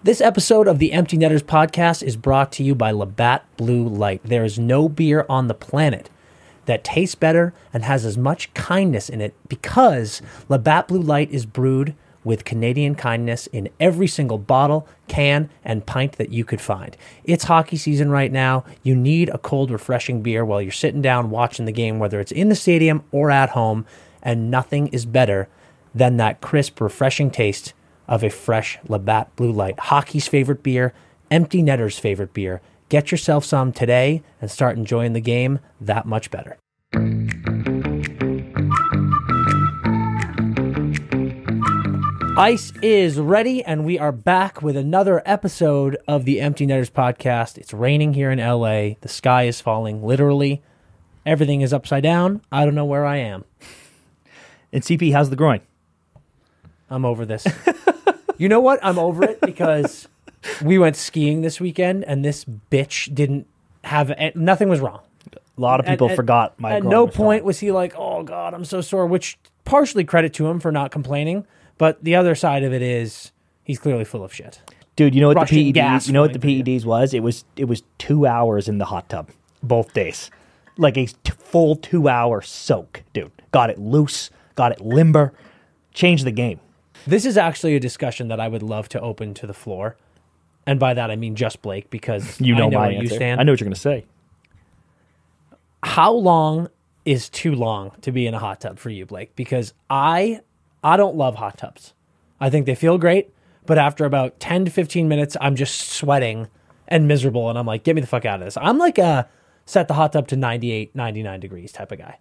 This episode of the Empty Netters podcast is brought to you by LABATT Blue Light. There is no beer on the planet that tastes better and has as much kindness in it because LABATT Blue Light is brewed with Canadian kindness in every single bottle, can, and pint that you could find. It's hockey season right now. You need a cold, refreshing beer while you're sitting down watching the game, whether it's in the stadium or at home, and nothing is better than that crisp, refreshing taste of a fresh LABATT Blue Light. Hockey's favorite beer, Empty Netter's favorite beer. Get yourself some today and start enjoying the game that much better. Ice is ready, and we are back with another episode of the Empty Netters podcast. It's raining here in LA. The sky is falling, literally. Everything is upside down. I don't know where I am. And CP, how's the groin? I'm over this. You know what? I'm over it because we went skiing this weekend, and this bitch didn't have... Nothing was wrong. A lot of people forgot my groin. At no point was he like, oh, God, I'm so sore, which partially credit to him for not complaining. But the other side of it is he's clearly full of shit. Dude, you know what Russian the gas PEDs? You know what the flowing PEDs was? It was 2 hours in the hot tub, both days, like a full 2 hour soak. Dude, got it loose, got it limber, changed the game. This is actually a discussion that I would love to open to the floor, and by that I mean just Blake, because You know I know my where you answer. stand. I know what you're gonna say. How long is too long to be in a hot tub for you, Blake? Because I don't love hot tubs. I think they feel great, but after about 10 to 15 minutes, I'm just sweating and miserable, and I'm like, get me the fuck out of this. I'm like a set the hot tub to 98, 99 degrees type of guy.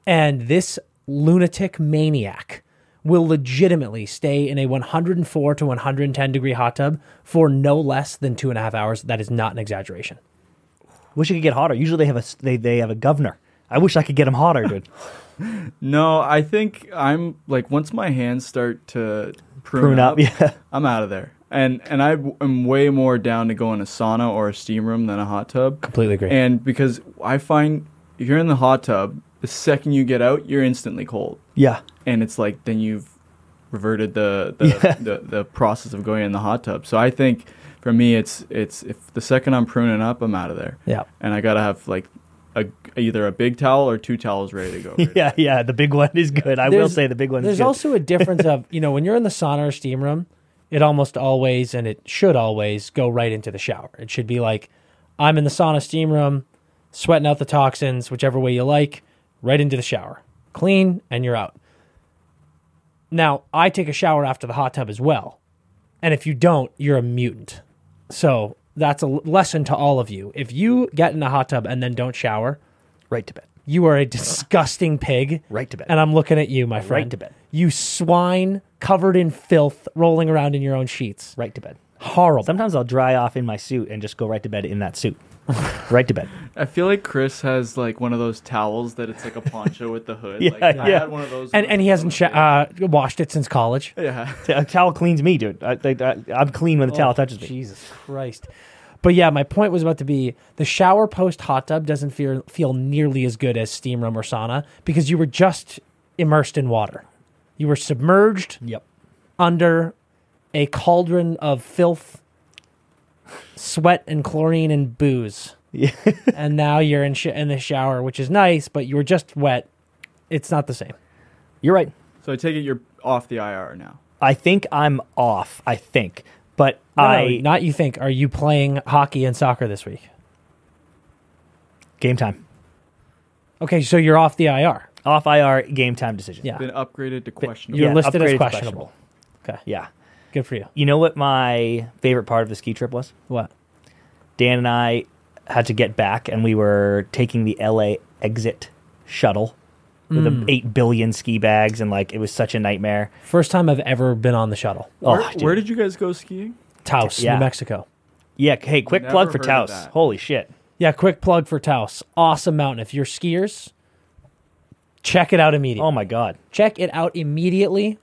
And this lunatic maniac will legitimately stay in a 104 to 110 degree hot tub for no less than 2.5 hours. That is not an exaggeration. Wish it could get hotter. Usually they have a governor. I wish I could get them hotter, dude. No, I think I'm like once my hands start to prune up, yeah. I'm out of there. And I am way more down to go in a sauna or a steam room than a hot tub. Completely agree. And because I find if you're in the hot tub, the second you get out, you're instantly cold. Yeah. And it's like then you've reverted the process of going in the hot tub. So I think for me, it's if the second I'm pruning up, I'm out of there. Yeah. And I gotta have like either a big towel or 2 towels ready to go. Yeah. The big one is good. I will say the big one is good. There's also a difference of, when you're in the sauna or steam room, it almost always, and it should always, go right into the shower. It should be like, I'm in the sauna steam room, sweating out the toxins, whichever way you like, right into the shower. Clean, and you're out. Now, I take a shower after the hot tub as well. And if you don't, you're a mutant. So that's a lesson to all of you. If you get in a hot tub and then don't shower, right to bed. You are a disgusting pig. Right to bed. And I'm looking at you, my friend. Right to bed. You swine covered in filth, rolling around in your own sheets. Right to bed. Horrible. Sometimes I'll dry off in my suit and just go right to bed in that suit. Right to bed. I feel like Chris has like one of those towels that it's like a poncho with the hood. Yeah, like, I yeah. had one of those. And he hasn't washed it since college. Yeah. A towel cleans me, dude. I'm clean when the towel touches me. Jesus Christ. But yeah, my point was about to be the shower post hot tub doesn't feel nearly as good as steam room or sauna because you were just immersed in water. You were submerged under a cauldron of filth, sweat and chlorine and booze. Yeah. And now you're in the shower, which is nice, but you were just wet. It's not the same. You're right. So I take it you're off the IR now. I think I'm off. But No, not you think. Are you playing hockey and soccer this week? Game time. Okay, so you're off the IR. Off IR, game time decision. Yeah. Been upgraded to questionable. You're listed as upgraded to questionable. Okay. Yeah. Good for you. You know what my favorite part of the ski trip was? What? Dan and I had to get back, and we were taking the LA exit shuttle with 8 billion ski bags, and like it was such a nightmare. First time I've ever been on the shuttle. Where did you guys go skiing? Taos, Yeah. New Mexico. Yeah, hey, quick Never plug for heard of Taos. that. Holy shit. Yeah, quick plug for Taos. Awesome mountain. If you're skiers, check it out immediately. Oh my God. Check it out immediately.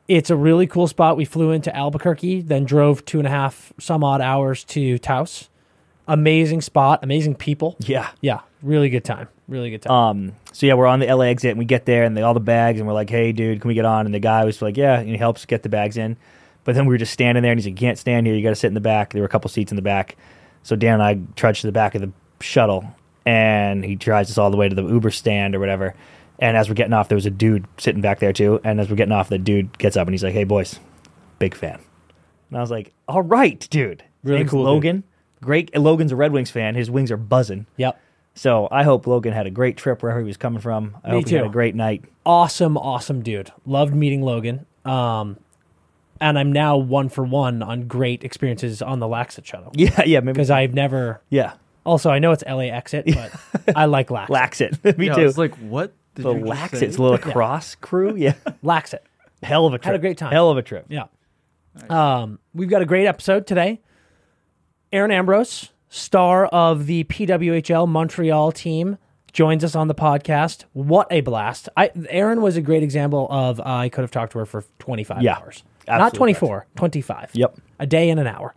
It's a really cool spot. We flew into Albuquerque, then drove 2.5 some odd hours to Taos. Amazing spot, amazing people. Yeah. Yeah, really good time. Really good time. So yeah, we're on the LA exit, and we get there, and all the bags, and we're like, "Hey, dude, can we get on?" And the guy was like, "Yeah," and he helps get the bags in. But then we were just standing there, and he's like, "You can't stand here. You got to sit in the back." There were a couple seats in the back. So Dan and I trudged to the back of the shuttle, and he drives us all the way to the Uber stand or whatever. And as we're getting off, there was a dude sitting back there too. And as we're getting off, the dude gets up and he's like, "Hey, boys, big fan." And I was like, "All right, dude." Really Name's cool, Logan. Dude. Great. Logan's a Red Wings fan. His wings are buzzing. Yep. So I hope Logan had a great trip wherever he was coming from. I hope he had a great night. Awesome dude. Loved meeting Logan. And I'm now 1-for-1 on great experiences on the LABATT shuttle. Yeah, because I've never. Yeah. Also, I know it's LA Exit, but I like LABATT. LABATT. Me too. It's like, what did the you LABATT. just say? It's a little cross crew. Yeah. LABATT. Hell of a trip. Had a great time. Hell of a trip. Yeah. Nice. We've got a great episode today. Erin Ambrose, star of the PWHL Montreal team, joins us on the podcast. What a blast. Erin was a great example of I could have talked to her for 25 hours. Not 24, correct. 25. Yep. A day and an hour.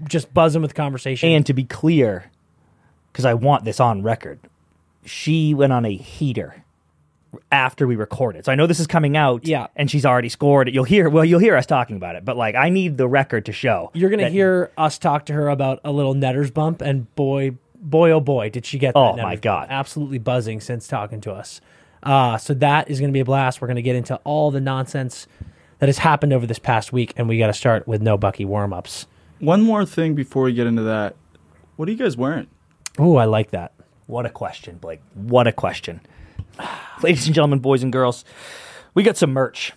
Just buzzing with conversation. And to be clear, because I want this on record, she went on a heater after we recorded. So I know this is coming out, and she's already scored it. You'll hear us talking about it, but like I need the record to show. You're going to hear us talk to her about a little netters bump, and boy, oh boy, did she get that. Oh my God. Bump. Absolutely buzzing since talking to us. So that is going to be a blast. We're going to get into all the nonsense that has happened over this past week, and we got to start with no Bucky warm-ups. One more thing before we get into that. What are you guys wearing? Ooh, I like that. What a question, Blake. What a question. Ladies and gentlemen, boys and girls, we got some merch.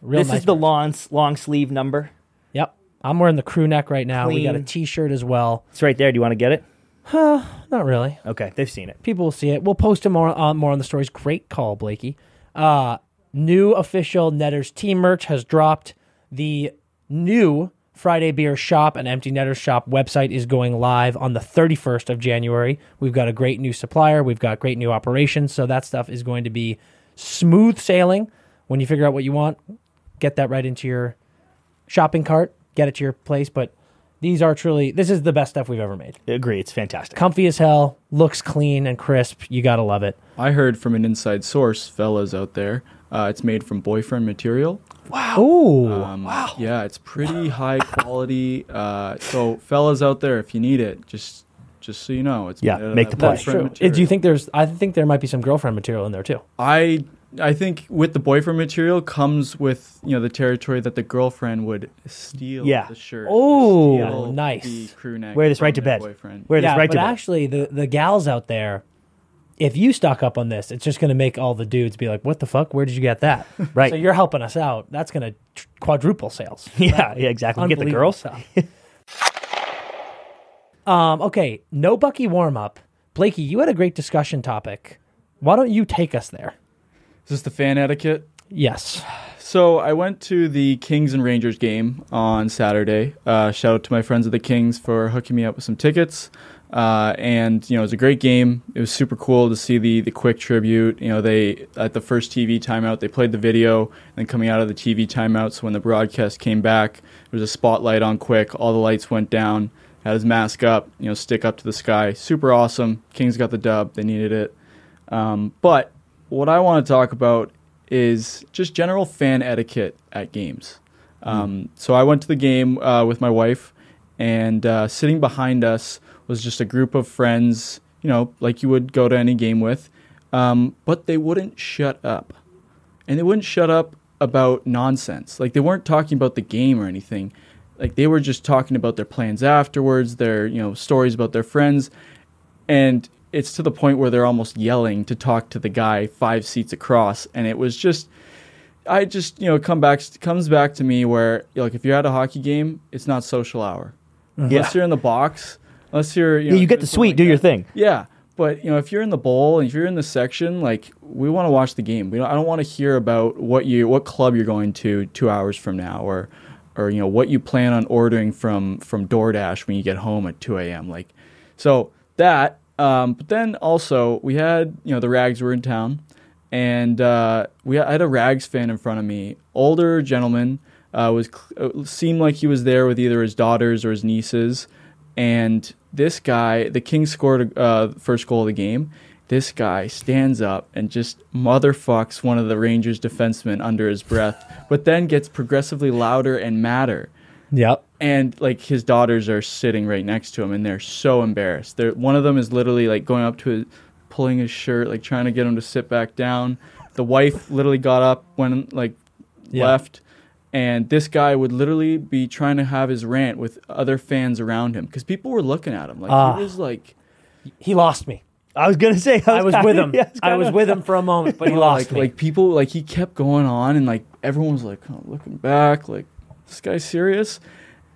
This is the long sleeve number. Yep. I'm wearing the crew neck right now. Clean. We got a T-shirt as well. It's right there. Do you want to get it? Not really. Okay, they've seen it. People will see it. We'll post it more on the stories. Great call, Blakey. New official Netters team merch has dropped. The new Friday Beer Shop and Empty Netters Shop website is going live on the 31st of January. We've got a great new supplier. We've got great new operations. So that stuff is going to be smooth sailing. When you figure out what you want, get that right into your shopping cart, get it to your place. But this is the best stuff we've ever made. I agree. It's fantastic. Comfy as hell, looks clean and crisp. You got to love it. I heard from an inside source, fellas out there, it's made from boyfriend material. Wow. Ooh. Wow. Yeah, it's pretty high quality. So fellas out there, if you need it, just so you know, it's make the play. That's true. Do you think I think there might be some girlfriend material in there too. I think with the boyfriend material comes with the territory that the girlfriend would steal the shirt. Oh, nice. The crew neck. Wear this right to bed. Boyfriend. Wear this right to bed. But actually, the gals out there, if you stock up on this, it's just going to make all the dudes be like, "What the fuck? Where did you get that?" Right. So you're helping us out. That's going to quadruple sales. Yeah, exactly. Get the girls. Stuff. Okay, no Bucky warm up. Blakey, you had a great discussion topic. Why don't you take us there? Is this the fan etiquette? Yes. So I went to the Kings and Rangers game on Saturday. Shout out to my friends of the Kings for hooking me up with some tickets. And it was a great game. It was super cool to see the quick tribute. They at the first TV timeout they played the video, and then coming out of the TV timeout, so when the broadcast came back, there was a spotlight on Quick. All the lights went down. Had his mask up, stick up to the sky. Super awesome. Kings got the dub. They needed it. But what I want to talk about is just general fan etiquette at games. So I went to the game with my wife, and sitting behind us was just a group of friends, like you would go to any game with, but they wouldn't shut up. And they wouldn't shut up about nonsense. Like, they weren't talking about the game or anything. Like, they were just talking about their plans afterwards, their, stories about their friends. And it's to the point where they're almost yelling to talk to the guy 5 seats across. And it was just, comes back to me where, if you're at a hockey game, it's not social hour. Unless you're in the box, unless you're, you get the suite, do your thing. Yeah. But, if you're in the bowl and if you're in the section, we want to watch the game. I don't want to hear about what club you're going to 2 hours from now or what you plan on ordering from DoorDash when you get home at 2 a.m. So that, but then also we had, the Rags were in town, and I had a Rags fan in front of me, older gentleman, seemed like he was there with either his daughters or his nieces, and this guy, the Kings scored first goal of the game. this guy stands up and just motherfucks one of the Rangers defensemen under his breath, but then gets progressively louder and madder. Yep. And like his daughters are sitting right next to him, and they're so embarrassed. One of them is literally like going up to his, pulling his shirt, like trying to get him to sit back down. The wife literally got up, went like left, and this guy would literally be trying to have his rant with other fans around him because people were looking at him like he was like he lost me. I was gonna say I was with him. I was with him for a moment, but he lost me. Like people, like he kept going on, and like everyone was like looking back, like this guy's serious.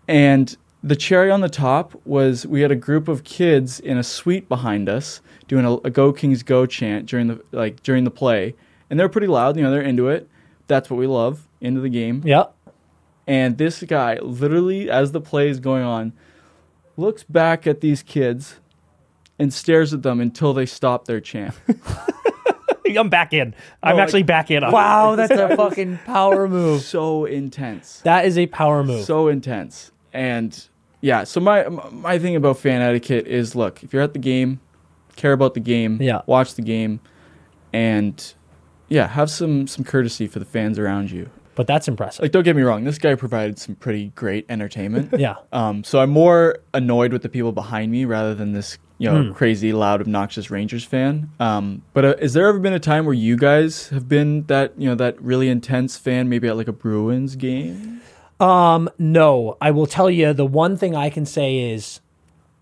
And the cherry on the top was we had a group of kids in a suite behind us doing a Go Kings Go chant during the play, and they're pretty loud. They're into it. That's what we love, into the game. Yep. And this guy literally, as the play is going on, looks back at these kids and stares at them until they stop their chant. I'm back in. I'm actually back in. Wow, that's a fucking power move. So intense. That is a power move. So intense. And yeah, so my thing about fan etiquette is, look, if you're at the game, care about the game, watch the game, and have some courtesy for the fans around you. But that's impressive. Like, don't get me wrong, this guy provided some pretty great entertainment. Yeah. So I'm more annoyed with the people behind me rather than this, crazy, loud, obnoxious Rangers fan. But has there ever been a time where you guys have been that, that really intense fan, maybe at like a Bruins game? No. I will tell you, the one thing I can say is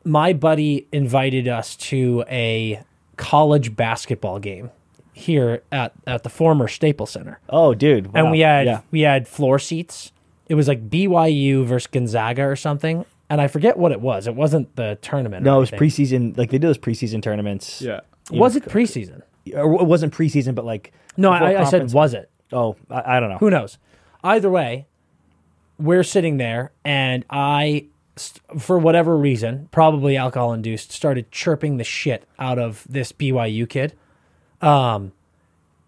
my buddy invited us to a college basketball game here at the former Staples Center. Oh, dude. Wow. And we had floor seats. It was like BYU versus Gonzaga or something. And I forget what it was. It wasn't the tournament. No, it was preseason. Like they do those preseason tournaments. Yeah. Was it preseason? Or it wasn't preseason, but like... No, I said, was it? Oh, I don't know. Who knows? Either way, we're sitting there, and for whatever reason, probably alcohol-induced, started chirping the shit out of this BYU kid.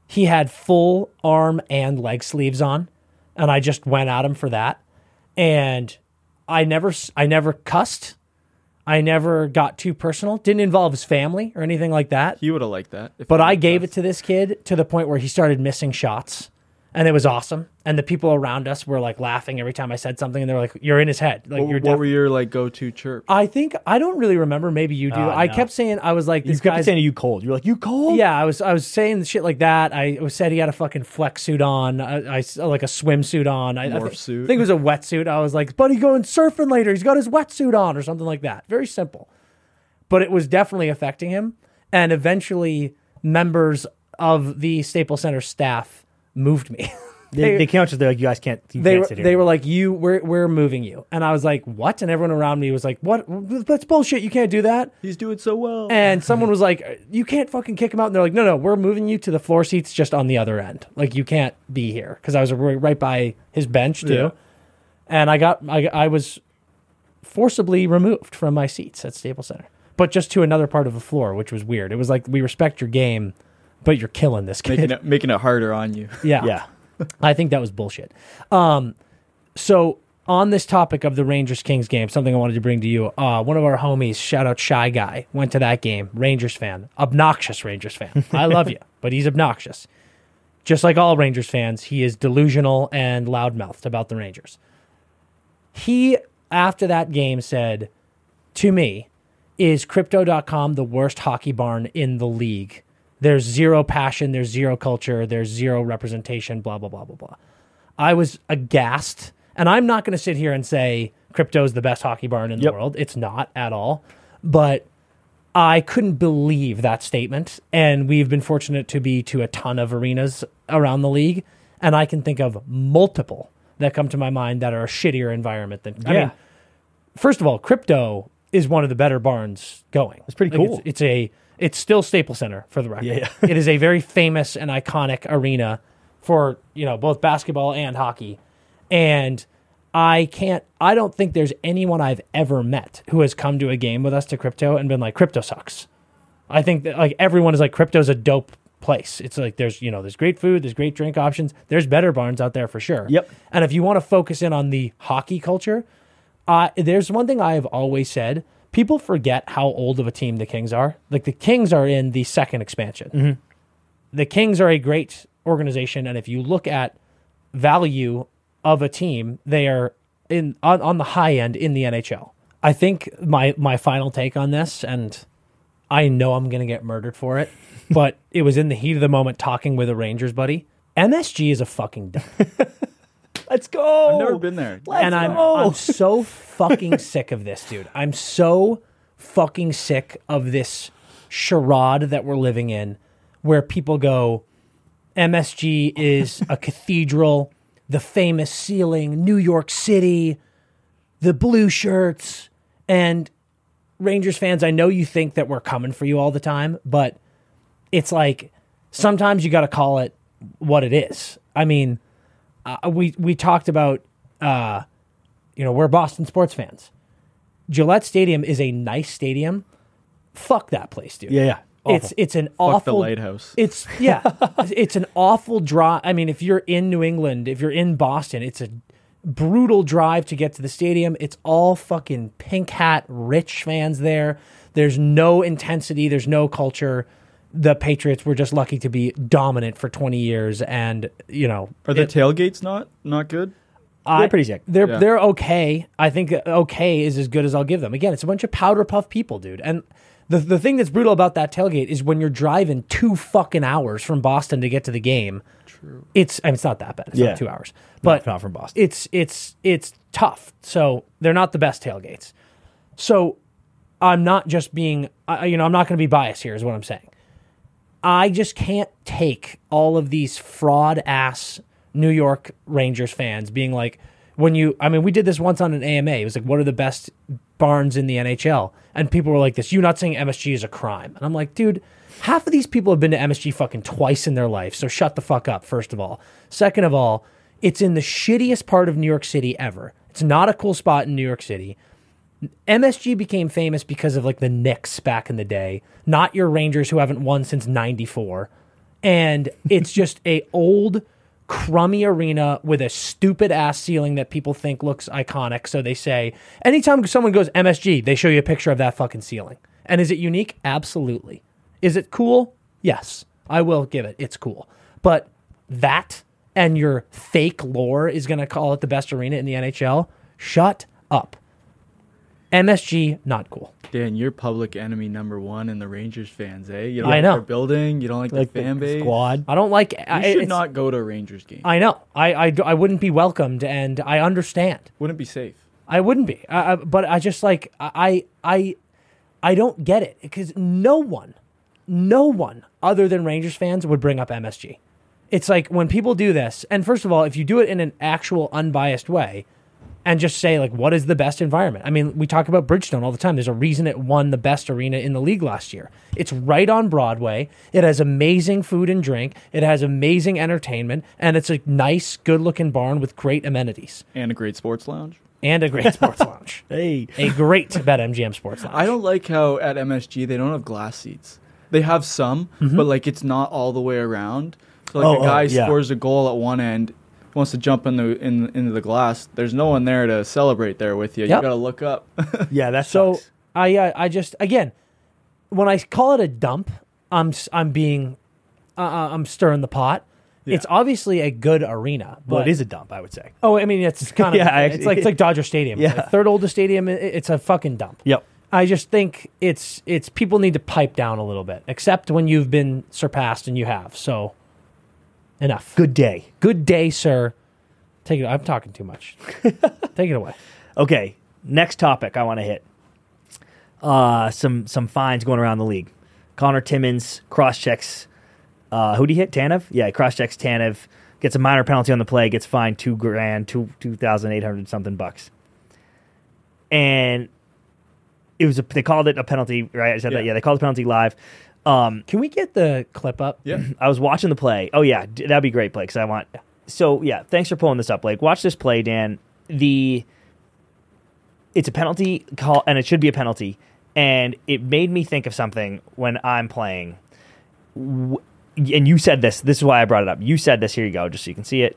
He had full arm and leg sleeves on, and I just went at him for that. And I never cussed. I never got too personal. Didn't involve his family or anything like that. He would have liked that. But I gave it to this kid to the point where he started missing shots. And it was awesome. And the people around us were like laughing every time I said something, and they were like, "You're in his head." Like, what were your like go-to chirp? I don't really remember. Maybe you do. I kept saying, I was like, "This guy's guy's saying you cold." You're like, "You cold?" Yeah, I was saying shit like that. I said he had a fucking flex suit on. I like a swimsuit on. I think it was a wetsuit. I was like, "Buddy, going surfing later. He's got his wetsuit on," or something like that. Very simple, but it was definitely affecting him. And eventually, members of the Staples Center staff moved me. They came out to, they're like, "You guys can't sit here." They were like, we're moving you. And I was like, what? And everyone around me was like, what? That's bullshit. You can't do that. He's doing so well. And someone was like, you can't fucking kick him out. And they're like, no, we're moving you to the floor seats just on the other end. Like, you can't be here. Because I was right by his bench too. Yeah. And I was forcibly removed from my seats at Staples Center. But just to another part of the floor, which was weird. It was like, we respect your game, but you're killing this kid. Making it harder on you. Yeah. I think that was bullshit. So on this topic of the Rangers-Kings game, something I wanted to bring to you, one of our homies, shout out Shy Guy, went to that game, Rangers fan, obnoxious Rangers fan. I love you, but he's obnoxious. Just like all Rangers fans, he is delusional and loudmouthed about the Rangers. He, after that game, said to me, is Crypto.com the worst hockey barn in the league? There's zero passion, there's zero culture, there's zero representation, blah, blah, blah, blah, blah. I was aghast, and I'm not going to sit here and say Crypto's the best hockey barn in the world. It's not at all. But I couldn't believe that statement, and we've been fortunate to be to a ton of arenas around the league, and I can think of multiple that come to my mind that are a shittier environment than... I mean, first of all, Crypto is one of the better barns going. It's pretty cool. It's still Staples Center, for the record. Yeah. It is a very famous and iconic arena for, both basketball and hockey. And I don't think there's anyone I've ever met who has come to a game with us to Crypto and been like, Crypto sucks. I think that like everyone is like, Crypto's a dope place. It's like there's great food, there's great drink options. There's better barns out there for sure. Yep. And if you want to focus in on the hockey culture, there's one thing I have always said. people forget how old of a team the Kings are. Like, the Kings are in the second expansion. Mm-hmm. The Kings are a great organization, and if you look at value of a team, they are on the high end in the NHL. I think my final take on this, and I know I'm going to get murdered for it, but it was in the heat of the moment talking with a Rangers buddy. MSG is a fucking dump. Let's go. I've never been there. I'm so fucking sick of this, dude. I'm so fucking sick of this charade that we're living in, where people go, MSG is a cathedral, the famous ceiling, New York City, the blue shirts, and Rangers fans, I know you think that we're coming for you all the time, but it's like sometimes you got to call it what it is. I mean, we talked about, we're Boston sports fans. Gillette Stadium is a nice stadium. Fuck that place, dude. Yeah. Awful. It's an Fuck awful the lighthouse. It's it's an awful drive. I mean, if you're in New England, if you're in Boston, it's a brutal drive to get to the stadium. It's all fucking pink hat rich fans there. There's no intensity. There's no culture. The Patriots were just lucky to be dominant for 20 years, and are the tailgates not good? They're pretty sick. They're okay. I think okay is as good as I'll give them. Again, it's a bunch of powder puff people, dude. And the thing that's brutal about that tailgate is when you're driving 2 fucking hours from Boston to get to the game. True. It's not that bad. It's not 2 hours, but not from Boston. It's tough. So they're not the best tailgates. So I'm not just being, I'm not going to be biased here, is what I'm saying. I just can't take all of these fraud ass New York Rangers fans being like, we did this once on an AMA. It was like, what are the best barns in the NHL? And people were like this, you not saying MSG is a crime. And I'm like, dude, half of these people have been to MSG fucking twice in their life. So shut the fuck up, first of all. Second of all, it's in the shittiest part of New York City ever. It's not a cool spot in New York City. MSG became famous because of like the Knicks back in the day, not your Rangers who haven't won since 94. And it's just a old, crummy arena with a stupid ass ceiling that people think looks iconic. So they say, anytime someone goes MSG, they show you a picture of that fucking ceiling. And is it unique? Absolutely. Is it cool? Yes, I will give it. It's cool. But that and your fake lore is going to call it the best arena in the NHL? Shut up. MSG, not cool. Dan, you're public enemy number one in the Rangers fans, eh? You don't I like know. their building. You don't like the fan base. Squad. I don't like... You should not go to a Rangers game. I know. I wouldn't be welcomed, and I understand. Wouldn't be safe. I wouldn't be. But I just like... I don't get it, because no one other than Rangers fans would bring up MSG. It's like when people do this, and first of all, if you do it in an actual unbiased way, and just say, like, what is the best environment? I mean, we talk about Bridgestone all the time. There's a reason it won the best arena in the league last year. It's right on Broadway. It has amazing food and drink. It has amazing entertainment. And it's a nice, good-looking barn with great amenities. And a great sports lounge. And a great sports lounge. Hey. A great BetMGM sports lounge. I don't like how at MSG they don't have glass seats. They have some, but, like, it's not all the way around. So, like, a guy scores a goal at one end, wants to jump into the glass, there's no one there to celebrate there with you. Yep. You got to look up. Yeah, that's so. I just, again, when I call it a dump, I'm stirring the pot. Yeah. It's obviously a good arena, but well, it is a dump, I would say. Oh, I mean, it's kind of it's like Dodger Stadium. Yeah. The third oldest stadium. It's a fucking dump. Yep. I just think it's people need to pipe down a little bit, except when you've been surpassed, and you have. So. Enough. Good day, sir. Take it. I'm talking too much. Take it away. Okay, next topic I want to hit. Some fines going around the league. Connor Timmins cross-checks. Who'd he hit? Tanev? Yeah, cross-checks Tanev. Gets a minor penalty on the play. Gets fined $2,000, $2,800 something bucks. And it was they called it a penalty, right? I said that. Yeah, they called the penalty live. Can we get the clip up? Yeah. I was watching the play. Oh, yeah. That'd be great, Blake, because I want... So, yeah, thanks for pulling this up, Blake. Watch this play, Dan. It's a penalty call, and it should be a penalty. And it made me think of something when I'm playing. And you said this. This is why I brought it up. You said this. Here you go, just so you can see it.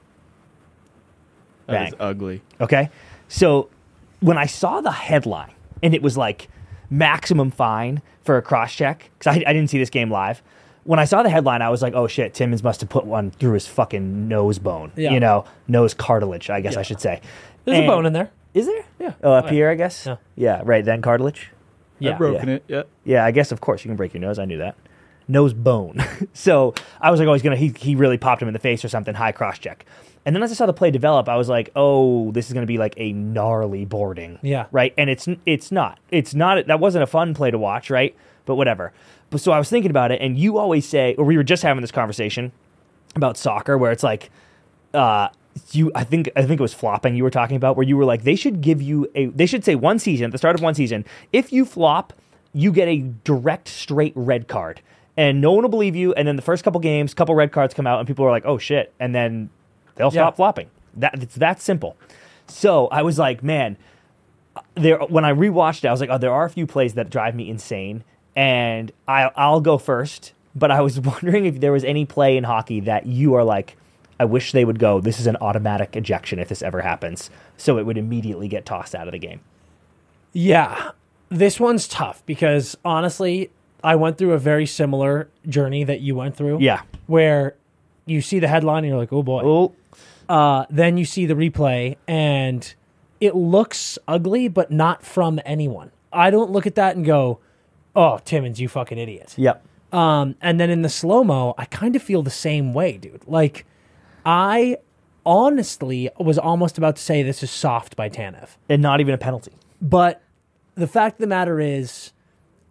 That is ugly. Okay? So, when I saw the headline, and it was like... maximum fine for a cross check, because I didn't see this game live. When I saw the headline, I was like, oh shit, Timmins must have put one through his fucking nose bone. Yeah. Nose cartilage, I guess I should say. There's a bone in there. Is there? Yeah. Oh, up here, I guess? Yeah. Yeah, right, then cartilage. Yeah. I've broken it. Yeah. Yeah, I guess, of course, you can break your nose. I knew that. Nose bone. So I was like, oh, he really popped him in the face or something, high cross check. And then as I saw the play develop, I was like, oh, this is going to be like a gnarly boarding. Yeah. Right? And it's not. That wasn't a fun play to watch, right? But whatever. But so I was thinking about it, and you always say, or we were just having this conversation about soccer where it's like, I think it was flopping you were talking about, where you were like, they should say one season, at the start of one season, if you flop, you get a direct straight red card. And no one will believe you, and then the first couple games, couple red cards come out, and people are like, oh shit, and then they'll stop flopping. It's that simple. So I was like, man, when I rewatched it, I was like, oh, there are a few plays that drive me insane, and I'll go first. But I was wondering if there was any play in hockey that you are like, I wish they would go, this is an automatic ejection if this ever happens, so it would immediately get tossed out of the game. Yeah. This one's tough because, honestly, I went through a very similar journey that you went through. Yeah. Where you see the headline and you're like, oh boy. Oh. Then you see the replay and it looks ugly, but not from anyone. I don't look at that and go, oh, Timmins, you fucking idiot. Yep. And then in the slow-mo, I kind of feel the same way, dude. Like, I honestly was almost about to say this is soft by Tanev. And not even a penalty. But the fact of the matter is,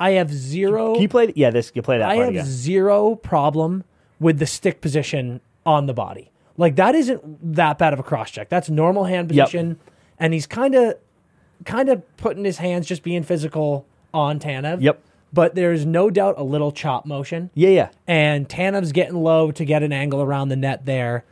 I have zero... Can you play? Yeah, you play that part again. I have zero problem with the stick position on the body. Like, that isn't that bad of a cross-check. That's normal hand position. Yep. And he's kind of putting his hands, just being physical on Tanev. Yep. But there's no doubt a little chop motion. Yeah. And Tanev's getting low to get an angle around the net there.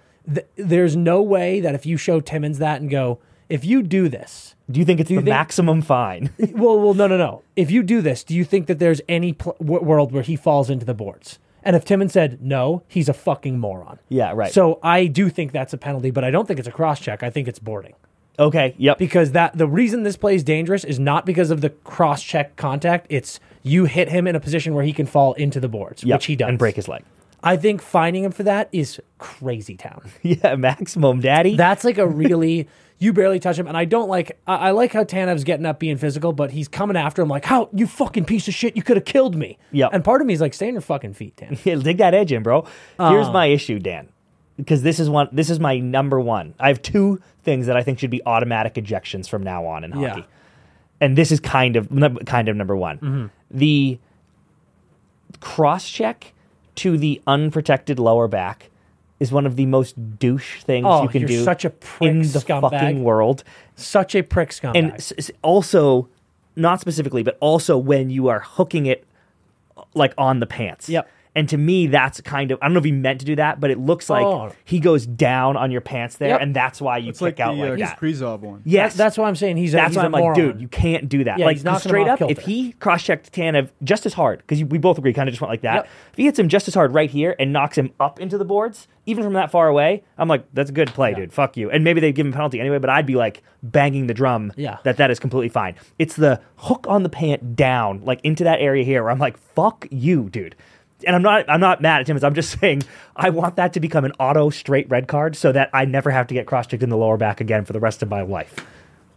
There's no way that if you show Timmins that and go, if you do this... Do you think it's the maximum fine? well, no. If you do this, do you think that there's any world where he falls into the boards? And if Timmins said no, he's a fucking moron. Yeah, right. So I do think that's a penalty, but I don't think it's a cross-check. I think it's boarding. Okay, yep. Because the reason this play is dangerous is not because of the cross-check contact. It's you hit him in a position where he can fall into the boards, which he does. And break his leg. I think finding him for that is crazy town. Yeah, maximum, daddy. That's like a really... You barely touch him, and I don't like... I like how Tanev's getting up being physical, but he's coming after him like, how, you fucking piece of shit, you could have killed me. Yep. And part of me is like, stay on your fucking feet, Dan. Yeah, dig that edge in, bro. Here's my issue, Dan, because this is my number one. I have two things that I think should be automatic ejections from now on in hockey. Yeah. And this is kind of number one. Mm-hmm. The cross-check to the unprotected lower back is one of the most douche things you can do such a prick in the scumbag. fucking world. Such a prick scumbag. And also, not specifically, but also when you are hooking it like on the pants. Yep. And to me, that's kind of, I don't know if he meant to do that, but it looks like he goes down on your pants there, and that's why you kick out like that. Kaprizov one. Yes. That's why I'm saying he's that's why I'm like, dude, you can't do that. Yeah, like, he's knocking straight him off up, if kilter. he cross-checked Tanev just as hard, because we both agree, kind of just went like that, if he hits him just as hard right here and knocks him up into the boards, even from that far away, I'm like, that's a good play, dude. Fuck you. And maybe they'd give him a penalty anyway, but I'd be like banging the drum that is completely fine. It's the hook on the pant down, like into that area here, where I'm like, fuck you, dude. And I'm not mad at Timmins. I'm just saying I want that to become an auto straight red card so that I never have to get cross-checked in the lower back again for the rest of my life.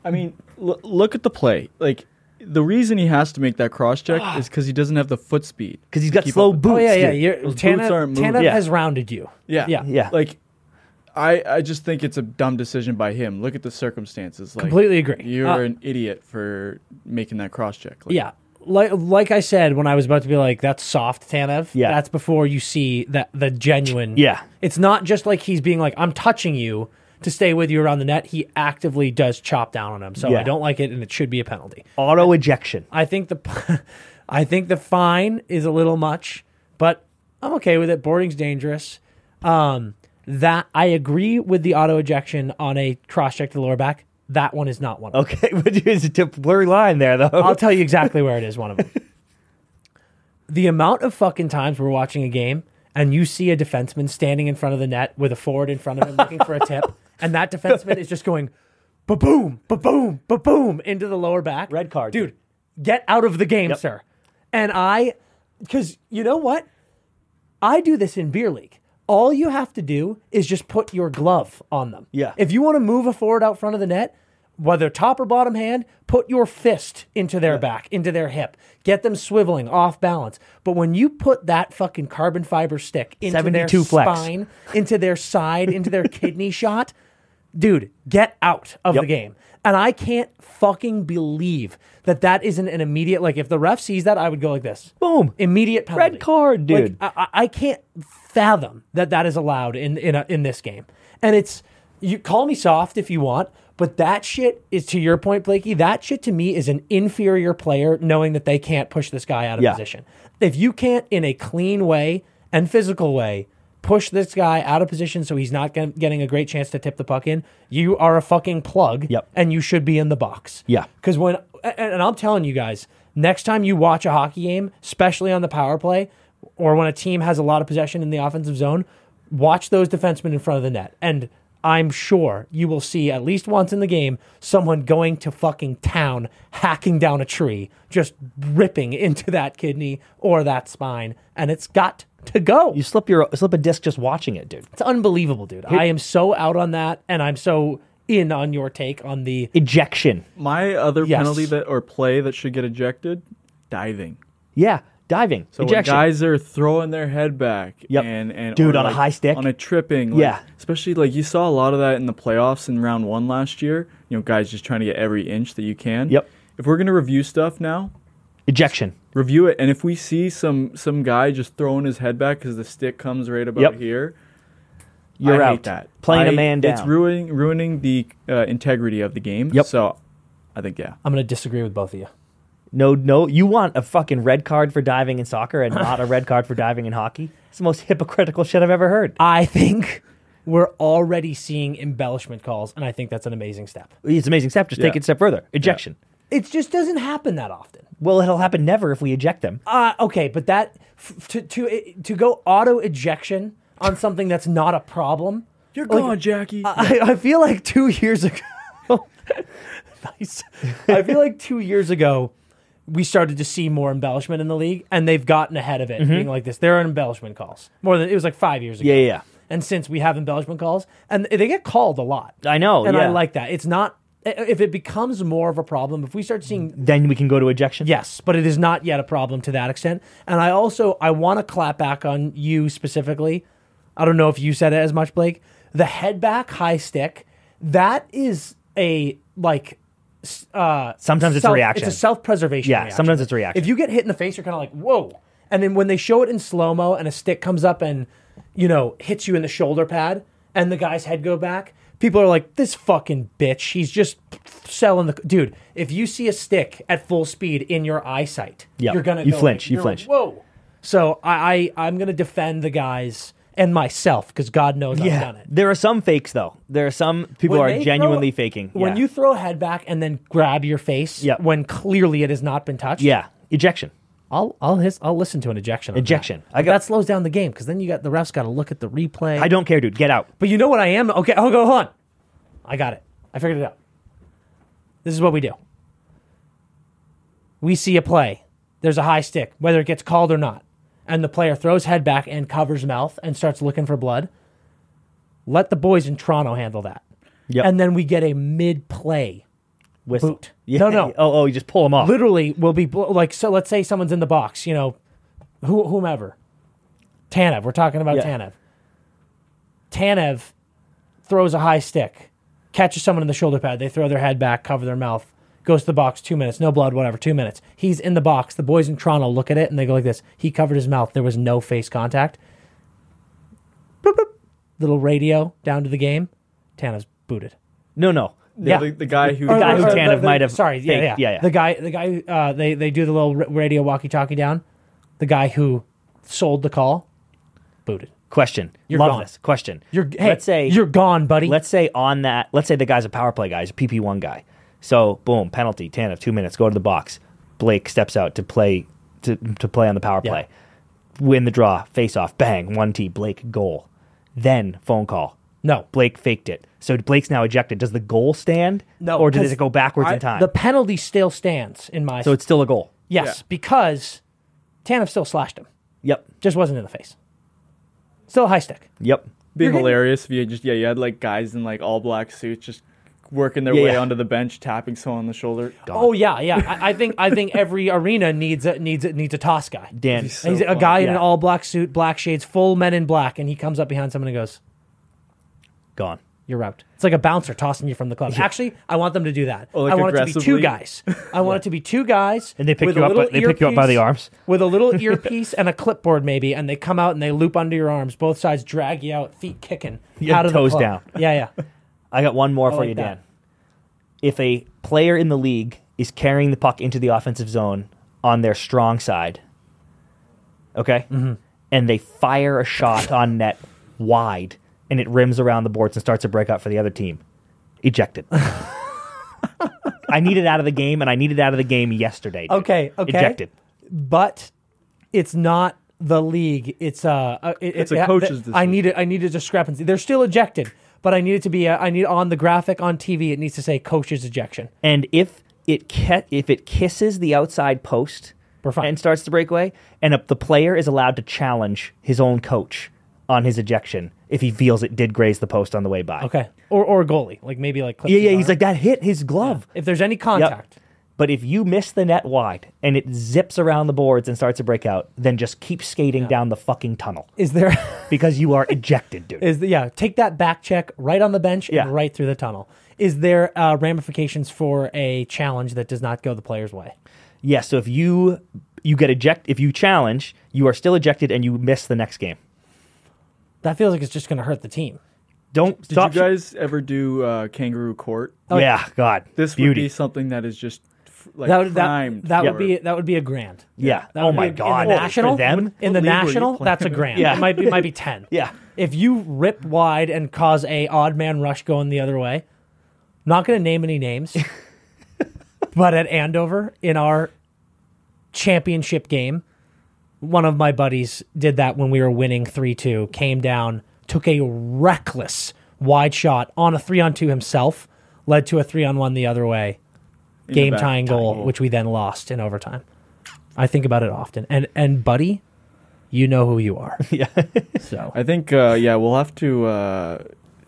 I mean, look at the play. Like, the reason he has to make that cross-check is because he doesn't have the foot speed. Because he's got slow boots. Oh, yeah. Tanev has rounded you. Yeah. Like, I just think it's a dumb decision by him. Look at the circumstances. Like, completely agree. You're an idiot for making that cross-check. Like, yeah. Like I said, when I was about to be like, that's soft, Tanev. Yeah. That's before you see the genuine. Yeah. It's not just like he's being like, I'm touching you to stay with you around the net. He actively does chop down on him. So I don't like it, and it should be a penalty. Auto ejection. I think the fine is a little much, but I'm okay with it. Boarding's dangerous. That I agree with the auto ejection on a cross check to the lower back. That one is not one of them. Okay, but it's a blurry line there, though. I'll tell you exactly where it is one of them. The amount of fucking times we're watching a game and you see a defenseman standing in front of the net with a forward in front of him looking for a tip, and that defenseman is just going ba-boom, ba-boom, ba-boom into the lower back. Red card. Dude, Get out of the game, sir. And because you know what? I do this in beer league. All you have to do is just put your glove on them. Yeah. If you want to move a forward out front of the net, whether top or bottom hand, put your fist into their back, into their hip. Get them swiveling off balance. But when you put that fucking carbon fiber stick into their spine, into their side, into their kidney shot, dude, get out of the game. And I can't fucking believe that isn't an immediate, like, if the ref sees that, I would go like this. Boom. Immediate penalty. Red card, dude. Like, I can't fathom that is allowed in this game. And you call me soft if you want, but that shit is, to your point, Blakey, that shit to me is an inferior player knowing that they can't push this guy out of position. If you can't, in a clean way and physical way, push this guy out of position so he's not getting a great chance to tip the puck in, you are a fucking plug, and you should be in the box. Yeah. Because and I'm telling you guys, next time you watch a hockey game, especially on the power play, or when a team has a lot of possession in the offensive zone, watch those defensemen in front of the net. And I'm sure you will see at least once in the game someone going to fucking town, hacking down a tree, just ripping into that kidney or that spine, and it's got to go. You slip a disc just watching it, dude. It's unbelievable, dude. I am so out on that, and I'm so in on your take on the ejection. My other penalty or play that should get ejected, diving. Yeah. Diving, so ejection. When guys are throwing their head back, and dude, on a high stick, on a tripping, especially like you saw a lot of that in the playoffs in round 1 last year. You know, guys just trying to get every inch that you can. Yep. If we're gonna review stuff now, ejection, review it, and if we see some guy just throwing his head back because the stick comes right about here, you're out. Hate that. Playing a man down. It's ruining the integrity of the game. Yep. So, I think I'm gonna disagree with both of you. No, you want a fucking red card for diving in soccer and not a red card for diving in hockey? It's the most hypocritical shit I've ever heard. I think we're already seeing embellishment calls, and I think that's an amazing step. It's an amazing step. Just take it a step further. Ejection. Yeah. It just doesn't happen that often. Well, it'll happen never if we eject them. Okay, but that to go auto ejection on something that's not a problem. You're gone, Jackie. I feel like 2 years ago. Nice. I feel like 2 years ago, we started to see more embellishment in the league, and they've gotten ahead of it, being like this. There are embellishment calls. It was like 5 years ago. Yeah. And since we have embellishment calls, and they get called a lot. I know, and I like that. It's not, if it becomes more of a problem, if we start seeing... Then we can go to ejection? Yes, but it is not yet a problem to that extent. And I want to clap back on you specifically. I don't know if you said it as much, Blake. The head back high stick, that is a, like... sometimes it's a reaction. It's a self-preservation reaction. Sometimes it's a reaction. If you get hit in the face, you're kind of like, whoa. And then when they show it in slow-mo and a stick comes up and, hits you in the shoulder pad and the guy's head go back, people are like, this fucking bitch, he's just selling the... Dude, if you see a stick at full speed in your eyesight, you're going to You flinch. Like, whoa. So I'm going to defend the guys... and myself, because God knows I've done it. There are some fakes, though. There are some people who are genuinely faking. When you throw a head back and then grab your face when clearly it has not been touched. Yeah, ejection. I'll listen to an ejection. Ejection. That slows down the game, because then the ref's got to look at the replay. I don't care, dude. Get out. But you know what I am? Okay, hold on. I got it. I figured it out. This is what we do. We see a play. There's a high stick, whether it gets called or not. And the player throws head back and covers mouth and starts looking for blood. Let the boys in Toronto handle that. Yep. And then we get a mid-play whistle. boot. Yeah. No. Oh, you just pull them off. Literally, will be like, so let's say someone's in the box, whomever. Tanev, we're talking about Tanev. Tanev throws a high stick, catches someone in the shoulder pad, they throw their head back, cover their mouth, goes to the box, 2 minutes, no blood, whatever, 2 minutes. He's in the box. The boys in Toronto look at it, and they go like this. He covered his mouth. There was no face contact. Bloop, bloop. Little radio down to the game. Tanev's booted. No. The guy who Tanev might have. Sorry, yeah. The guy. They do the little radio walkie-talkie down. The guy who sold the call, booted. Question. You're Love gone. this. Question. Let's say you're gone, buddy. Let's say the guy's a power play guy. He's a PP1 guy. So boom, penalty. Tanev, 2 minutes. Go to the box. Blake steps out to play on the power play. Win the draw. Face off. Bang. 1T. Blake goal. Then phone call. No. Blake faked it. So Blake's now ejected. Does the goal stand? No, Or does because it go backwards in time? The penalty still stands in my... So it's still a goal. Yes, Yeah. because Tanev still slashed him. Yep. Just wasn't in the face. Still a high stick. Yep. Be You're getting- hilarious if you had like guys in like all black suits just working their way onto the bench, tapping someone on the shoulder. Oh yeah. I think every arena needs a toss guy. Dan. He's so He's a fun. guy in Yeah. an all black suit, black shades, full men in black, and he comes up behind someone and goes, Gone. "You're out." It's like a bouncer tossing you from the club. Actually, I want them to do that. Oh, like I want it to be two aggressively? guys. I want it to be two guys, And they pick with you a up. little They pick you up by the earpiece- arms. with a little earpiece and a clipboard, maybe, and they come out and they loop under your arms. Both sides drag you out, feet kicking, You out of toes the club. down. Yeah. I got one more for like you, that. Dan. If a player in the league is carrying the puck into the offensive zone on their strong side, okay, and they fire a shot on net wide, and it rims around the boards and starts a breakout for the other team, ejected. I need it out of the game, and I need it out of the game yesterday. Dude. Okay. Ejected. But it's not the league. It's It's a coach's decision. I need a discrepancy. They're still ejected, but I need it to be. I need on the graphic on TV. It needs to say coach's ejection. And if it kisses the outside post We're fine. and starts to break away, and the player is allowed to challenge his own coach on his ejection if he feels it did graze the post on the way by. Okay. Or a goalie, like maybe like clip Yeah, the yeah. arm. He's like, that hit his glove. if there's any contact. But if you miss the net wide and it zips around the boards and starts to break out, then just keep skating down the fucking tunnel Is there? because you are ejected, dude. Take that back check right on the bench Yeah. and right through the tunnel. Is there ramifications for a challenge that does not go the player's way? Yeah, so if you get ejected, if you challenge, you are still ejected and you miss the next game. That feels like it's just going to hurt the team. Don't Did stop. you guys ever do kangaroo court? Yeah, God. This would beauty. be something that is just like That primed. would be a grand. Yeah. That Oh would my be God. In the national, For them? in the What league were you national, playing? that's a grand. Yeah. It might be 10. Yeah. If you rip wide and cause a odd man rush going the other way, not going to name any names, but at Andover in our championship game, one of my buddies did that when we were winning 3-2, came down, took a reckless wide shot on a 3-on-2 himself, led to a 3-on-1 the other way, In the game back, tying goal, which we then lost in overtime. I think about it often. And buddy, you know who you are. Yeah. So I think we'll have to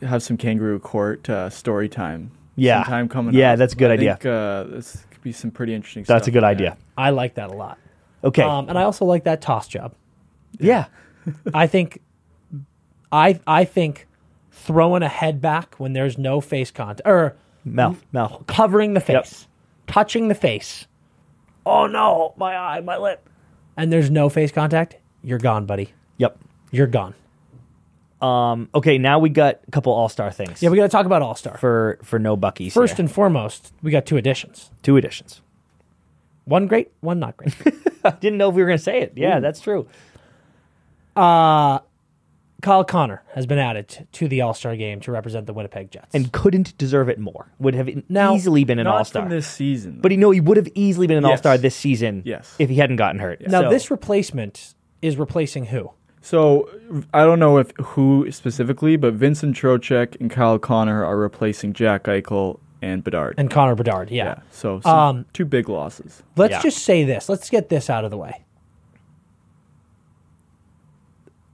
have some kangaroo court story time. Yeah. Sometime coming Yeah, up. that's a good I idea. think, this could be some pretty interesting stuff. That's a good idea. I like that a lot. Okay. And I also like that toss job. yeah. I think throwing a head back when there's no face contact or Mouth. covering the face, Yep. touching the face. Oh no, my eye, my lip. And there's no face contact, you're gone, buddy. Yep. You're gone. Okay, now we got a couple all-star things. Yeah, we got to talk about All-Star. for no Buckies. First here. and foremost, we got 2 additions. 2 additions. One great, one not great. I didn't know if we were going to say it. Yeah, that's true. Kyle Connor has been added to the All-Star game to represent the Winnipeg Jets. And couldn't deserve it more. Would have Now, easily been an Not all-star. from this season. But he would have easily been an Yes. all-star this season Yes. if he hadn't gotten hurt. now So- this replacement is replacing who? So I don't know if who specifically, but Vincent Trocheck and Kyle Connor are replacing Jack Eichel and Bedard. And Connor Bedard, yeah. So Um, 2 big losses. Let's Yeah. just say this. Let's get this out of the way.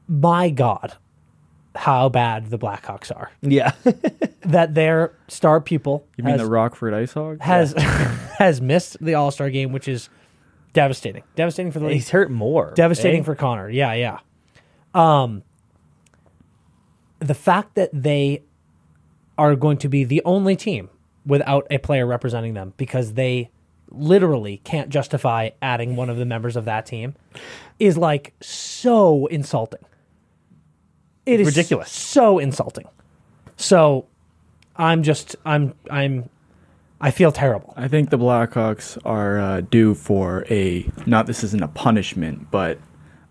My God, how bad the Blackhawks are. Yeah. That their star pupil You mean has, the Rockford Ice Hogs? has missed the All-Star game, which is devastating. Devastating for the league. He's hurt more. Devastating eh? for Connor. Yeah. The fact that they are going to be the only team without a player representing them because they literally can't justify adding one of the members of that team is like so insulting. It is ridiculous. So insulting. So I feel terrible. I think the Blackhawks are due for this isn't a punishment, but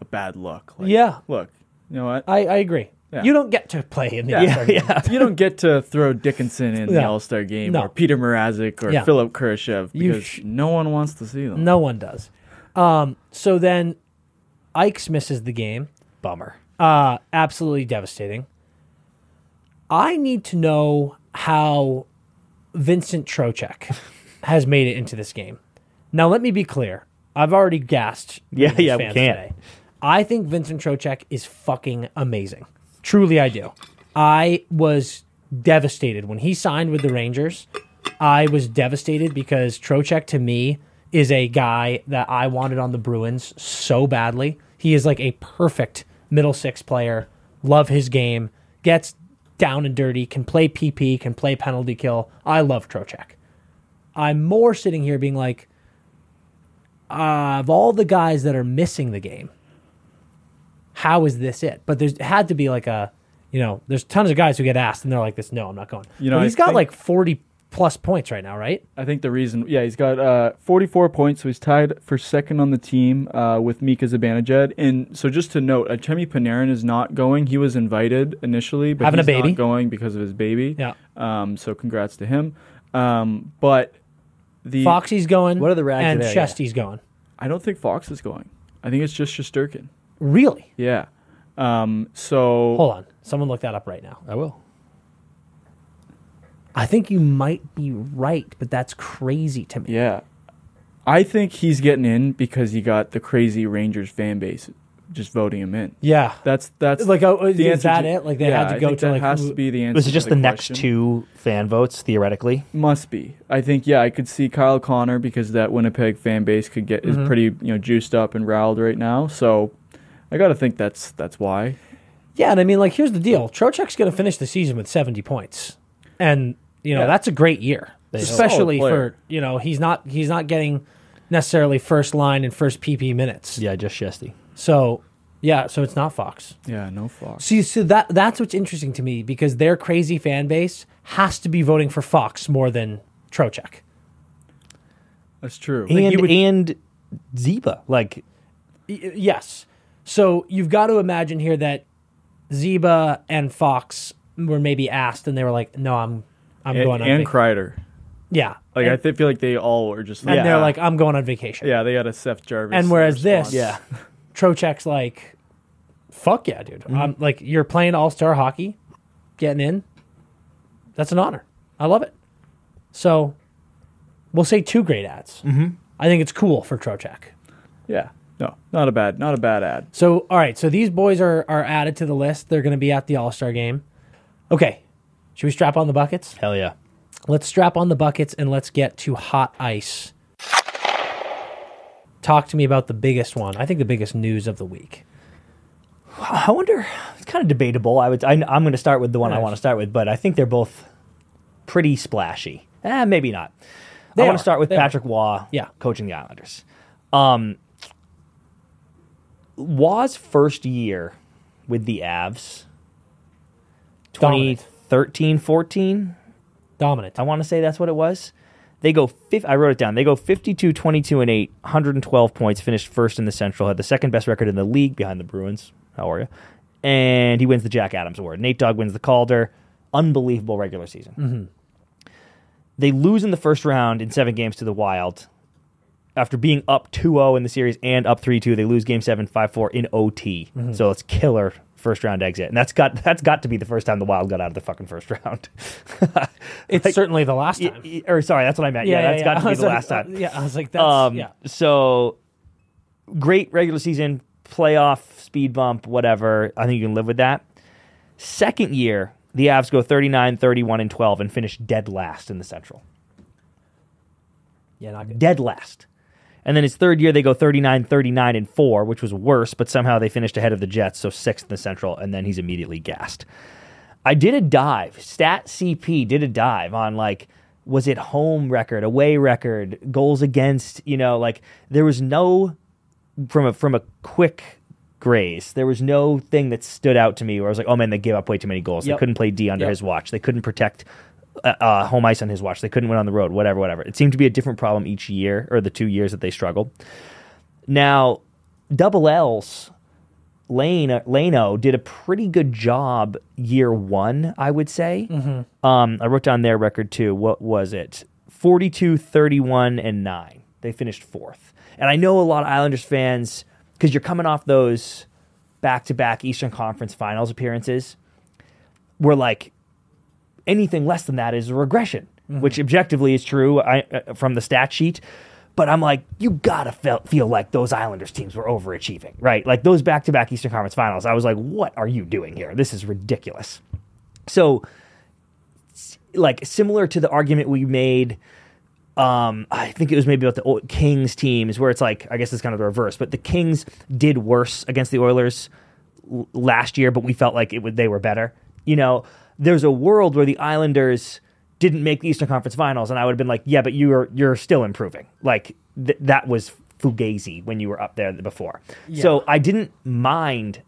a bad look. Like, Yeah. Look, you know what? I agree. Yeah. You don't get to play in the All-Star game. You don't get to throw Dickinson in the No. All-Star game No. or Peter Mrazek or Yeah. Philip Kurashev You because no one wants to see them. No one does. So then Ikes misses the game. Bummer. Absolutely devastating. I need to know how Vincent Trocheck has made it into this game. Now, let me be clear. I've already gassed Rangers we fans can't. today. I think Vincent Trocheck is fucking amazing. Truly, I do. I was devastated when he signed with the Rangers. I was devastated because Trocheck, to me, is a guy that I wanted on the Bruins so badly. He is like a perfect middle six player. Love his game. Gets down and dirty. Can play PP. Can play penalty kill. I love Trocheck. I'm more sitting here being like, of all the guys that are missing the game, how is this it? But there's had to be like a, there's tons of guys who get asked and they're like this, no, I'm not going. But he's got like 40 plus points right now, right? I think the reason, he's got 44 points, so he's tied for second on the team with Mika Zibanejad. And so just to note, Artemi Panarin is not going. He was invited initially, but Having he's a baby. not going because of his baby. Yeah. So congrats to him. But the Foxy's going. What are the rags and there, Chesty's going. I don't think Fox is going. I think it's just Shesterkin. Really? Yeah. So Hold on. Someone look that up right now. I will. I think you might be right, but that's crazy to me. yeah, I think he's getting in because he got the crazy Rangers fan base just voting him in. Yeah. That's Like, is the answer that to- it? Like, they had to I go think to, that like, has who- to be the answer. Was it just to the next question. 2 fan votes, theoretically? Must be. I think, I could see Kyle Connor because that Winnipeg fan base is pretty, juiced up and riled right now. So I got to think that's why. Yeah, and I mean, like, here's the deal. Trocheck's going to finish the season with 70 points. And, that's a great year. Especially Solid for, he's not getting necessarily first line and first PP minutes. Yeah, just Shesty. So, so it's not Fox. Yeah, no Fox. See, so that's what's interesting to me because their crazy fan base has to be voting for Fox more than Trocheck. That's true. And Ziba. Like, Yes. So you've got to imagine here that Ziba and Fox were maybe asked and they were like, no, I'm going on and vacation. Kreider. Yeah. Like, and, I feel like they all were just like, and they're like, I'm going on vacation. yeah, they had a Seth Jarvis. And whereas response. this, Trocheck's like, fuck yeah, dude. I'm like, you're playing all-star hockey, getting in. That's an honor. I love it. So we'll say 2 great ads. Mm-hmm. I think it's cool for Trocheck. Yeah. No, not a bad ad. So, all right. So these boys are added to the list. They're going to be at the All-Star game. Okay. Should we strap on the buckets? hell yeah. Let's strap on the buckets and let's get to hot ice. Talk to me about the biggest one. I think the biggest news of the week. I wonder, it's kind of debatable. I'm going to start with the one I Nice. want to start with, but I think they're both pretty splashy. Maybe not. They I want are. to start with They Patrick Waugh Yeah. coaching the Islanders. Waugh's first year with the Avs, Dominant. 2013-14, Dominant. I want to say that's what it was. They go, I wrote it down. They go 52, 22, and 8, 112 points, finished first in the Central, had the second best record in the league behind the Bruins. How are you? And he wins the Jack Adams Award. Nate Dogg wins the Calder. Unbelievable regular season. Mm-hmm. They lose in the first round in 7 games to the Wild. After being up 2-0 in the series and up 3-2, they lose Game 7, 5-4 in OT. Mm-hmm. So it's killer first round exit, and that's got to be the first time the Wild got out of the fucking first round. It's certainly the last time. Or sorry, that's what I meant. Yeah, that's got to be the last time. Yeah, I was like, that's, yeah. So great regular season, playoff, speed bump, whatever. I think you can live with that. Second year, the Avs go 39, 31, and 12 and finish dead last in the Central. Yeah, not good. Dead last. And then his third year, they go 39, 39, and 4, which was worse, but somehow they finished ahead of the Jets, so 6th in the Central, and then he's immediately gassed. I did a dive. Stat CP did a dive on, like, was it home record, away record, goals against, there was no, from a quick graze, there was no thing that stood out to me where I was like, oh man, they gave up way too many goals. Yep. They couldn't play D under his watch. They couldn't protect home ice on his watch. They couldn't win on the road, whatever. It seemed to be a different problem each year, or the 2 years that they struggled. Now, Double L's, Lano did a pretty good job year 1, I would say. Mm-hmm. I wrote down their record too. What was it? 42, 31, and 9. They finished 4th. And I know a lot of Islanders fans, because you're coming off those back-to-back Eastern Conference Finals appearances, were like, anything less than that is a regression, which objectively is true from the stat sheet. But I'm like, you gotta feel like those Islanders teams were overachieving, right? Like those back-to-back Eastern Conference Finals. I was like, what are you doing here? This is ridiculous. So, like, similar to the argument we made, I think it was maybe about the old Kings teams, where it's like, I guess it's kind of the reverse, but the Kings did worse against the Oilers last year, but we felt like they were better. You know, there's a world where the Islanders didn't make the Eastern Conference Finals, and I would have been like, yeah, but you're still improving. Like, that was fugazi when you were up there before. Yeah. So I didn't mind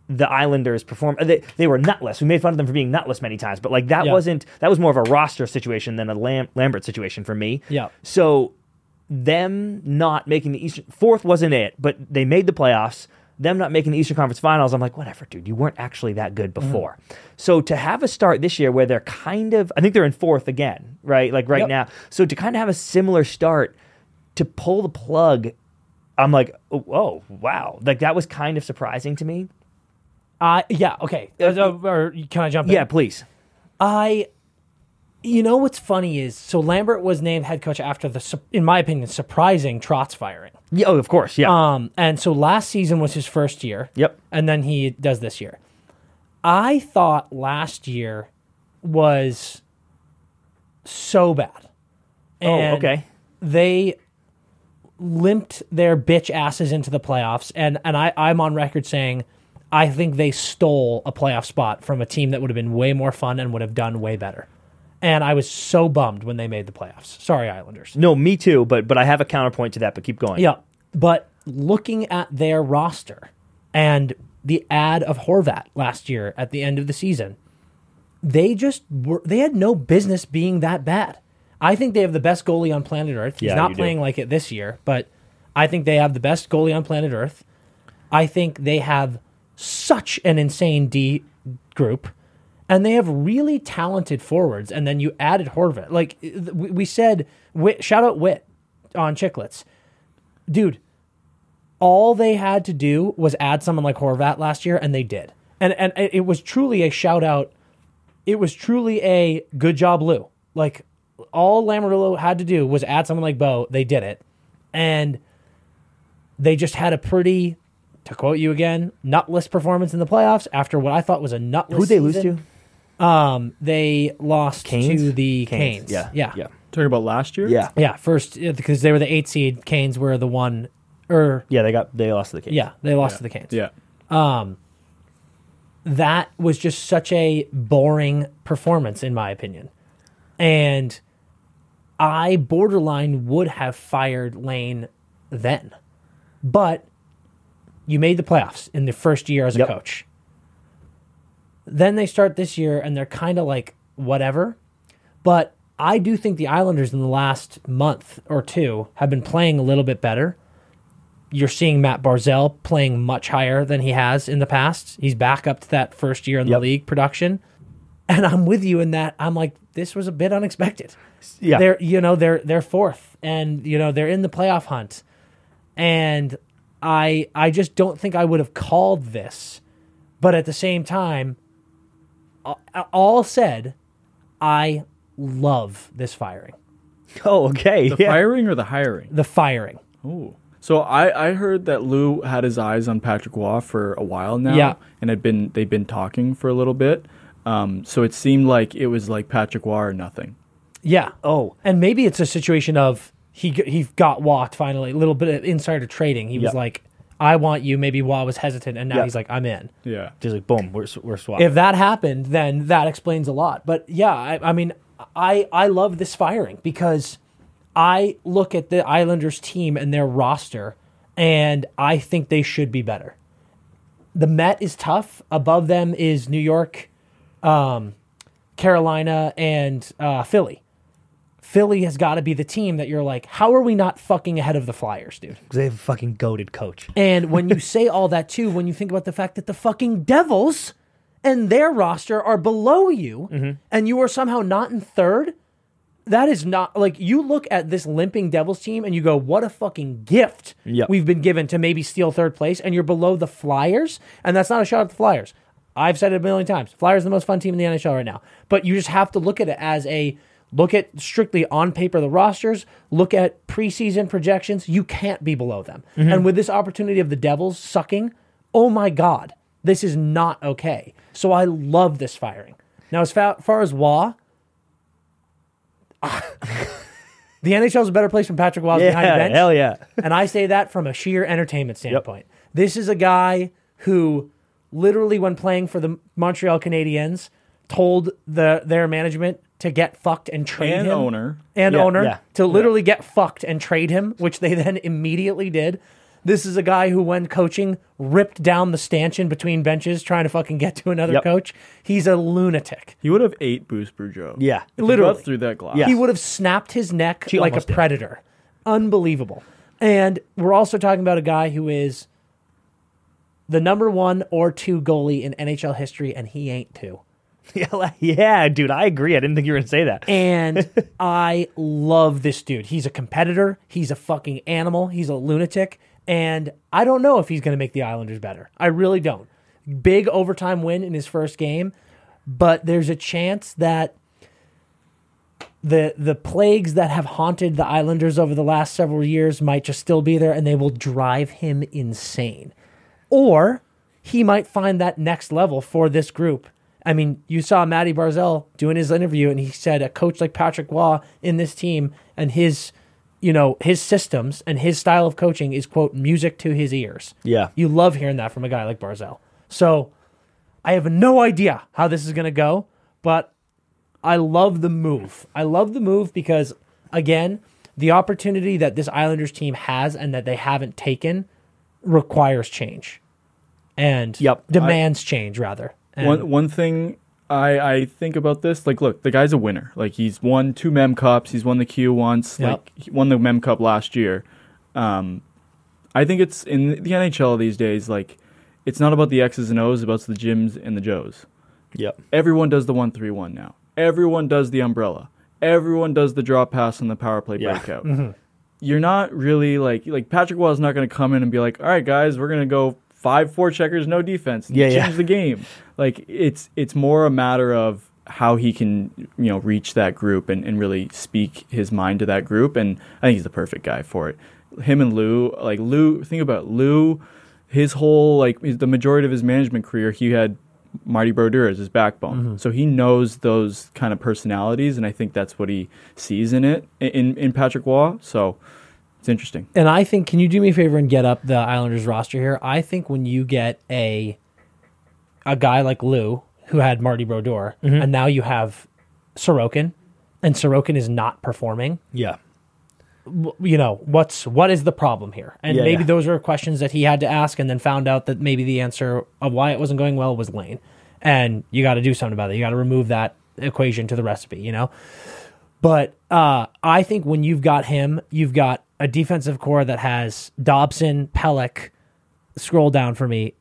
the Islanders perform. They were nutless. We made fun of them for being nutless many times, but like that was more of a roster situation than a Lambert situation for me. Yeah. So them not making the Eastern, fourth wasn't it, but they made the playoffs. Them not making the Eastern Conference Finals, I'm like, whatever, dude. You weren't actually that good before. So to have a start this year where they're kind of, I think they're in fourth again, right? Like right now. So to kind of have a similar start, to pull the plug, I'm like, oh, wow. Like that was kind of surprising to me. Yeah, okay. Or can I jump in? Yeah, please. You know what's funny is, so Lambert was named head coach after the, in my opinion, surprising Trotz firing. Yeah, of course, yeah. And so last season was his first year. Yep. And then he does this year. I thought last year was so bad. And okay. They limped their bitch asses into the playoffs, and I'm on record saying I think they stole a playoff spot from a team that would have been way more fun and would have done way better. And I was so bummed when they made the playoffs. Sorry, Islanders. No, me too, but I have a counterpoint to that, but keep going. Yeah, but looking at their roster and the ad of Horvat last year at the end of the season, they had no business being that bad. I think they have the best goalie on planet Earth. He's not playing like it this year, but I think they have the best goalie on planet Earth. I think they have such an insane D group. And they have really talented forwards, and then you added Horvat. Like we said, shout out Witt on Chicklets. Dude, all they had to do was add someone like Horvat last year, and they did. And it was truly a shout out. It was truly a good job, Lou. Like, all Lamoriello had to do was add someone like Bo. They did it. And they just had a pretty, to quote you again, nutless performance in the playoffs after what I thought was a nutless Who'd they lose to? They lost to the Canes. Yeah. Talking about last year? Yeah, first, because they were the 8 seed. Canes were the 1. They lost to the Canes. Yeah, they lost to the Canes. Yeah. That was just such a boring performance, in my opinion. And I borderline would have fired Lane then. But you made the playoffs in the first year as a coach. Then they start this year, and they're kind of like, whatever. But I do think the Islanders in the last month or two have been playing a little bit better. You're seeing Matt Barzal playing much higher than he has in the past. He's back up to that first year in the league production. And I'm with you in that. I'm like, this was a bit unexpected. Yeah. They're fourth, and they're in the playoff hunt. And I just don't think I would have called this. But at the same time, all said, I love this firing. Oh, okay. The firing or the hiring? The firing. Oh. So I heard that Lou had his eyes on Patrick Waugh for a while now, and they've been talking for a little bit. So it seemed like it was like Patrick Waugh or nothing. Yeah. Oh, and maybe it's a situation of he got walked finally. A little bit of insider trading. He was like, I want you. Maybe Waugh was hesitant, and now he's like, I'm in. Yeah. Just like, boom, we're swapped. If that happened, then that explains a lot. But yeah, I mean, I love this firing because I look at the Islanders team and their roster, and I think they should be better. The Met is tough. Above them is New York, Carolina, and Philly. Philly has got to be the team that you're like, how are we not fucking ahead of the Flyers, dude? Because they have a fucking goated coach. And when you say all that, too, when you think about the fact that the fucking Devils and their roster are below you, and you are somehow not in third, that is not, like, you look at this limping Devils team and you go, what a fucking gift we've been given to maybe steal third place, and you're below the Flyers, and that's not a shot at the Flyers. I've said it a million times. Flyers are the most fun team in the NHL right now. But you just have to look at it as look at strictly on paper the rosters, look at preseason projections. You can't be below them. And with this opportunity of the Devils sucking, oh my God, this is not okay. So I love this firing. Now, as far as Waugh, the NHL is a better place when Patrick Waugh is behind the bench. Hell yeah. And I say that from a sheer entertainment standpoint. Yep. This is a guy who literally, when playing for the Montreal Canadiens, told their management to get fucked and trade him. And owner to literally get fucked and trade him, which they then immediately did. This is a guy who, when coaching, ripped down the stanchion between benches trying to fucking get to another coach. He's a lunatic. He would have ate Bruce Boudreau. Yeah. Literally. Through that glass. Yeah. He would have snapped his neck like a predator. Unbelievable. And we're also talking about a guy who is the number 1 or 2 goalie in NHL history, and he ain't 2. Yeah, dude, I agree. I didn't think you were going to say that. And I love this dude. He's a competitor. He's a fucking animal. He's a lunatic. And I don't know if he's going to make the Islanders better. I really don't. Big overtime win in his first game, but there's a chance that the plagues that have haunted the Islanders over the last several years might just still be there, and they will drive him insane. Or he might find that next level for this group. I mean, you saw Matty Barzal doing his interview, and he said a coach like Patrick Waugh in this team and his systems and his style of coaching is, quote, music to his ears. Yeah. You love hearing that from a guy like Barzal. So I have no idea how this is going to go, but I love the move. I love the move because, again, the opportunity that this Islanders team has and that they haven't taken requires change and demands change, rather. And one thing I think about this, like, look, the guy's a winner. Like, he's won 2 Mem Cups. He's won the Q once. Yep. Like, he won the Mem Cup last year. I think it's in the NHL these days, like, it's not about the X's and O's, about the Jims and the Joes. Yep. Everyone does the 1-3-1 now. Everyone does the umbrella. Everyone does the drop pass and the power play breakout. Mm-hmm. You're not really like Patrick Waugh is not going to come in and be like, all right, guys, we're going to go 5-4 checkers, no defense, and change the game. Like, it's more a matter of how he can, reach that group and really speak his mind to that group. And I think he's the perfect guy for it. Him and Lou, think about Lou, his whole, the majority of his management career, he had Marty Brodeur as his backbone. Mm-hmm. So he knows those kind of personalities, and I think that's what he sees in Patrick Waugh. So it's interesting. And I think, can you do me a favor and get up the Islanders roster here? I think when you get a guy like Lou, who had Marty Brodeur, and now you have Sorokin, and Sorokin is not performing. Yeah. What is the problem here? And maybe those are questions that he had to ask, and then found out that maybe the answer of why it wasn't going well was Lane. And you got to do something about it. You got to remove that equation to the recipe, But I think when you've got him, you've got a defensive core that has Dobson, Pelech, scroll down for me,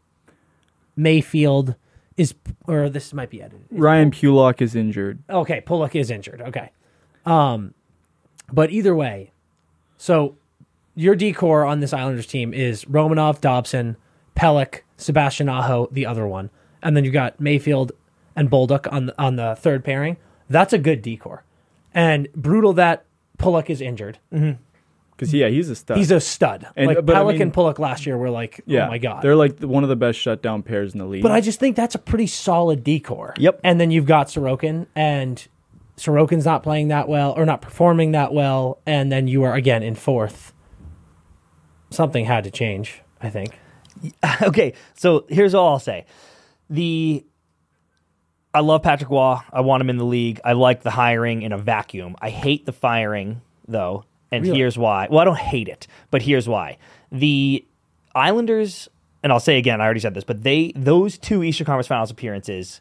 Mayfield this might be edited. Ryan Pulock is injured. Okay, Pulock is injured. Okay. But either way, so your D-core on this Islanders team is Romanov, Dobson, Pelech, Sebastian Aho, the other one. And then you got Mayfield and Bolduc on the third pairing. That's a good D-core. And brutal that Pulock is injured. Mm-hmm. Because, he's a stud. He's a stud. And Pelech and Pulock last year were like, oh my God. They're like one of the best shutdown pairs in the league. But I just think that's a pretty solid D-core. Yep. And then you've got Sorokin, and Sorokin's not playing that well, or not performing that well, and then you are, again, in fourth. Something had to change, I think. Okay, so here's all I'll say. I love Patrick Waugh. I want him in the league. I like the hiring in a vacuum. I hate the firing, though, and here's why. Well, I don't hate it, but here's why. The Islanders, and I'll say again, I already said this, but those 2 Eastern Conference Finals appearances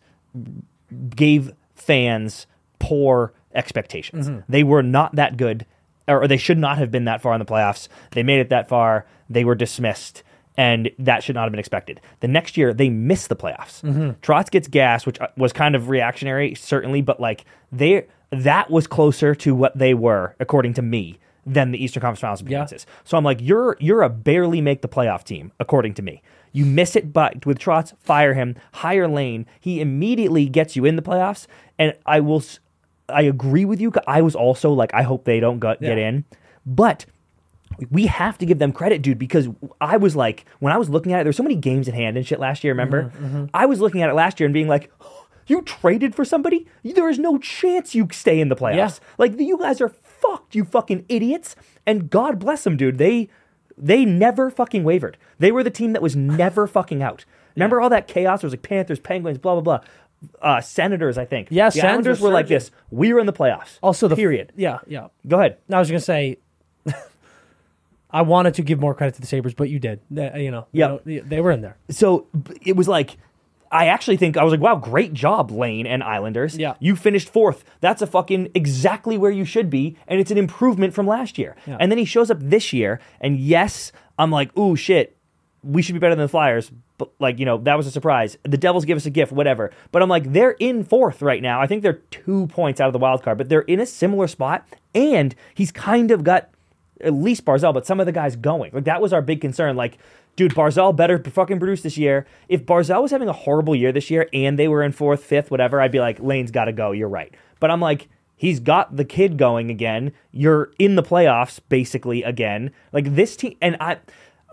gave fans poor expectations. Mm-hmm. They were not that good, or they should not have been that far in the playoffs. They made it that far. They were dismissed, and that should not have been expected. The next year, they missed the playoffs. Mm-hmm. Trotz gets gas, which was kind of reactionary, certainly, but that was closer to what they were, according to me, than the Eastern Conference Finals appearances. So I'm like, you're a barely make the playoff team, according to me. You miss it, but with Trotz, fire him, hire Lane. He immediately gets you in the playoffs. And I agree with you. I was also like, I hope they don't get in. But we have to give them credit, dude, because I was like, when I was looking at it, there's so many games in hand and shit last year, remember? I was looking at it last year and being like, you traded for somebody? There is no chance you stay in the playoffs. Yeah. Like, you guys are fucked, you fucking idiots. And God bless them, dude. They never fucking wavered. They were the team that was never fucking out. Remember all that chaos? There was like Panthers, Penguins, blah, blah, blah. Senators, I think. Yeah, the Islanders were like this. We were in the playoffs. Also, period. Yeah. Go ahead. I was going to say, I wanted to give more credit to the Sabres, but you did. They were in there. So it was like, I actually think, I was like, wow, great job, Lane and Islanders. Yeah. You finished 4th. That's a fucking exactly where you should be, and it's an improvement from last year. Yeah. And then he shows up this year, and yes, I'm like, ooh, shit, we should be better than the Flyers. But, like, that was a surprise. The Devils give us a gift, whatever. But I'm like, they're in 4th right now. I think they're 2 points out of the wild card, but they're in a similar spot, and he's kind of got at least Barzal, but some of the guys going. Like, that was our big concern. Like, dude, Barzal better fucking produce this year. If Barzal was having a horrible year this year and they were in 4th, 5th, whatever, I'd be like, Lane's got to go. You're right. But I'm like, he's got the kid going again. You're in the playoffs basically again. Like, this team, and I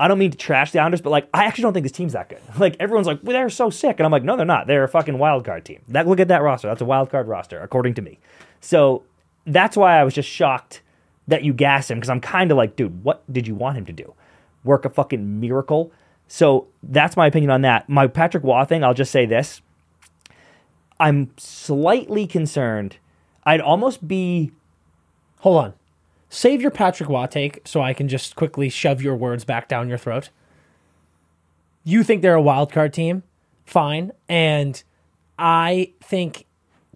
don't mean to trash the Islanders, but like, I actually don't think this team's that good. Like, everyone's like, well, they're so sick. And I'm like, no, they're not. They're a fucking wild card team. Look at that roster. That's a wild card roster, according to me. So that's why I was just shocked that you gassed him, because I'm kind of like, dude, what did you want him to do? Work a fucking miracle? So that's my opinion on that. My Patrick Waugh thing, I'll just say this. I'm slightly concerned. I'd almost be... Hold on. Save your Patrick Waugh take so I can just quickly shove your words back down your throat. You think they're a wild card team? Fine. And I think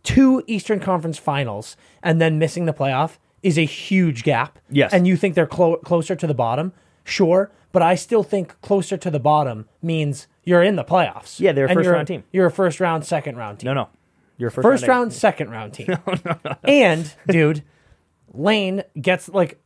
2 Eastern Conference Finals and then missing the playoff is a huge gap. Yes. And you think they're closer to the bottom? Sure. But I still think closer to the bottom means you're in the playoffs. Yeah, they're a first-round team. You're a first-round, second-round team. No. You're a first-round, second-round team. No. And, dude, Lane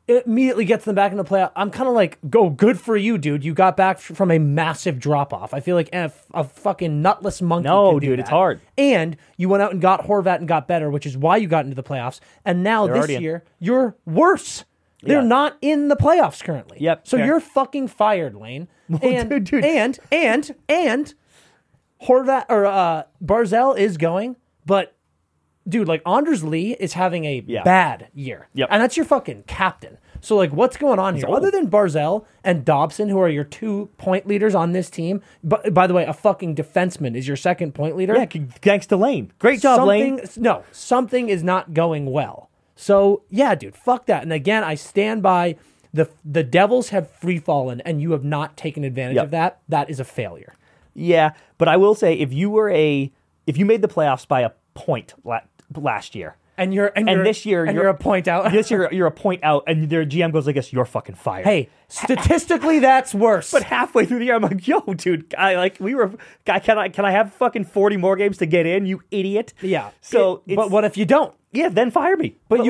immediately gets them back in the playoff. I'm kind of like, go, good for you, dude. You got back from a massive drop-off. I feel like a fucking nutless monkey could do dude, that. it's hard. And you went out and got Horvat and got better, which is why you got into the playoffs. And now this year, you're worse. They're not in the playoffs currently. Yep. So fair. you're fucking fired, Lane. And, dude. and Horvat or Barzal is going, but dude, like, Anders Lee is having a bad year. Yep. And that's your fucking captain. So, like, what's going on here? old. Other than Barzal and Dobson, who are your 2 point leaders on this team, but by the way, a fucking defenseman is your second point leader. Yeah, thanks to Lane. Great job, Lane. No, something is not going well. So, yeah, dude, fuck that. And again, I stand by the Devils have free fallen, and you have not taken advantage of that. That is a failure. Yeah, but I will say, if you made the playoffs by a point last year, and this year you're a point out. This year you're a point out, and their GM goes like this, you're fucking fired. Hey, statistically that's worse. But halfway through the year, I'm like, yo, dude, can I have fucking 40 more games to get in, you idiot? Yeah. So but what if you don't? Yeah, then fire me. But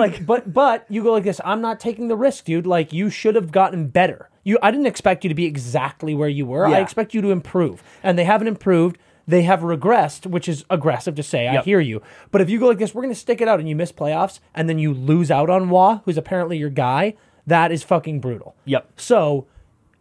you go like this, I'm not taking the risk, dude. Like, you should have gotten better. I didn't expect you to be exactly where you were. Yeah. I expect you to improve. And they haven't improved. They have regressed, which is aggressive to say. I hear you. But if you go like this, we're going to stick it out, and you miss playoffs, and then you lose out on Waugh, who's apparently your guy, that is fucking brutal. Yep. So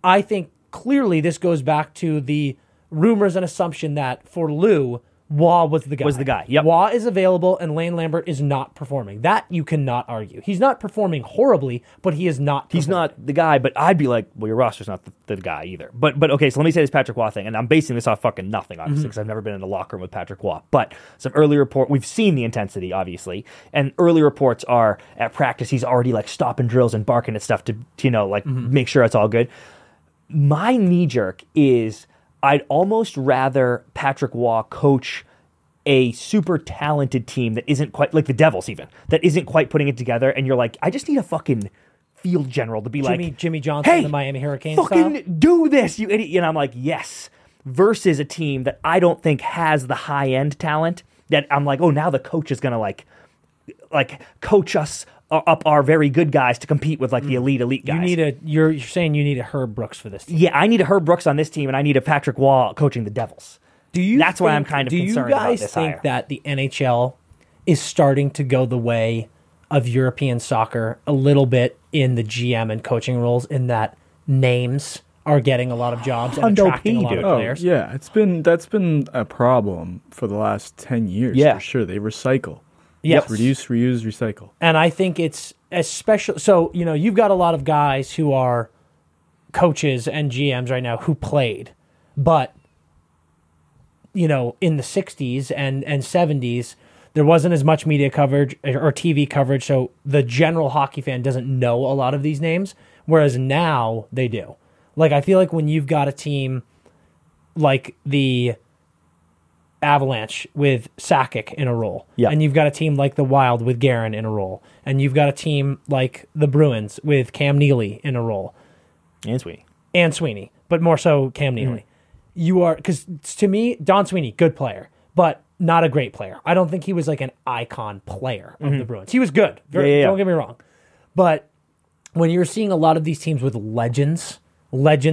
I think clearly this goes back to the rumors and assumption that for Lou, Waugh was the guy. Yep. Waugh is available, and Lane Lambert is not performing. That you cannot argue. He's not performing horribly, but he is not performing. He's not the guy, but I'd be like, well, your roster's not the guy either. But okay, so let me say this Patrick Waugh thing, and I'm basing this off fucking nothing, obviously, because I've never been in a locker room with Patrick Waugh. But some early report, we've seen the intensity, obviously, and early reports are at practice, he's already like stopping drills and barking at stuff to make sure it's all good. My knee jerk is I'd almost rather Patrick Waugh coach a super talented team that isn't quite like the Devils, even that isn't quite putting it together, and you're like, I just need a fucking field general to be Jimmy Johnson, hey, the Miami Hurricanes, fucking style? Do this, you idiot! And I'm like, yes. Versus a team that I don't think has the high end talent. That I'm like, oh, now the coach is gonna like coach us up our very good guys to compete with like the elite guys. You're saying you need a Herb Brooks for this team. Yeah, I need a Herb Brooks on this team, and I need a Patrick Waugh coaching the Devils. That's why I'm kind of concerned about this hire. Do you guys think that the NHL is starting to go the way of European soccer a little bit in the GM and coaching roles, in that names are getting a lot of jobs and attracting a lot of players? Yeah, that's been a problem for the last 10 years. Yeah. For sure. They recycle. Yes. Reduce, reuse, recycle. And I think it's especially so, you've got a lot of guys who are coaches and GMs right now who played, but in the 60s and 70s, there wasn't as much media coverage or TV coverage, so the general hockey fan doesn't know a lot of these names, whereas now they do. Like, I feel like when you've got a team like the Avalanche with Sakic in a role, and you've got a team like the Wild with Guerin in a role, and you've got a team like the Bruins with Cam Neely in a role. And Sweeney, but more so Cam Neely. You are, because to me, Don Sweeney, good player, but not a great player. I don't think he was like an icon player of the Bruins. He was good. Don't get me wrong. But when you're seeing a lot of these teams with legends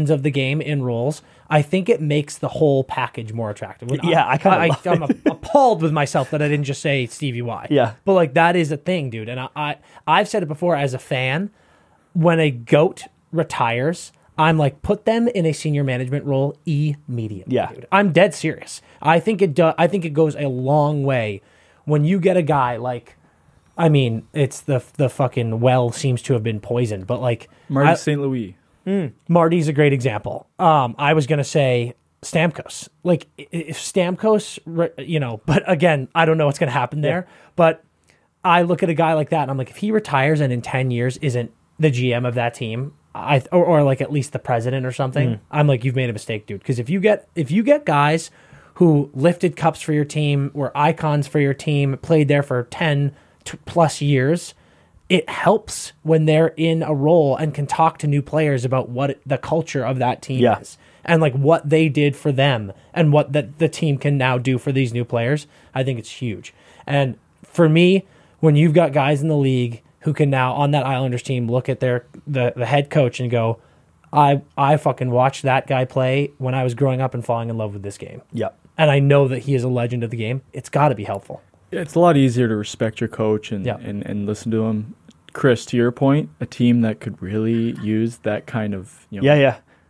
of the game in roles, I think it makes the whole package more attractive. I'm appalled with myself that I didn't just say Stevie Y. Yeah. But like, that is a thing, dude. And I've said it before as a fan, when a GOAT retires, I'm like, put them in a senior management role immediately. Yeah. Dude. I'm dead serious. I think it goes a long way when you get a guy like, I mean, it's the fucking well seems to have been poisoned, but like Marty St. Louis. Marty's a great example. I was gonna say Stamkos. Like, if Stamkos, but again, I don't know what's gonna happen there. But I look at a guy like that, and I'm like, if he retires and in 10 years isn't the GM of that team, or like at least the president or something, I'm like, you've made a mistake, dude. Because if you get guys who lifted cups for your team, were icons for your team, played there for 10 plus years, it helps when they're in a role and can talk to new players about what the culture of that team is, and like what they did for them and what the team can now do for these new players. I think it's huge. And for me, when you've got guys in the league who can now, on that Islanders team, look at the head coach and go, I fucking watched that guy play when I was growing up and falling in love with this game. Yep. And I know that he is a legend of the game. It's got to be helpful. It's a lot easier to respect your coach and listen to him. Chris, to your point, a team that could really use that kind of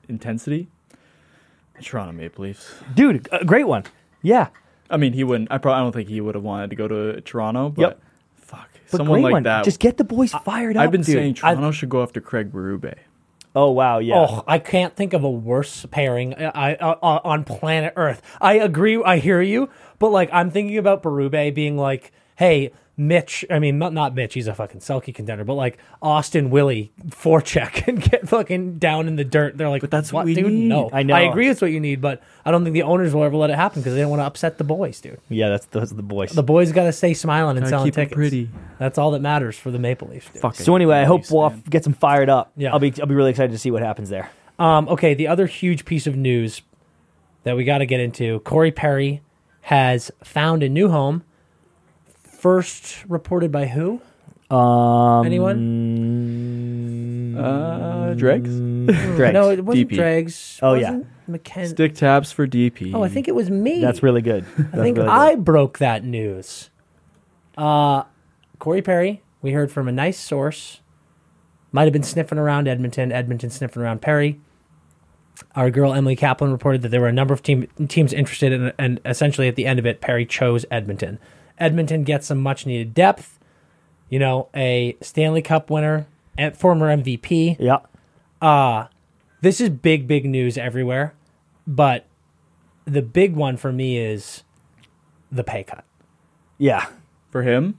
intensity, Toronto Maple Leafs. Dude, a great one. Yeah. I mean, he wouldn't. I don't think he would have wanted to go to Toronto, but fuck, but someone like that. Just get the boys fired up. I've been saying Toronto should go after Craig Berube. Oh, wow, yeah. Oh, I can't think of a worse pairing on planet Earth. I agree, I hear you, but like, I'm thinking about Berube being like, hey, Mitch, I mean, not Mitch, he's a fucking Selke contender, but like Austin Willie forecheck and get fucking down in the dirt. They're like, but that's what we dude? need. No. I know. I agree it's what you need, but I don't think the owners will ever let it happen because they don't want to upset the boys, dude. Yeah, those are the boys. The boys got to stay smiling and selling keep it tickets. pretty. That's all that matters for the Maple Leafs, dude. So anyway, I hope we'll get them fired up. Yeah. I'll be really excited to see what happens there. Okay, the other huge piece of news that we got to get into, Corey Perry has found a new home. First reported by who? Anyone? Dregs? Dregs. No, it wasn't DP. Dregs. Oh, Wasn't McKenzie. Stick tabs for DP. Oh, I think it was me. That's really good. I think I broke that news. Corey Perry, we heard from a nice source. Might have been sniffing around Edmonton. Edmonton sniffing around Perry. Our girl Emily Kaplan reported that there were a number of teams interested in, and essentially at the end of it, Perry chose Edmonton. Edmonton gets some much-needed depth. A Stanley Cup winner, former MVP. Yeah. This is big, big news everywhere. But the big one for me is the pay cut. Yeah. For him?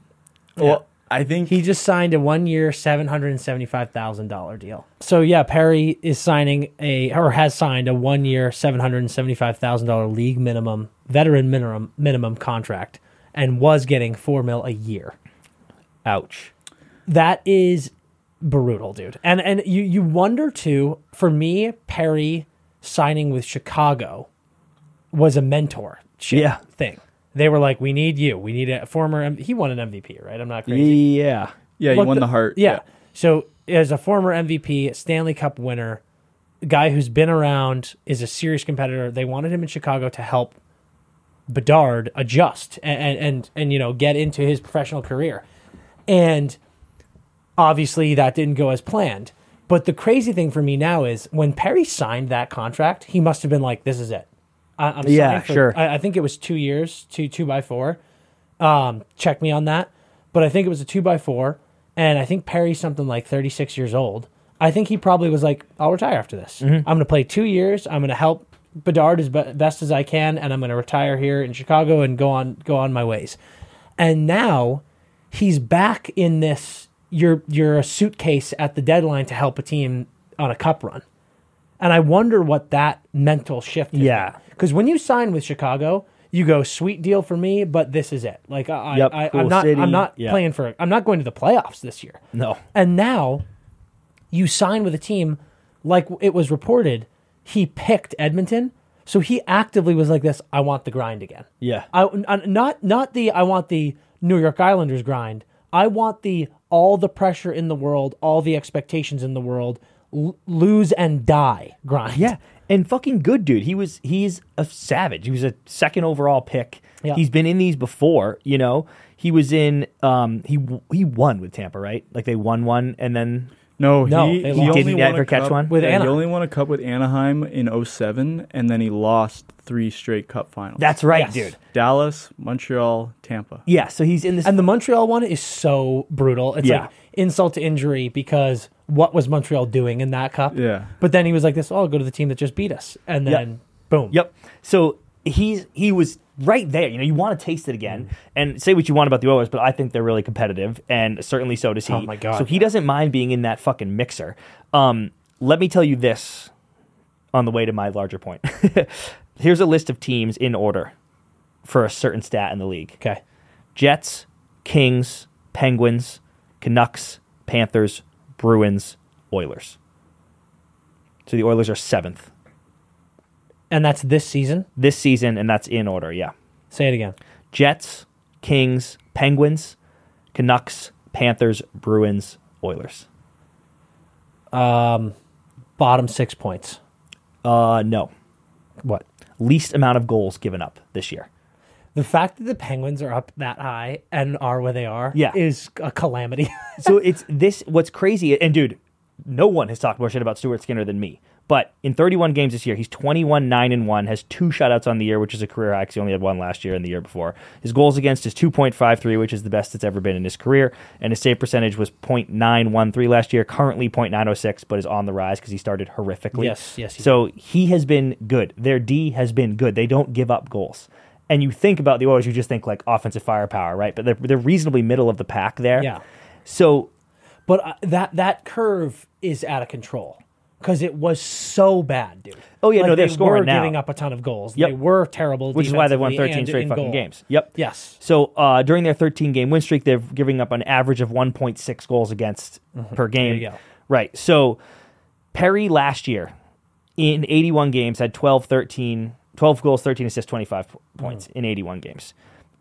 Yeah. Well, I think he just signed a 1-year, $775,000 deal. So yeah, Perry is has signed a 1-year, $775,000 league minimum, veteran minimum contract, and was getting $4 million a year. Ouch. That is brutal, dude. And you wonder too. For me, Perry signing with Chicago was a mentor thing. They were like, we need you. We need a former. He won an MVP, right? I'm not crazy. Yeah. Yeah, he won the Hart. Yeah. So as a former MVP, Stanley Cup winner, a guy who's been around, is a serious competitor. They wanted him in Chicago to help Bedard adjust and get into his professional career. And obviously that didn't go as planned. But the crazy thing for me now is when Perry signed that contract, he must have been like, this is it. I'm signing for, sure. I think it was 2 years, 2x4. Check me on that. But I think it was a 2x4. And I think Perry's something like 36 years old. I think he probably was like, I'll retire after this. I'm going to play 2 years. I'm going to help Bedard as best as I can. And I'm going to retire here in Chicago and go on my ways. And now he's back in this, you're a suitcase at the deadline to help a team on a cup run. And I wonder what that mental shift is. Yeah. Because when you sign with Chicago, you go, sweet deal for me, but this is it. Like I'm not playing for it. I'm not going to the playoffs this year. No. And now you sign with a team, like it was reported, he picked Edmonton. So he actively was like this, I want the grind again. Yeah. I want the New York Islanders grind. I want all the pressure in the world, all the expectations in the world, lose and die grind. Yeah. And fucking good, dude. He's a savage. He was a second overall pick. Yeah. He's been in these before, you know. He was in he won with Tampa, right? Like they won one and then No, No, he they only lost. Didn't won ever a catch cup one? With He Anaheim. only won a cup with Anaheim in 2007, and then he lost 3 straight cup finals. that's right, Yes. dude. Dallas, Montreal, Tampa. Yeah, so he's in this And the Montreal one is so brutal. It's Yeah. like insult to injury because what was Montreal doing in that cup? Yeah. But then he was like this, I'll go to the team that just beat us. And then boom. Yep. So he was right there. You know, you want to taste it again. And say what you want about the Oilers, but I think they're really competitive, and certainly so does he. Oh, my God. So he doesn't mind being in that fucking mixer. Let me tell you this on the way to my larger point. Here's a list of teams in order for a certain stat in the league. Okay. Jets, Kings, Penguins, Canucks, Panthers, Bruins, Oilers. So the Oilers are 7th And that's this season? this season, and that's in order, yeah. Say it again. Jets, Kings, Penguins, Canucks, Panthers, Bruins, Oilers. Bottom 6 points. No. What? Least amount of goals given up this year. The fact that the Penguins are up that high and are where they are Yeah. is a calamity. So it's this, what's crazy, and dude, no one has talked more shit about Stuart Skinner than me. But in 31 games this year, he's 21-9-1, has 2 shutouts on the year, which is a career high because he only had 1 last year and the year before. His goals against is 2.53, which is the best it's ever been in his career. And his save percentage was .913 last year, currently .906, but is on the rise because he started horrifically. Yes. So he has been good. Their D has been good. They don't give up goals. And you think about the Oilers, you just think like offensive firepower, right? But they're reasonably middle of the pack there. Yeah. So But that curve is out of control because it was so bad, dude. Oh, yeah, no, they're they scoring were now. giving up a ton of goals. Yep. They were terrible, which is why they won defensively 13 and straight in fucking goal. games. Yep. Yes. So during their 13-game win streak, they're giving up an average of 1.6 goals against per game. There you go. Right. So Perry last year in 81 games had 12 goals, 13 assists, 25 points in 81 games.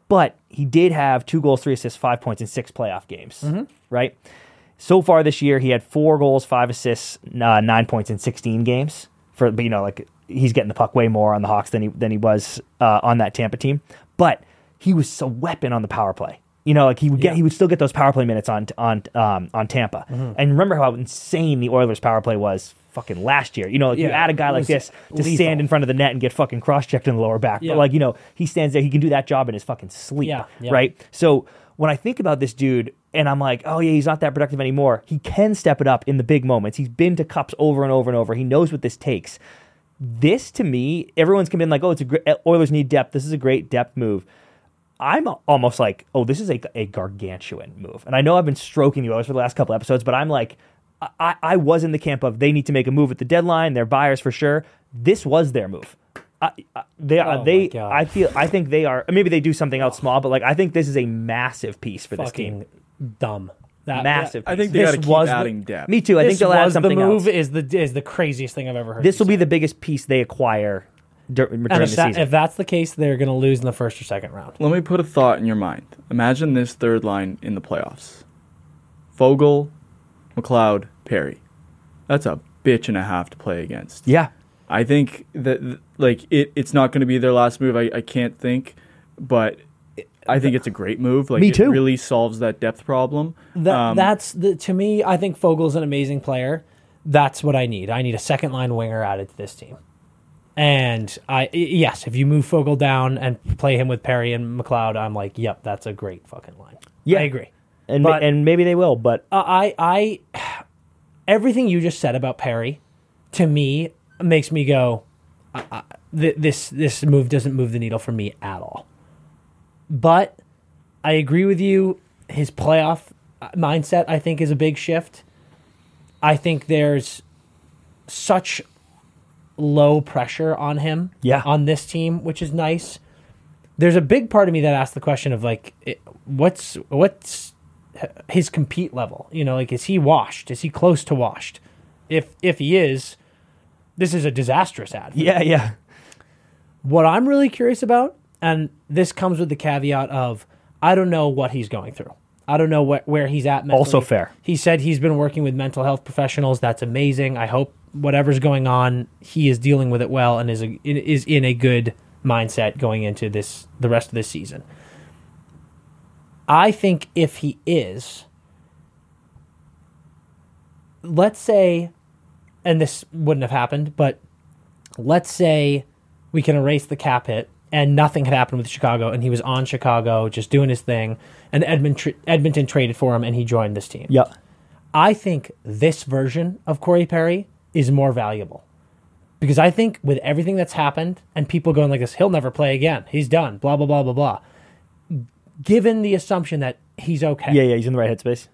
But he did have 2 goals, 3 assists, 5 points in 6 playoff games. Right? So far this year, he had 4 goals, 5 assists, 9 points in 16 games. But you know, like he's getting the puck way more on the Hawks than he was on that Tampa team. But he was a weapon on the power play. You know, like he would still get those power play minutes on Tampa. And remember how insane the Oilers power play was fucking last year. You know, like you add a guy like this to stand in front of the net and get fucking cross-checked in the lower back. Yeah. But like, you know, he stands there, he can do that job in his fucking sleep. Yeah. Right? So when I think about this dude and I'm like, oh yeah, he's not that productive anymore. He can step it up in the big moments. He's been to cups over and over and over. He knows what this takes. This to me, everyone's come in like, oh, it's a great, Oilers need depth. This is a great depth move. I'm almost like, oh, this is a gargantuan move. And I know I've been stroking the Oilers for the last couple episodes, but I'm like, I was in the camp of they need to make a move at the deadline. They're buyers for sure. This was their move. I think they are. Maybe they do something else small, but like I think this is a massive piece for this team. Dumb. Massive. I think piece. they got to This keep was adding depth. Me too. I think they'll add something the move else. is the craziest thing I've ever heard. This will be the biggest piece they acquire during the season. If that's the case, they're going to lose in the first or second round. Let me put a thought in your mind. Imagine this third line in the playoffs. Fogle, McLeod, Perry. That's a bitch and a half to play against. Yeah. I think that like it's not going to be their last move. I can't think, but I think it's a great move. Like Me too. It really solves that depth problem. To me, I think Fogel's an amazing player. That's what I need. I need a second line winger added to this team. And yes, if you move Fogle down and play him with Perry and McLeod, I'm like, yep, that's a great fucking line. Yeah. I agree. And maybe they will, but I everything you just said about Perry, to me, makes me go, this move doesn't move the needle for me at all. But I agree with you. His playoff mindset, I think, is a big shift. I think there's such low pressure on him on this team, which is nice. There's a big part of me that asks the question of like, what's his compete level? You know, like, is he washed? Is he close to washed? If he is, this is a disastrous ad. Yeah. What I'm really curious about, and this comes with the caveat of, I don't know what he's going through. I don't know where he's at mentally. Also fair. He said he's been working with mental health professionals. That's amazing. I hope whatever's going on, he is dealing with it well and is in a good mindset going into the rest of this season. I think if he is, let's say, and this wouldn't have happened, but let's say we can erase the cap hit and nothing had happened with Chicago and he was on Chicago just doing his thing and Edmonton traded for him and he joined this team. Yeah. I think this version of Corey Perry is more valuable because I think with everything that's happened and people going like this, he'll never play again. He's done, blah, blah, blah, blah, blah. Given the assumption that he's okay. Yeah, he's in the right headspace.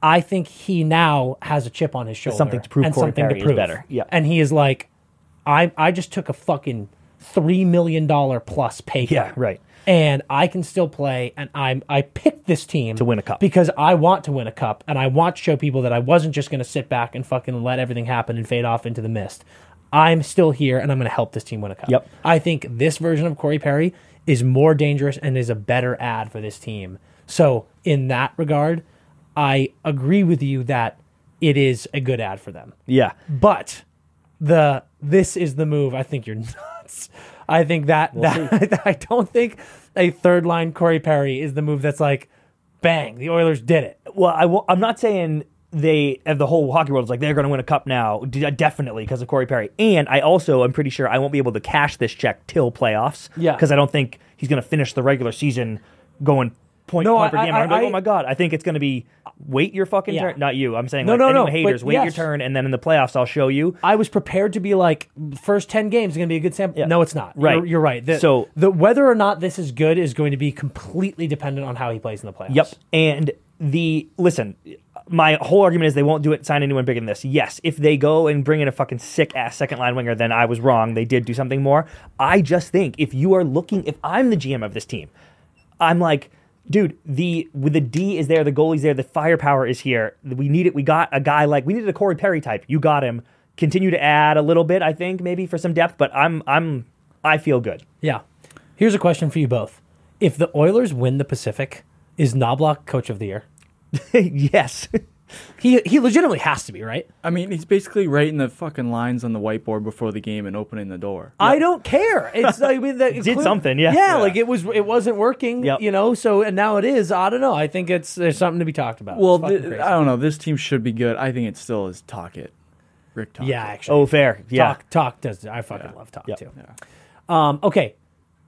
I think he now has a chip on his shoulder. Something to prove and Corey something Perry to prove. is better. Yeah. And he is like, I just took a fucking $3 million plus pay cut. Yeah, right. And I can still play, and I picked this team to win a cup because I want to win a cup, and I want to show people that I wasn't just going to sit back and fucking let everything happen and fade off into the mist. I'm still here, and I'm going to help this team win a cup. Yep. I think this version of Corey Perry is more dangerous and is a better ad for this team. So in that regard, I agree with you that it is a good ad for them. Yeah. But this is the move. I think you're nuts. I think that I don't think a third line Corey Perry is the move that's like, bang, the Oilers did it. Well, I'm not saying the whole hockey world is like they're going to win a cup now. Definitely because of Corey Perry. And I also am pretty sure I won't be able to cash this check till playoffs. Yeah. Because I don't think he's going to finish the regular season going point per game. I'm like, oh my God, I think it's going to be wait your fucking turn. Not you. I'm saying haters, wait your turn, and then in the playoffs I'll show you. I was prepared to be like, first 10 games is going to be a good sample. Yeah. No, it's not. Right. You're right. The whether or not this is good is going to be completely dependent on how he plays in the playoffs. Yep. And listen, my whole argument is they won't sign anyone bigger than this. Yes, if they go and bring in a fucking sick-ass second-line winger, then I was wrong. They did do something more. I just think if I'm the GM of this team, I'm like, dude, with the D is there, the goalie's there, the firepower is here. We need it. We got a guy we needed a Corey Perry type. You got him. Continue to add a little bit, I think, maybe for some depth, but I feel good. Yeah. Here's a question for you both. If the Oilers win the Pacific, is Knobloch Coach of the Year? Yes. He legitimately has to be, right? I mean, he's basically writing the fucking lines on the whiteboard before the game and opening the door. I don't care. It's like did something, yeah. Yeah, like it wasn't working, yep. You know. So and now it is. I don't know. I think there's something to be talked about. Well, I don't know. This team should be good. I think it still is Tocchet. Rick Tocchet. Yeah, actually. Oh, fair. Yeah. Talk does. I fucking love Talk too. Yeah. Okay,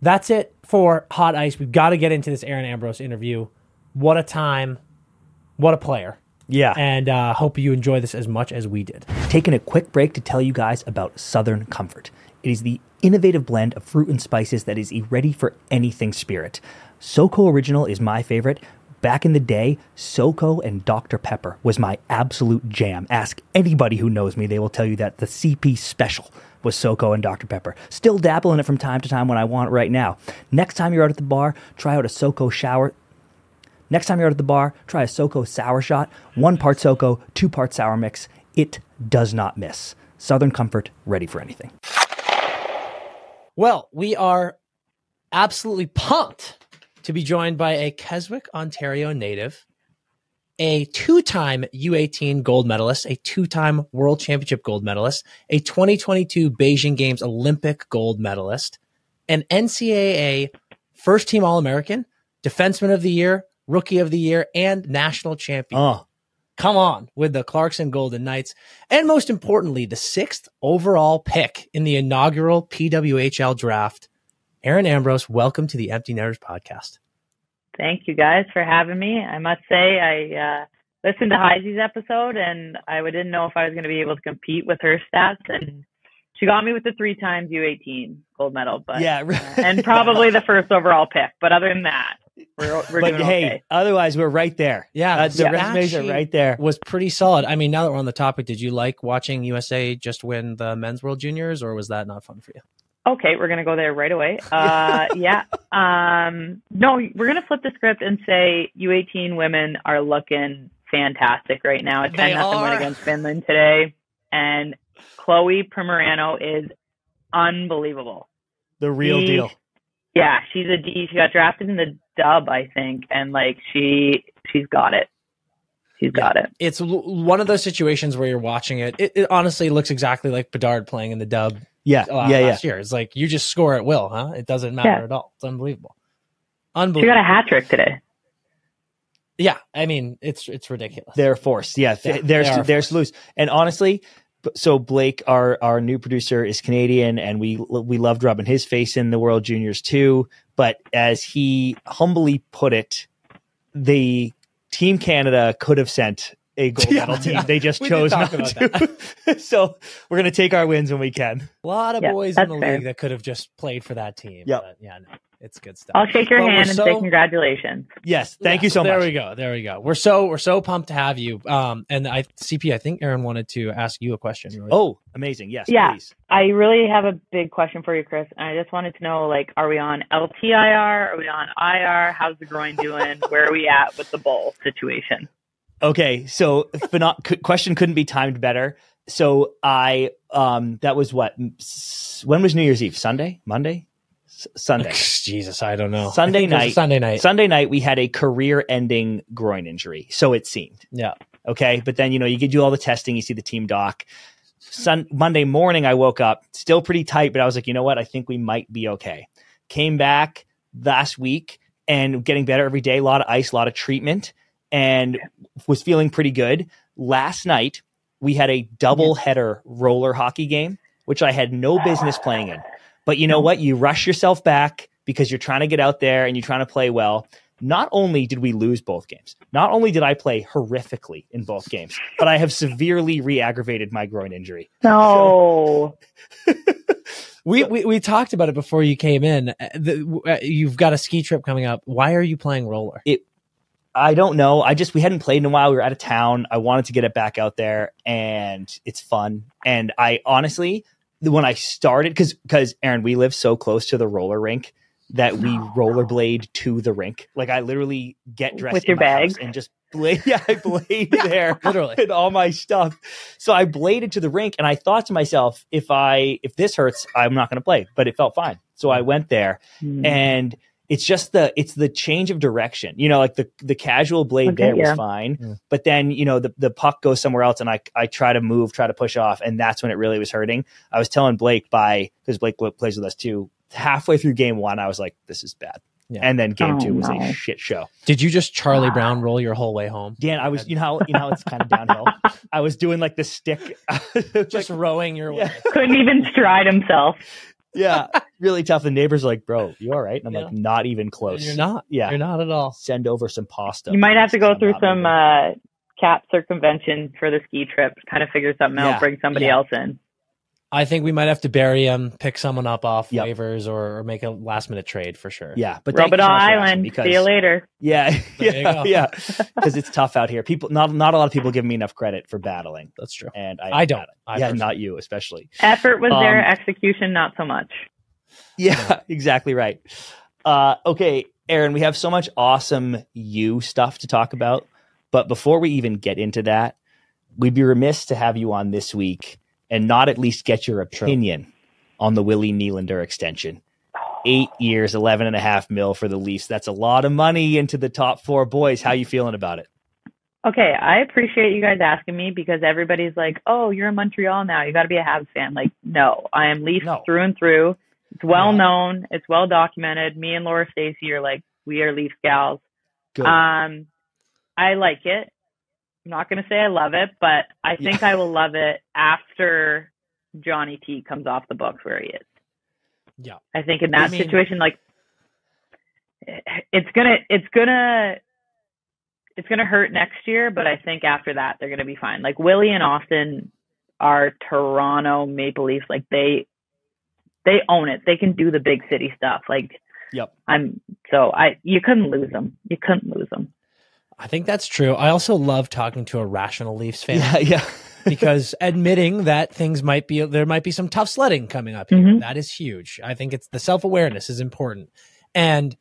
that's it for Hot Ice. We've got to get into this Erin Ambrose interview. What a time. What a player. Yeah. And hope you enjoy this as much as we did. Taking a quick break to tell you guys about Southern Comfort. It is the innovative blend of fruit and spices that is ready for anything spirit. SoCo Original is my favorite. Back in the day, SoCo and Dr. Pepper was my absolute jam. Ask anybody who knows me, they will tell you that the CP special was SoCo and Dr. Pepper. Still dabble in it from time to time when I want it right now. Next time you're out at the bar, try out a SoCo shower. Next time you're out at the bar, try a SoCo Sour shot. 1 part SoCo, 2 part sour mix. It does not miss. Southern Comfort, ready for anything. Well, we are absolutely pumped to be joined by a Keswick, Ontario native, a 2-time U18 gold medalist, a 2-time World Championship gold medalist, a 2022 Beijing Games Olympic gold medalist, an NCAA first team All-American, Defenseman of the Year, Rookie of the Year, and National Champion. Oh, Come on, with the Clarkson Golden Knights. And most importantly, the 6th overall pick in the inaugural PWHL draft. Erin Ambrose, welcome to the Empty Netters podcast. Thank you guys for having me. I must say I listened to Heise's episode and I didn't know if I was going to be able to compete with her stats, and she got me with the 3 times U18 gold medal, but yeah, and probably the first overall pick. But other than that, we're doing okay. Otherwise we're right there. Yeah, the resumes are right there. Was pretty solid. I mean, now that we're on the topic, did you like watching USA just win the Men's World Juniors, or was that not fun for you? Okay, we're going to go there right away. Yeah. No, we're going to flip the script and say U18 women are looking fantastic right now. A 10-0 win against Finland today. And Chloe Primerano is unbelievable. The real deal. Yeah, she's a D. She got drafted in the dub, I think. And she's got it. She's got it. It's one of those situations where you're watching it. It honestly looks exactly like Bedard playing in the dub. Last year. It's like you just score at will, huh? It doesn't matter at all. It's unbelievable. She got a hat trick today. Yeah, I mean it's ridiculous. They're forced. Yeah, they're loose. And honestly, so Blake, our new producer, is Canadian, and we loved rubbing his face in the World Juniors too. But as he humbly put it, the Team Canada could have sent a gold medal team. They just chose not to. So we're going to take our wins when we can. A lot of boys in the league that could have just played for that team. Yeah. No, it's good stuff. I'll shake your hand and say congratulations. Yes. Thank you so much. There we go. We're so pumped to have you. And CP, I think Erin wanted to ask you a question. Right? Oh, amazing. Yes, yeah, please. I really have a big question for you, Chris. And I just wanted to know, are we on LTIR? Are we on IR? How's the groin doing? Where are we at with the bowl situation? Okay, so question couldn't be timed better. So that was when was New Year's Eve? Sunday? Monday? Sunday. Jesus, I don't know. Sunday night. Sunday night, we had a career-ending groin injury. So it seemed. Yeah. Okay, but then, you could do all the testing. You see the team doc. Monday morning, I woke up, still pretty tight, but I was like, you know what? I think we might be okay. Came back last week and getting better every day. A lot of ice, a lot of treatment. And was feeling pretty good. Last night, we had a double-header roller hockey game, which I had no business playing in. But you know what? You rush yourself back because you're trying to get out there and you're trying to play well. Not only did we lose both games, not only did I play horrifically in both games, but I have severely re-aggravated my groin injury. No. We talked about it before you came in. You've got a ski trip coming up. Why are you playing roller? I don't know. We hadn't played in a while. We were out of town. I wanted to get it back out there, and it's fun. And I honestly, when I started, because Erin, we live so close to the roller rink that we rollerblade to the rink. I literally get dressed with your bags and just blade. Yeah, I blade there literally and all my stuff. So I bladed to the rink, and I thought to myself, if this hurts, I'm not going to play. But it felt fine. So I went there, and it's just the change of direction, the casual blade was fine, but then, the puck goes somewhere else and I try to move, try to push off. And that's when it really was hurting. I was telling Blake because Blake plays with us too, halfway through game 1, I was like, this is bad. Yeah. And then game 2 was a shit show. Did you just Charlie Brown roll your whole way home? Dan, I was, how it's kind of downhill. I was doing the stick, just rowing your way. Couldn't even stride himself. Yeah, really tough. The neighbors are like, bro, you all right? And I'm like, not even close. You're not. Yeah, you're not at all. Send over some pasta. You might have to go through some cap circumvention for the ski trip, kind of figure something out, bring somebody else in. I think we might have to bury him, pick someone up off waivers, or make a last minute trade for sure. Yeah, but rub it on Island. See you later. Yeah, yeah. Because it's tough out here. People, not a lot of people give me enough credit for battling. That's true. And I don't. Not you especially. Effort was there, execution not so much. Yeah, exactly right. Okay, Erin, we have so much awesome stuff to talk about, but before we even get into that, we'd be remiss to have you on this week and not at least get your opinion on the Willie Nylander extension. 8 years, $11.5 million for the Leafs. That's a lot of money into the top 4 boys. How you feeling about it? Okay, I appreciate you guys asking me because everybody's like, "Oh, you're in Montreal now. You got to be a Habs fan." Like, no, I am Leafs through and through. It's well known. It's well documented. Me and Laura Stacey are like, we are Leafs gals. Good. I like it. I'm not going to say I love it, but I think I will love it after Johnny T comes off the books where he is. Yeah. I think in that situation, like, it's gonna hurt next year, but I think after that they're gonna be fine. Like Willie and Austin are Toronto Maple Leafs. Like they own it. They can do the big city stuff. Like, you couldn't lose them. You couldn't lose them. I think that's true. I also love talking to a rational Leafs fan. Yeah. Because admitting that there might be some tough sledding coming up here. Mm-hmm. That is huge. I think it's the self-awareness is important. And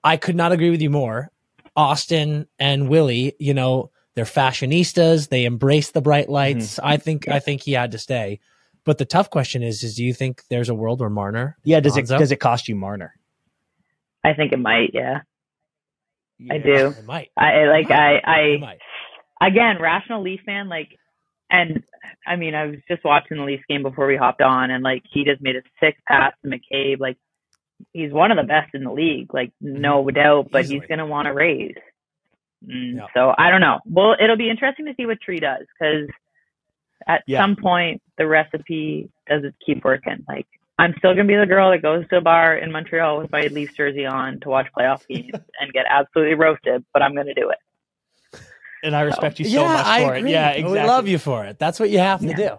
I could not agree with you more. Austin and Willie, they're fashionistas. They embrace the bright lights. Mm-hmm. I think he had to stay. But the tough question is do you think there's a world where Marner? Yeah. Does it cost you Marner? I think it might. Yeah. I do. It might. It might. Again, rational Leaf fan, like, and I mean, I was just watching the Leafs game before we hopped on, and like he just made a 6 pass to McCabe. Like, he's one of the best in the league, like no doubt. But he's going to want to raise. So I don't know. Well, it'll be interesting to see what Tree does because at some point the recipe doesn't keep working. Like, I'm still going to be the girl that goes to a bar in Montreal with my Leafs jersey on to watch playoff games and get absolutely roasted, but I'm going to do it. And I respect you so much for it. Yeah, exactly. We love you for it. That's what you have to do.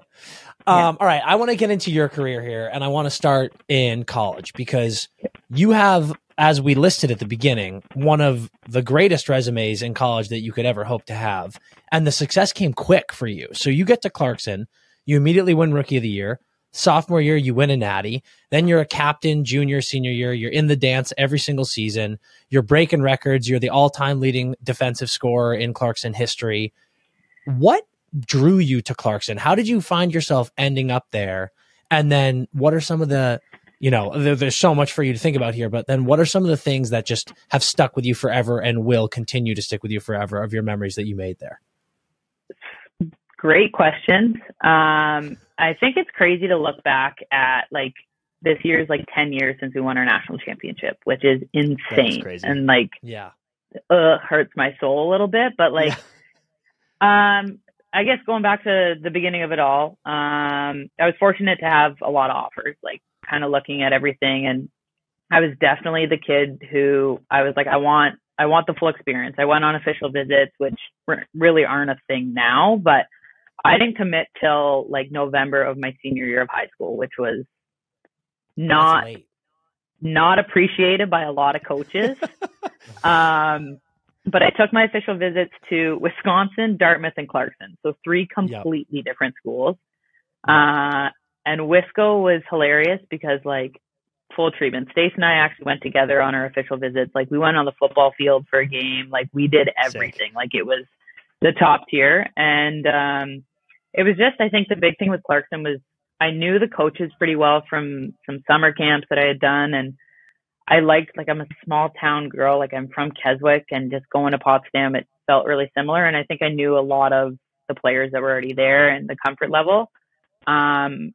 All right. I want to get into your career here, and I want to start in college because you have, as we listed at the beginning, one of the greatest resumes in college that you could ever hope to have. And the success came quick for you. So you get to Clarkson. You immediately win Rookie of the Year. Sophomore year, you win a natty. Then you're a captain, junior, senior year. You're in the dance every single season. You're breaking records. You're the all-time leading defensive scorer in Clarkson history. What drew you to Clarkson? How did you find yourself ending up there? And then what are some of the, there's so much for you to think about here, but then what are some of the things that just have stuck with you forever and will continue to stick with you forever of your memories that you made there? Great questions. I think it's crazy to look back at like this year's like 10 years since we won our national championship, which is insane. And like, hurts my soul a little bit, but like, I guess going back to the beginning of it all, I was fortunate to have a lot of offers, like kind of looking at everything. And I was definitely the kid who I was like, I want the full experience. I went on official visits, which really aren't a thing now, but I didn't commit till like November of my senior year of high school, which was not appreciated by a lot of coaches. But I took my official visits to Wisconsin, Dartmouth, and Clarkson. So 3 completely different schools. And Wisco was hilarious because like full treatment. Stace and I actually went together on our official visits. Like we went on the football field for a game. Like we did everything. Like it was the top tier. And it was just, I think the big thing with Clarkson was I knew the coaches pretty well from some summer camps that I had done. And I liked, like, I'm a small town girl. Like I'm from Keswick, and just going to Potsdam, it felt really similar. And I think I knew a lot of the players that were already there and the comfort level. And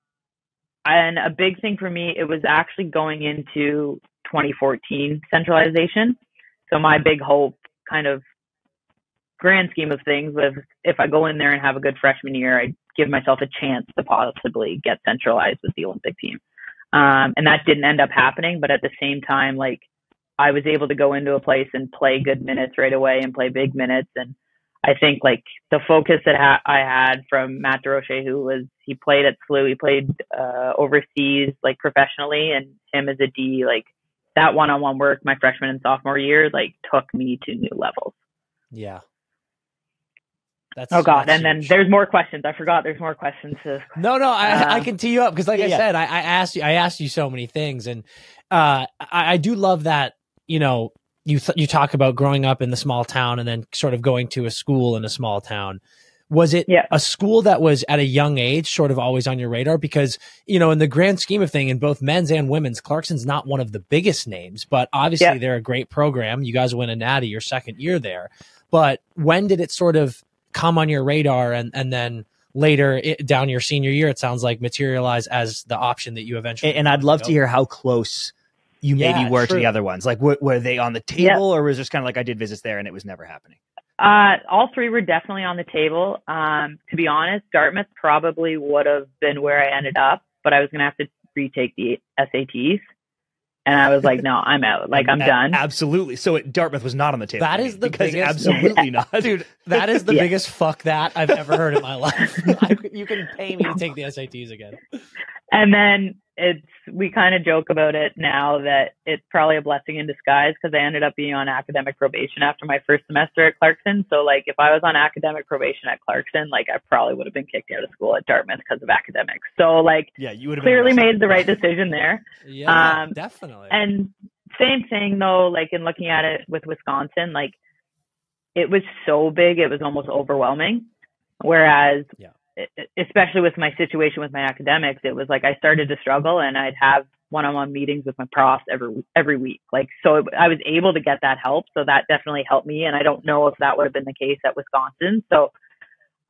a big thing for me, it was actually going into 2014 centralization. So my big hope, kind of grand scheme of things, was if I go in there and have a good freshman year, I give myself a chance to possibly get centralized with the Olympic team. And that didn't end up happening. But at the same time, like I was able to go into a place and play good minutes right away and play big minutes. And I think like the focus that I had from Matt DeRoche, he played at SLU, he played overseas, like professionally, and him as a D, like that one-on-one work my freshman and sophomore year, like took me to new levels. Yeah. And then there's more questions. I forgot there's more questions. No, I can tee you up because, like I said, I asked you so many things, and I do love that. You talk about growing up in the small town and then sort of going to a school in a small town. Was it a school that was at a young age sort of always on your radar? Because, in the grand scheme of thing, in both men's and women's, Clarkson's not one of the biggest names, but obviously they're a great program. You guys win a natty your second year there. But when did it sort of come on your radar and then later down your senior year, it sounds like materialize as the option that you eventually. And I'd love to hear how close you maybe were to the other ones. Like, were they on the table, or was it just kind of like I did visits there and it was never happening? All three were definitely on the table. To be honest, Dartmouth probably would have been where I ended up, but I was going to have to retake the SATs. And I was like, no, I'm out. Like, I'm done. Absolutely. So Dartmouth was not on the table. That is the biggest. Absolutely not. Dude, that is the biggest fuck that I've ever heard in my life. You can pay me to take the SATs again. And then we kind of joke about it now that it's probably a blessing in disguise because I ended up being on academic probation after my first semester at Clarkson. So like if I was on academic probation at Clarkson, like I probably would have been kicked out of school at Dartmouth because of academics. So like you would have clearly made the right decision there. Yeah, definitely. And same thing though, like in looking at it with Wisconsin, like it was so big, it was almost overwhelming. Whereas especially with my situation with my academics, it was like I started to struggle and I'd have one-on-one meetings with my profs every week. Like, so I was able to get that help. So that definitely helped me. And I don't know if that would have been the case at Wisconsin. So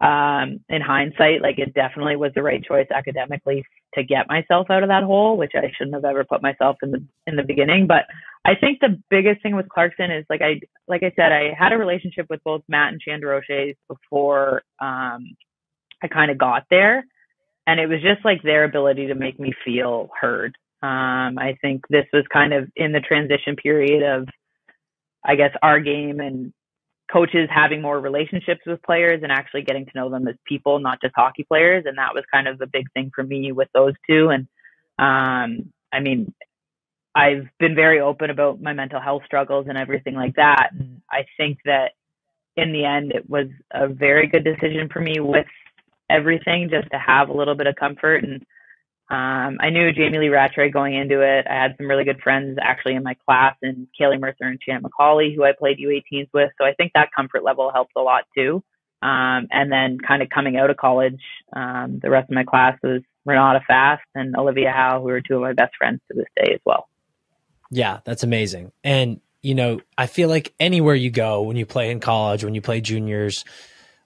in hindsight, like it definitely was the right choice academically to get myself out of that hole, which I shouldn't have ever put myself in the beginning. But I think the biggest thing with Clarkson is like I said, I had a relationship with both Matt and Chandaroche before I kind of got there, and it was just like their ability to make me feel heard. I think this was kind of in the transition period of, I guess, our game and coaches having more relationships with players and actually getting to know them as people, not just hockey players. And that was kind of the big thing for me with those two. And I mean, I've been very open about my mental health struggles and everything like that. And I think that in the end, it was a very good decision for me with everything, just to have a little bit of comfort. And I knew Jamie Lee Rattray going into it. I had some really good friends actually in my class, and Kaylee Mercer and Shannon McCauley, who I played U18s with. So I think that comfort level helped a lot too. And then kind of coming out of college, the rest of my class was Renata Fast and Olivia Howe, who are two of my best friends to this day as well. Yeah, that's amazing. And, you know, I feel like anywhere you go, when you play in college, when you play juniors,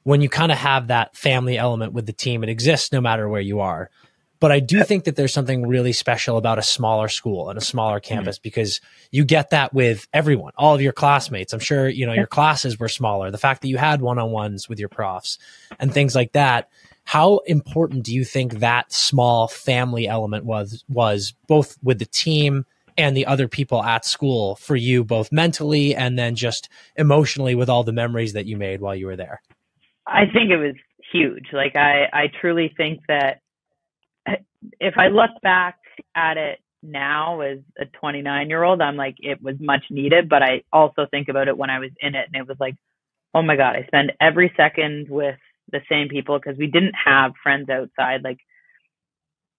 when you kind of have that family element with the team, it exists no matter where you are. But I do think that there's something really special about a smaller school and a smaller campus, because you get that with everyone, all of your classmates. I'm sure, you know, your classes were smaller. The fact that you had one-on-ones with your profs and things like that. How important do you think that small family element was both with the team and the other people at school for you, both mentally and then just emotionally with all the memories that you made while you were there? I think it was huge. Like I truly think that if I look back at it now as a 29-year-old, I'm like, it was much needed. But I also think about it when I was in it, and it was like, oh my God, I spend every second with the same people, because we didn't have friends outside. Like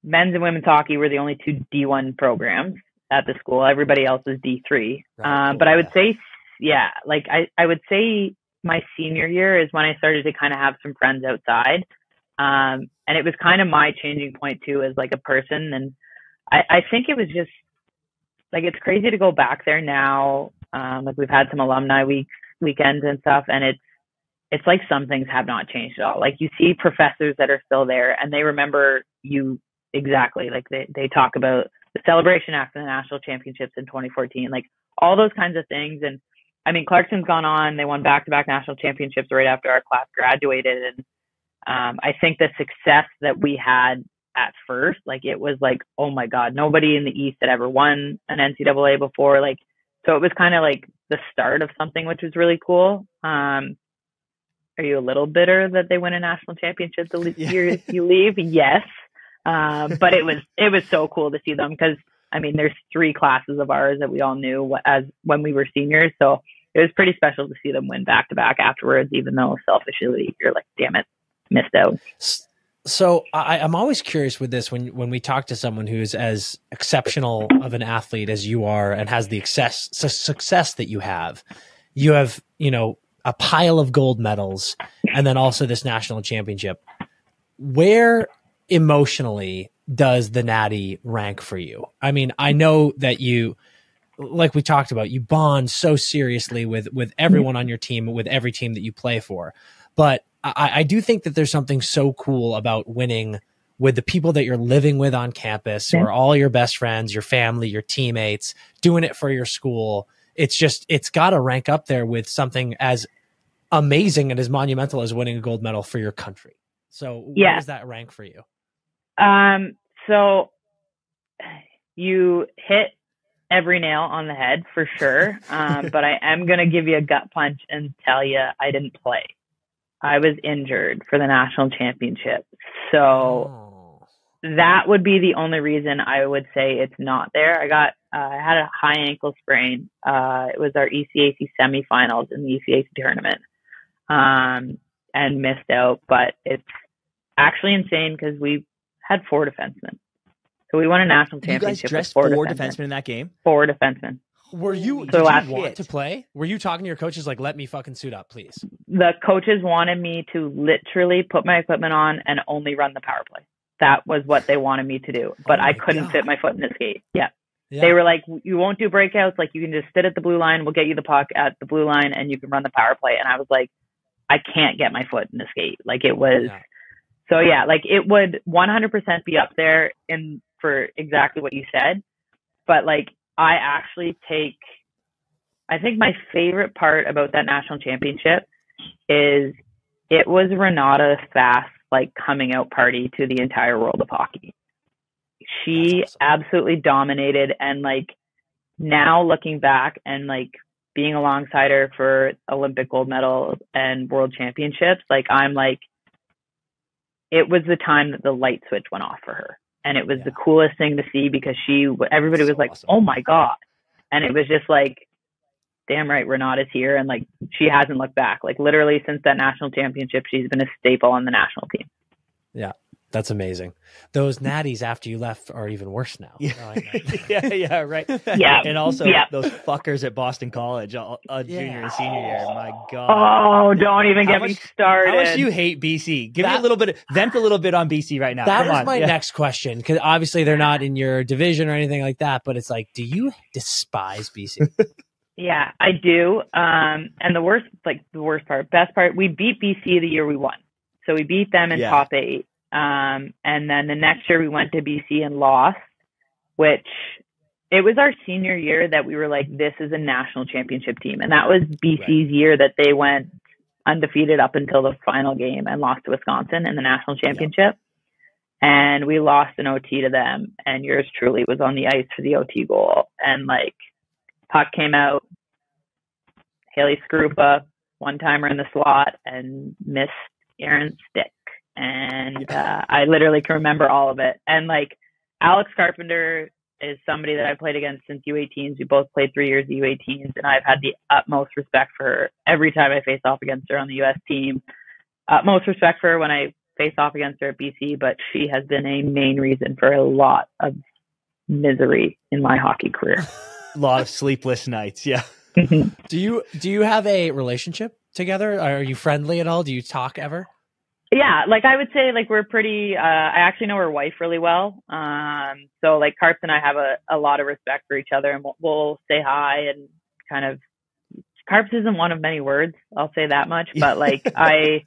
men's and women's hockey were the only two D1 programs at the school. Everybody else was D3. Right, but I would say, like I would say my senior year is when I started to kind of have some friends outside. And it was kind of my changing point too, as like a person. And I think it was just like, it's crazy to go back there now. Like we've had some alumni weekends and stuff, and it's like some things have not changed at all. Like you see professors that are still there and they remember you exactly. Like they talk about the celebration after the national championships in 2014, like all those kinds of things. And I mean, Clarkson's gone on, they won back-to-back national championships right after our class graduated. And I think the success that we had at first, like it was like, oh my God, nobody in the East had ever won an NCAA before. Like, so it was kind of like the start of something, which was really cool. Are you a little bitter that they win a national championship the year you leave? Yes. But it was so cool to see them, because I mean, there's 3 classes of ours that we all knew as when we were seniors. So it was pretty special to see them win back to back afterwards, even though selfishly you're like, damn it, missed out. So I'm always curious with this, when we talk to someone who is as exceptional of an athlete as you are and has the success that you have, you know, a pile of gold medals and then also this national championship. Where emotionally does the Natty rank for you? I mean, I know that you, like we talked about, you bond so seriously with everyone on your team, with every team that you play for. But I do think that there's something so cool about winning with the people that you're living with on campus, who are all your best friends, your family, your teammates, doing it for your school. It's got to rank up there with something as amazing and as monumental as winning a gold medal for your country. So where does that rank for you? So you hit every nail on the head for sure. But I am going to give you a gut punch and tell you I didn't play. I was injured for the national championship. So that would be the only reason I would say it's not there. I had a high ankle sprain. It was our ECAC semifinals in the ECAC tournament, and missed out, but it's actually insane because we had 4 defensemen. So we won a national championship. You guys dressed with 4 defensemen in that game? 4 defensemen. Did you want to play? Were you talking to your coaches like, let me fucking suit up, please? The coaches wanted me to literally put my equipment on and only run the power play. That was what they wanted me to do. But I couldn't fit my foot in the skate. Yeah. They were like, you won't do breakouts. Like, you can just sit at the blue line. We'll get you the puck at the blue line and you can run the power play. And I was like, I can't get my foot in the skate. Like, it was, so yeah, like it would 100% be up there for exactly what you said. But like, I think my favorite part about that national championship is it was Renata's fast, like, coming out party to the entire world of hockey. She absolutely dominated. And like, now looking back and like being alongside her for Olympic gold medals and world championships, like, I'm like, it was the time that the light switch went off for her. And it was the coolest thing to see because everybody was like, oh my God. And it was just like, damn right, Renata's here. And like, she hasn't looked back. Like, literally since that national championship, she's been a staple on the national team. Yeah. That's amazing. Those natties after you left are even worse now. Yeah, right. Yeah. And also those fuckers at Boston College, junior and senior year. My God. Oh, don't even get me started. How much do you hate BC? Give me a little bit, vent a little bit on BC right now. That was my next question, because obviously they're not in your division or anything like that, but it's like, do you despise BC? Yeah, I do. And best part, we beat BC the year we won. So we beat them in top 8. And then the next year we went to BC and lost, which it was our senior year that we were like, this is a national championship team. And that was BC's year that they went undefeated up until the final game and lost to Wisconsin in the national championship. And we lost an OT to them. And yours truly was on the ice for the OT goal. And like, puck came out, Haley Skrupa, one-timer in the slot, and missed Erin's stick. And I literally can remember all of it. And like, Alex Carpenter is somebody that I played against since U18s. We both played 3 years of U18s, and I've had the utmost respect for her every time I face off against her on the U.S. team. Utmost respect for her when I face off against her at BC, but she has been a main reason for a lot of misery in my hockey career. A lot of sleepless nights, yeah. Do you have a relationship together? Are you friendly at all? Do you talk ever? Yeah, like I would say, like, we're pretty, I actually know her wife really well. So like Carps and I have a lot of respect for each other, and we'll say hi and kind of, Carps isn't one of many words, I'll say that much, but like, I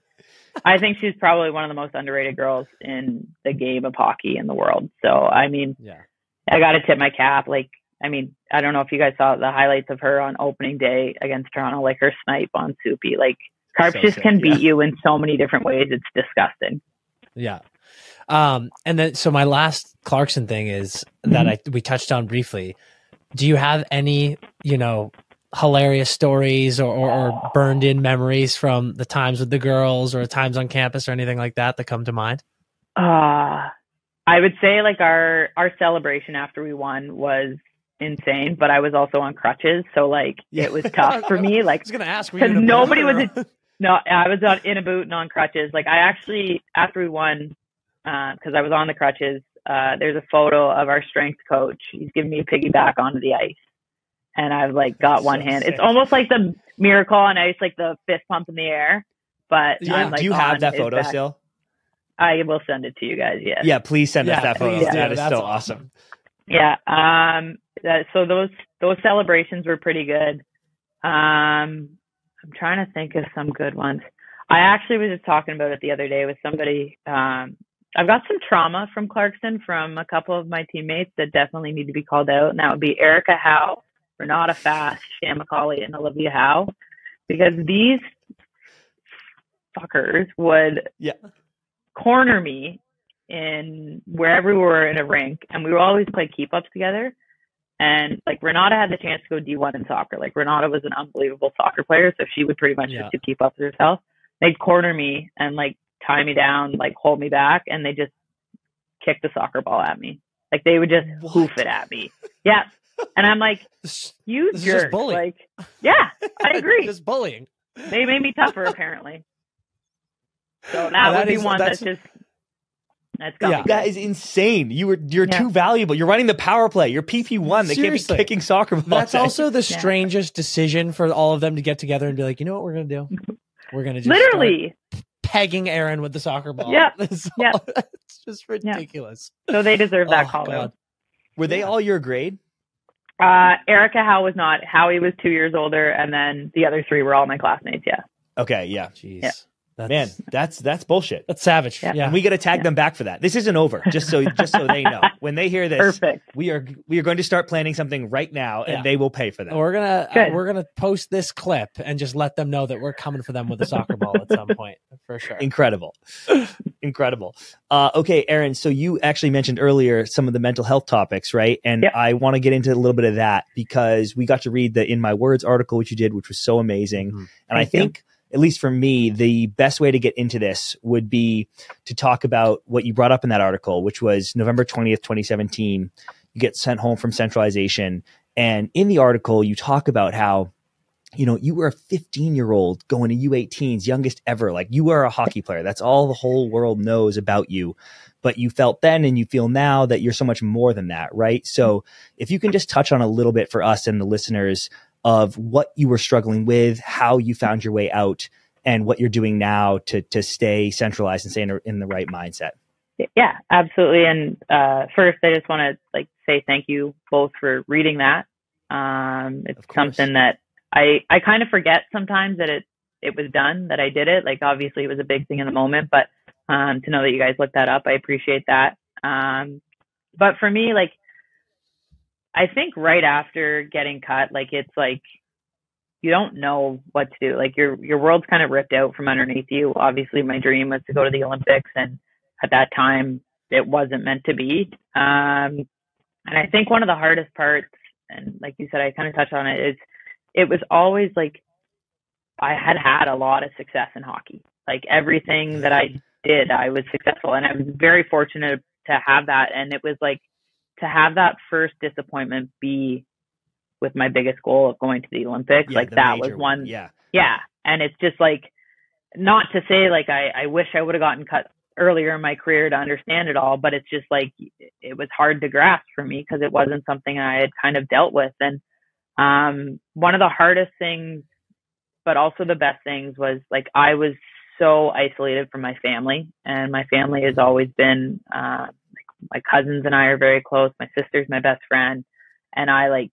think she's probably one of the most underrated girls in the game of hockey in the world. So, I mean, I got to tip my cap. Like, I mean, I don't know if you guys saw the highlights of her on opening day against Toronto, like her snipe on Soupy, like, Carps just can beat you in so many different ways. It's disgusting. Yeah. And then, so my last Clarkson thing is that we touched on briefly. Do you have any, hilarious stories or burned in memories from the times with the girls or times on campus or anything like that come to mind? I would say like our celebration after we won was insane, but I was also on crutches. So like, it was tough for me. Like, I was going to ask, because nobody was, no, I was in a boot and on crutches. Like, I actually, after we won, because I was on the crutches, there's a photo of our strength coach. He's giving me a piggyback onto the ice. And I've like got one hand. Sick. It's almost like the miracle on ice, like the fist pump in the air. But I'm, like, do you have that photo still? I will send it to you guys. Yes. Yeah, please send us that photo. Yeah, that is so awesome. Yeah. So those celebrations were pretty good. I'm trying to think of some good ones. I actually was just talking about it the other day with somebody. I've got some trauma from Clarkson from a couple of my teammates that definitely need to be called out, and that would be Erica Howe, Renata Fast, Shan McCauley, and Olivia Howe, because these fuckers would corner me in wherever we were in a rink, and we would always play keep-ups together. And like Renata had the chance to go D1 in soccer. Like Renata was an unbelievable soccer player, so she would pretty much just do keep-ups herself. They'd corner me and like tie me down, like hold me back, and they just kick the soccer ball at me. Like they would just hoof it at me. Yeah. And I'm like, you this jerk. Like, yeah, I agree. Just bullying. They made me tougher, apparently. So that would be one that's just got me. That is insane. You're too valuable. You're running the power play. You're PP1. They can't be kicking soccer balls. That's also the strangest decision for all of them to get together and be like, you know what we're gonna do? We're gonna just literally pegging Erin with the soccer ball. Yeah. It's just ridiculous. So they deserve that call out. Were they all your grade? Erica Howe was not. Howie was 2 years older, and then the other three were all my classmates. Yeah. Okay. Yeah. Jeez. Yeah. That's bullshit. That's savage. Yeah. And we got to tag them back for that. This isn't over. Just so they know. When they hear this, perfect. We are going to start planning something right now, and they will pay for that. We're gonna post this clip and just let them know that we're coming for them with a soccer ball at some point for sure. Incredible. Okay, Erin. So you actually mentioned earlier some of the mental health topics, right? And I want to get into a little bit of that because we got to read the In My Words article, which you did, which was so amazing. Mm-hmm. And I think, at least for me, the best way to get into this would be to talk about what you brought up in that article, which was November 20th, 2017. You get sent home from centralization. And in the article, you talk about how, you were a 15-year-old going to U18s, youngest ever. Like you are a hockey player. That's all the whole world knows about you. But you felt then and you feel now that you're so much more than that, right? So if you can just touch on a little bit for us and the listeners of what you were struggling with, how you found your way out, and what you're doing now to stay centralized and stay in the right mindset. Yeah, absolutely. And first, I just want to say thank you both for reading that. It's something that I kind of forget sometimes that it was done, that I did it. Like obviously, it was a big thing in the moment, but to know that you guys looked that up, I appreciate that. But for me, I think right after getting cut, it's you don't know what to do. Like your world's kind of ripped out from underneath you. Obviously, my dream was to go to the Olympics, and at that time, it wasn't meant to be. And I think one of the hardest parts, and like you said, I kind of touched on it, is it was always I had a lot of success in hockey. Like everything that I did, I was successful, and I was very fortunate to have that. And it was to have that first disappointment be with my biggest goal of going to the Olympics, that was one. Yeah. And it's just not to say I wish I would have gotten cut earlier in my career to understand it all, but it's just it was hard to grasp for me because it wasn't something I had kind of dealt with. And one of the hardest things, but also the best things was I was so isolated from my family, and my family has always been, my cousins and I are very close. My sister's my best friend. And I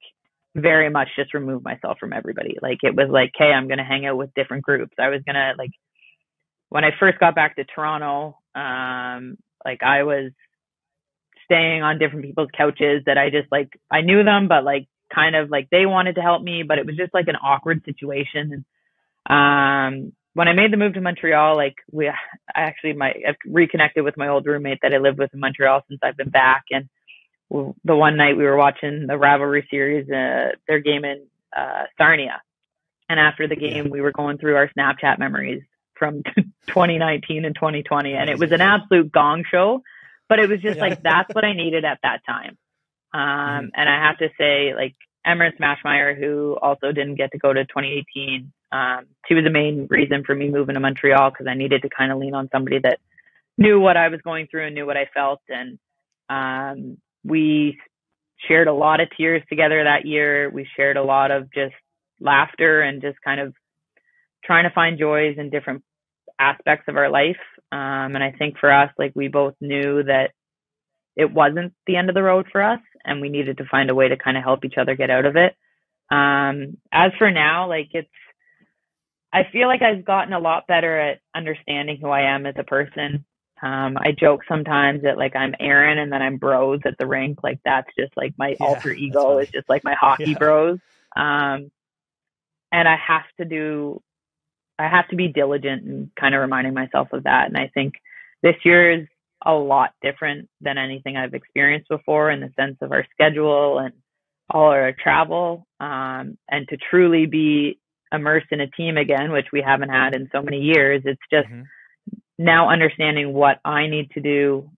very much just removed myself from everybody. It was hey, I'm going to hang out with different groups. I was going to when I first got back to Toronto, I was staying on different people's couches that I just I knew them, but kind of they wanted to help me, but it was just an awkward situation. And, when I made the move to Montreal, I've reconnected with my old roommate that I lived with in Montreal since I've been back. And the one night we were watching the rivalry series, their game in Sarnia. And after the game, we were going through our Snapchat memories from 2019 and 2020. And it was an absolute gong show, but it was just that's what I needed at that time. And I have to say, Erin Smashmeyer, who also didn't get to go to 2018, she was the main reason for me moving to Montreal, because I needed to kind of lean on somebody that knew what I was going through and knew what I felt. And we shared a lot of tears together that year. We shared a lot of just laughter and just kind of trying to find joys in different aspects of our life. And I think for us, we both knew that it wasn't the end of the road for us, and we needed to find a way to kind of help each other get out of it. As for now, I feel like I've gotten a lot better at understanding who I am as a person. I joke sometimes that like I'm Erin and then I'm Bros at the rink. Like that's just like my alter ego is just like my hockey bros. And I have to be diligent and kind of reminding myself of that. And I think this year is a lot different than anything I've experienced before in the sense of our schedule and all our travel. And to truly be immersed in a team again, which we haven't had in so many years, it's just now understanding what I need to do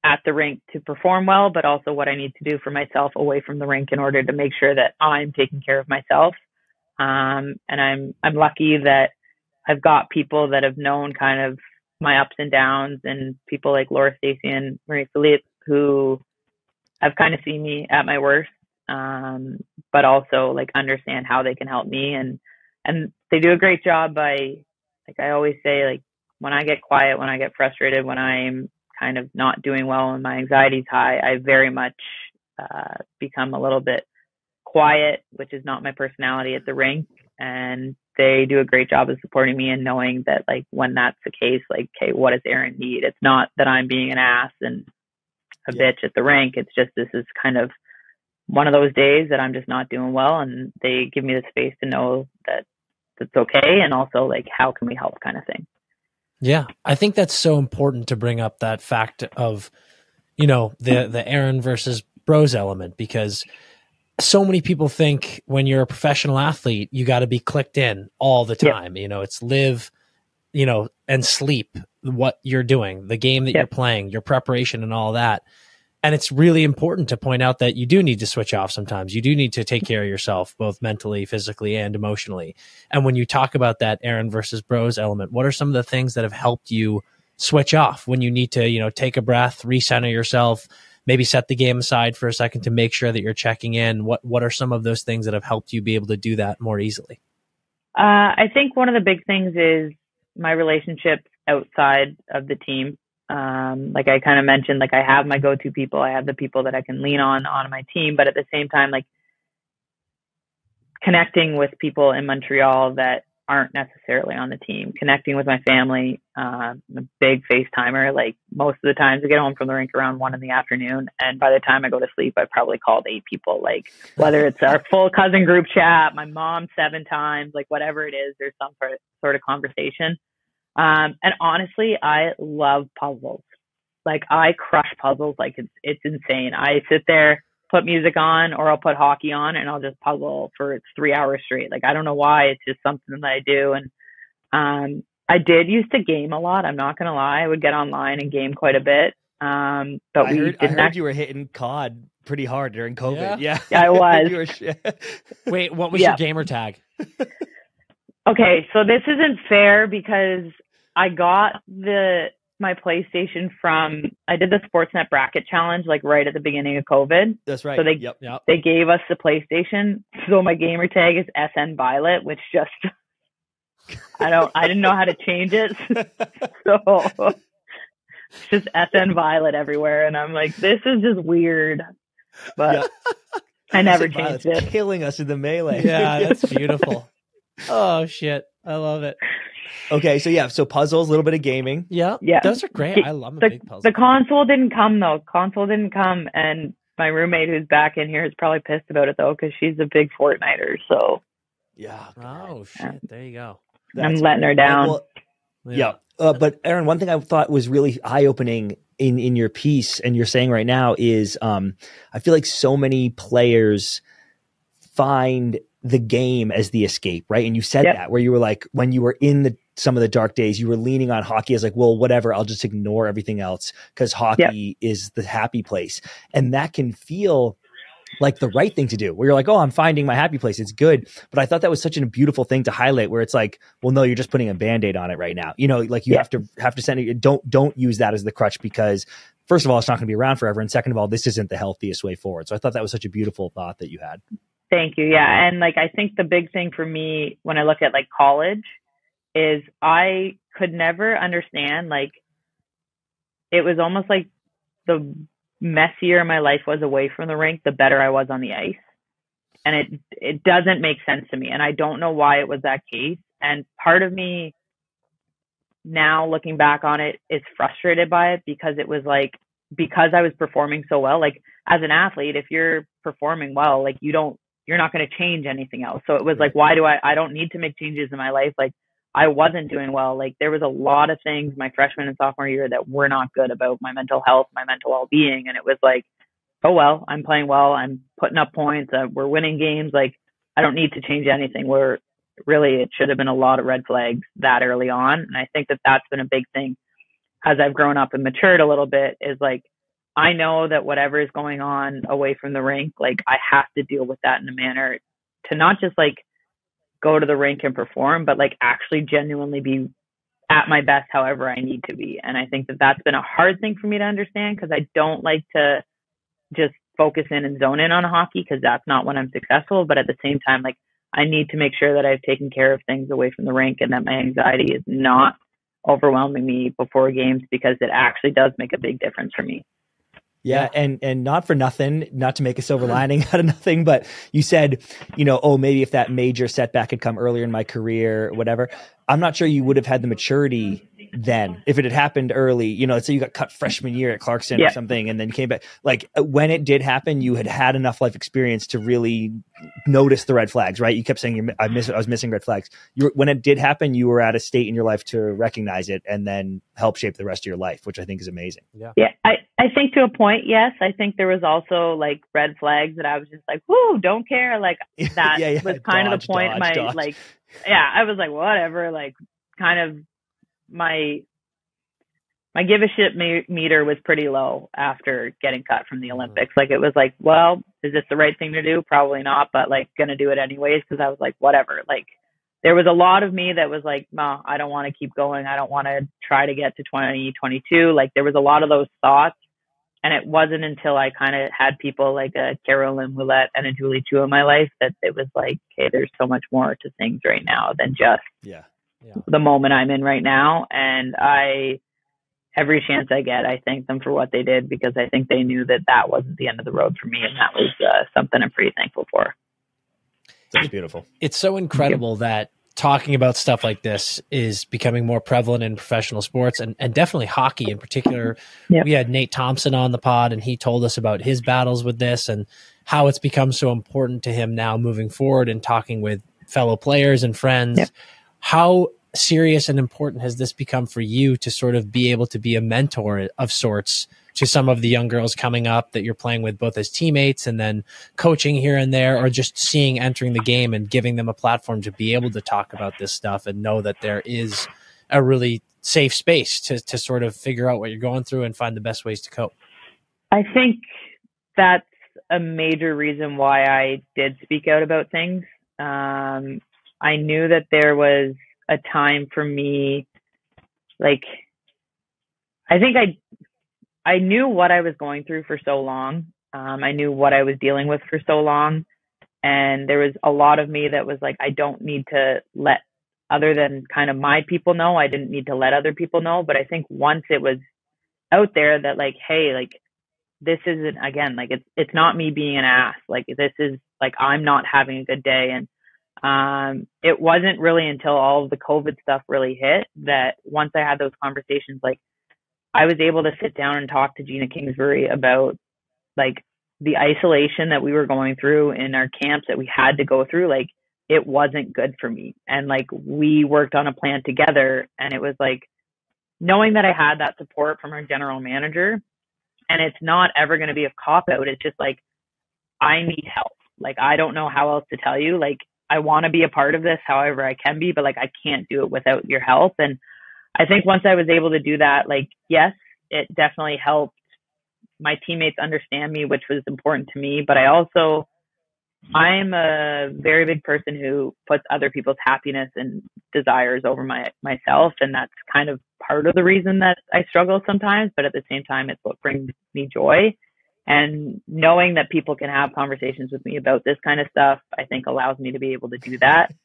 at the rink to perform well, but also what I need to do for myself away from the rink in order to make sure that I'm taking care of myself. And I'm lucky that I've got people that have known kind of my ups and downs, and people like Laura Stacy and Marie Philippe who have kind of seen me at my worst, but also like understand how they can help me, and they do a great job by, like I always say, like when I get quiet, when I get frustrated, when I'm kind of not doing well and my anxiety's high, I very much become a little bit quiet, which is not my personality at the rink. And they do a great job of supporting me and knowing that like when that's the case, like, okay, what does Erin need? It's not that I'm being an ass and a bitch at the rink. It's just, this is kind of one of those days that I'm just not doing well. And they give me the space to know that it's okay. And also like, how can we help kind of thing. Yeah. I think that's so important to bring up that fact of, you know, the Erin versus Bros element, because so many people think when you're a professional athlete, you got to be clicked in all the time. You know, it's live, you know, and sleep what you're doing, the game that you're playing, your preparation and all that. And it's really important to point out that you do need to switch off sometimes. You do need to take care of yourself, both mentally, physically, and emotionally. And when you talk about that Erin versus Bros element, what are some of the things that have helped you switch off when you need to, you know, take a breath, recenter yourself, maybe set the game aside for a second to make sure that you're checking in? What are some of those things that have helped you be able to do that more easily? I think one of the big things is my relationships outside of the team. Like I kind of mentioned, like I have my go-to people. I have the people that I can lean on my team, but at the same time, like connecting with people in Montreal that aren't necessarily on the team, connecting with my family. I'm a big FaceTimer. Like most of the times I get home from the rink around 1 PM. And by the time I go to sleep, I've probably called 8 people, like whether it's our full cousin group chat, my mom 7 times, like whatever it is, there's some sort of conversation. And honestly, I love puzzles. Like I crush puzzles. Like it's insane. I sit there, put music on, or I'll put hockey on and I'll just puzzle for 3 hours straight. Like, I don't know why. It's just something that I do. And, I did used to game a lot. I'm not going to lie. I would get online and game quite a bit. But I heard you were hitting COD pretty hard during COVID. Yeah, I was. Wait, what was your gamer tag? Okay. So this isn't fair because I got my PlayStation I did the Sportsnet bracket challenge, like right at the beginning of COVID. That's right. So they gave us the PlayStation. So my gamer tag is SN Violet, which just, I didn't know how to change it. So it's just SN Violet everywhere. And I'm like, this is just weird, but I never changed it. Killing us in the melee. Yeah, that's beautiful. Oh shit. I love it. Okay, so puzzles, a little bit of gaming. Yeah, those are great. I love a big puzzle. The console didn't come though. And my roommate who's back in here is probably pissed about it though, because she's a big Fortniter. So oh shit, there you go. I'm letting her down. But Erin, one thing I thought was really eye-opening in your piece, and you're saying right now, is I feel like so many players find the game as the escape, right? And you said that, where you were like, when you were in some of the dark days, you were leaning on hockey as like, well, whatever, I'll just ignore everything else because hockey is the happy place. And that can feel like the right thing to do, where you're like, oh, I'm finding my happy place. It's good. But I thought that was such a beautiful thing to highlight, where it's like, well, no, you're just putting a Band-Aid on it right now. You know, like you have to send it. Don't use that as the crutch, because first of all, it's not going to be around forever. And second of all, this isn't the healthiest way forward. So I thought that was such a beautiful thought that you had. Thank you. Yeah. And like, I think the big thing for me when I look at like college is I could never understand, like, it was almost like the messier my life was away from the rink, the better I was on the ice. And it doesn't make sense to me. And I don't know why it was that case. And part of me now, looking back on it, is frustrated by it because it was like, because I was performing so well, like as an athlete, if you're performing well, like you're not going to change anything else. So it was like, why do I don't need to make changes in my life. Like I wasn't doing well. Like there was a lot of things my freshman and sophomore year that were not good about my mental health, my mental well-being. And it was like, oh, well, I'm playing well. I'm putting up points. We're winning games. Like I don't need to change anything. Where really it should have been a lot of red flags that early on. And I think that that's been a big thing as I've grown up and matured a little bit, is like, I know that whatever is going on away from the rink, like I have to deal with that in a manner to not just like go to the rink and perform, but like actually genuinely be at my best however I need to be. And I think that that's been a hard thing for me to understand, because I don't like to just focus in and zone in on hockey, because that's not when I'm successful. But at the same time, like I need to make sure that I've taken care of things away from the rink and that my anxiety is not overwhelming me before games, because it actually does make a big difference for me. Yeah. And not for nothing, not to make a silver lining out of nothing, but you said, oh, maybe if that major setback had come earlier in my career, whatever, I'm not sure you would have had the maturity then if it had happened early. Let's say you got cut freshman year at Clarkson or something, and then came back. Like when it did happen, you had enough life experience to really notice the red flags, right? You kept saying I was missing red flags. When it did happen, you were at a state in your life to recognize it and then help shape the rest of your life, which I think is amazing. Yeah. I think to a point, yes. I think there was also like red flags that I was just like, whoo, don't care. Like that was kind of the point. Like, I was like, whatever, like kind of my give a shit meter was pretty low after getting cut from the Olympics. Like it was like, well, is this the right thing to do? Probably not, but like gonna do it anyways, because I was like, whatever. Like there was a lot of me that was like, no, I don't want to keep going. I don't want to try to get to 2022. Like there was a lot of those thoughts. And it wasn't until I kind of had people like a Carolyn Ouellette and a Julie Chu in my life that it was like, hey, there's so much more to things right now than just the moment I'm in right now. And every chance I get, I thank them for what they did, because I think they knew that that wasn't the end of the road for me. And that was something I'm pretty thankful for. That's beautiful. It's so incredible that talking about stuff like this is becoming more prevalent in professional sports, and definitely hockey in particular. We had Nate Thompson on the pod, and he told us about his battles with this and how it's become so important to him now moving forward and talking with fellow players and friends. How serious and important has this become for you to sort of be able to be a mentor of sorts to some of the young girls coming up that you're playing with, both as teammates and then coaching here and there, or just seeing entering the game and giving them a platform to be able to talk about this stuff and know that there is a really safe space to sort of figure out what you're going through and find the best ways to cope? I think that's a major reason why I did speak out about things. I knew that there was a time for me, like, I think I knew what I was going through for so long. I knew what I was dealing with for so long. And there was a lot of me that was like, I don't need to let, other than kind of my people know, I didn't need to let other people know. But I think once it was out there that like, hey, like, this isn't, again, like, it's not me being an ass. Like, this is like, I'm not having a good day. And it wasn't really until all of the COVID stuff really hit that once I had those conversations, like, I was able to sit down and talk to Gina Kingsbury about like the isolation that we were going through in our camps that we had to go through. Like, it wasn't good for me. And like, we worked on a plan together, and it was like knowing that I had that support from our general manager, and it's not ever going to be a cop out. It's just like, I need help. Like, I don't know how else to tell you. Like, I want to be a part of this however I can be, but like, I can't do it without your help. And I think once I was able to do that, like, yes, it definitely helped my teammates understand me, which was important to me. But I'm a very big person who puts other people's happiness and desires over myself. And that's kind of part of the reason that I struggle sometimes, but at the same time, it's what brings me joy. And knowing that people can have conversations with me about this kind of stuff, I think allows me to be able to do that.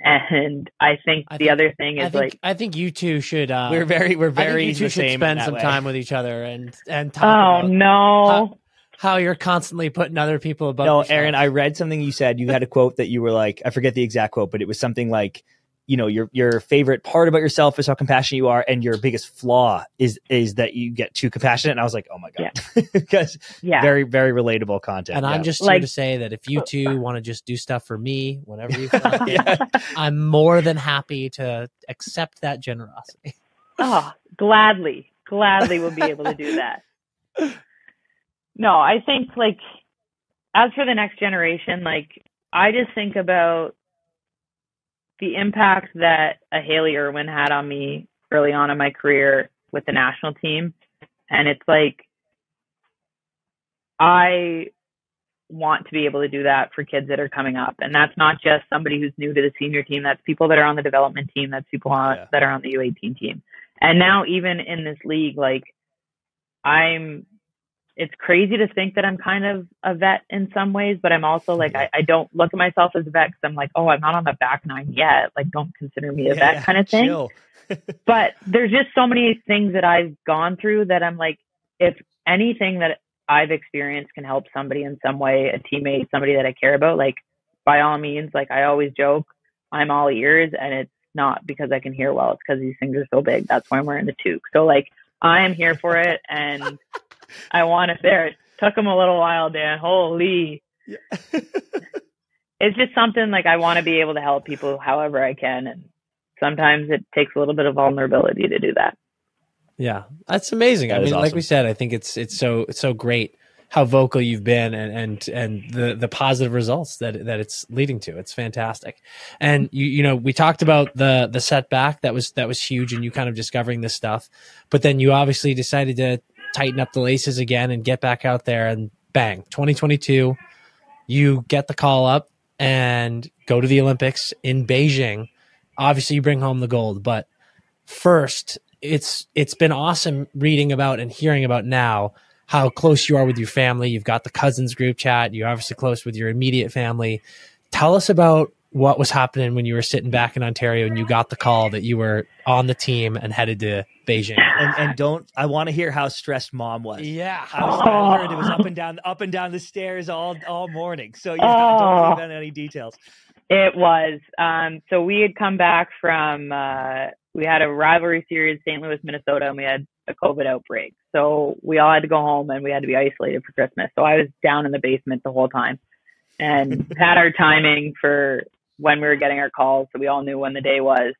And I think the other thing is I think you two should. We're very you two the should same spend some way. time with each other and talk. Oh about no! How you're constantly putting other people above. No, yourself. Erin, I read something you said. You had a quote that you were like, I forget the exact quote, but it was something like, your favorite part about yourself is how compassionate you are, and your biggest flaw is that you get too compassionate. And I was like, oh my God, because very, very relatable content. And I'm just here to say that if you two want to just do stuff for me whenever you feel like it, I'm more than happy to accept that generosity. Oh, gladly we'll be able to do that. No, I think like, as for the next generation, like, I just think about the impact that a Haley Irwin had on me early on in my career with the national team. And it's like, I want to be able to do that for kids that are coming up. And that's not just somebody who's new to the senior team. That's people that are on the development team. That's people that are on the U18 team. And now even in this league, like, it's crazy to think that I'm kind of a vet in some ways, but I'm also like, I don't look at myself as a vet because I'm like, oh, I'm not on the back nine yet. Like, don't consider me a vet kind of thing. But there's just so many things that I've gone through that I'm like, if anything that I've experienced can help somebody in some way, a teammate, somebody that I care about, like, by all means, like, I always joke, I'm all ears, and it's not because I can hear well. It's because these things are so big. That's why I'm wearing the toque. So like, I am here for it, and I want it there. It took them a little while, Dan. Holy. Yeah. It's just something like I want to be able to help people however I can. And sometimes it takes a little bit of vulnerability to do that. Yeah, that's amazing. I mean, awesome. Like we said, I think it's so great how vocal you've been and the positive results that it's leading to. It's fantastic. And we talked about the setback that was huge, and you kind of discovering this stuff, but then you obviously decided to tighten up the laces again and get back out there, and bang, 2022, you get the call up and go to the Olympics in Beijing. Obviously you bring home the gold, but first it's been awesome reading about and hearing about now how close you are with your family. You've got the cousins group chat. You're obviously close with your immediate family. Tell us about what was happening when you were sitting back in Ontario and you got the call that you were on the team and headed to Beijing. And I want to hear how stressed mom was. Yeah. I heard it was up and down the stairs all morning. So don't leave out any details. It was. So we had come back from, we had a rivalry series, St. Louis, Minnesota, and we had a COVID outbreak. So we all had to go home and we had to be isolated for Christmas. So I was down in the basement the whole time and had our timing for when we were getting our calls. So we all knew when the day was.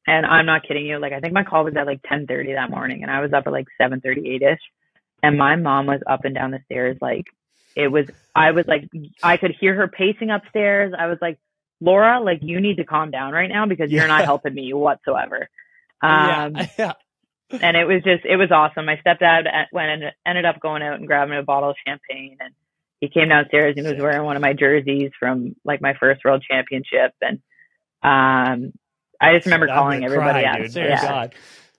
And I'm not kidding you. Like, I think my call was at like 10:30 that morning, and I was up at like 7:38ish. And my mom was up and down the stairs. Like, I was like, I could hear her pacing upstairs. I was like, Laura, like, you need to calm down right now because you're not helping me whatsoever. And it was awesome. My stepdad ended up going out and grabbing a bottle of champagne, and he came downstairs and he was wearing one of my jerseys from like my first world championship. And, I just remember calling everybody out. God.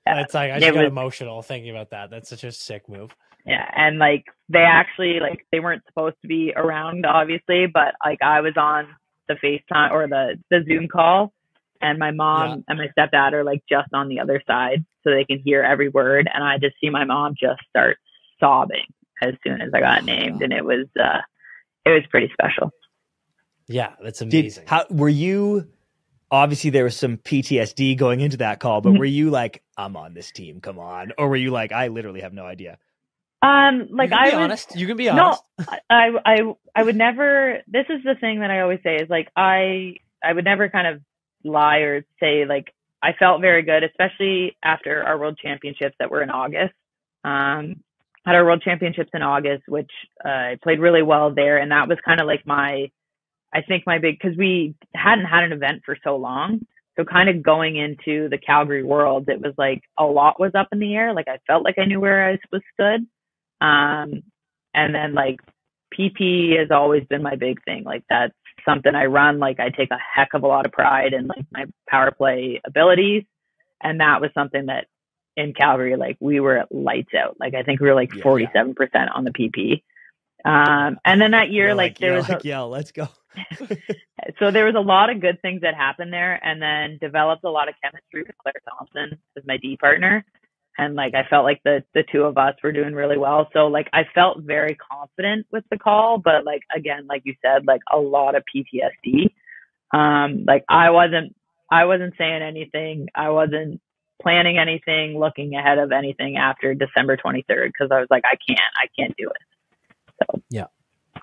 It's like, I just got emotional thinking about that. That's such a sick move. Yeah. And like, they actually, like, they weren't supposed to be around, obviously, but like, I was on the FaceTime or the Zoom call, and my mom and my stepdad are like just on the other side so they can hear every word. And I just see my mom just start sobbing as soon as I got named. And it was pretty special. Yeah. That's amazing. How were you? Obviously, there was some PTSD going into that call, but were you like, I'm on this team, come on? Or were you like, I literally have no idea? Like, you can be honest. No, I would never, this is the thing that I always say is like, I would never kind of lie or say like, I felt very good, especially after our world championships that were in August. Had our world championships in August, which I played really well there. And that was kind of like my big, because we hadn't had an event for so long. So kind of going into the Calgary World, it was like a lot was up in the air. Like, I felt like I knew where I was stood. And then like PP has always been my big thing. Like, that's something I run. Like, I take a heck of a lot of pride in like my power play abilities. And that was something that in Calgary, like, we were at lights out. Like, I think we were like 47% on the PP. And then that year, let's go. So there was a lot of good things that happened there, and then developed a lot of chemistry with Claire Thompson as my D partner. And like, I felt like the two of us were doing really well. So like, I felt very confident with the call, but like, again, like you said, like a lot of PTSD. Like, I I wasn't saying anything. I wasn't planning anything, looking ahead of anything after December 23rd, because I was like, I can't do it. So yeah,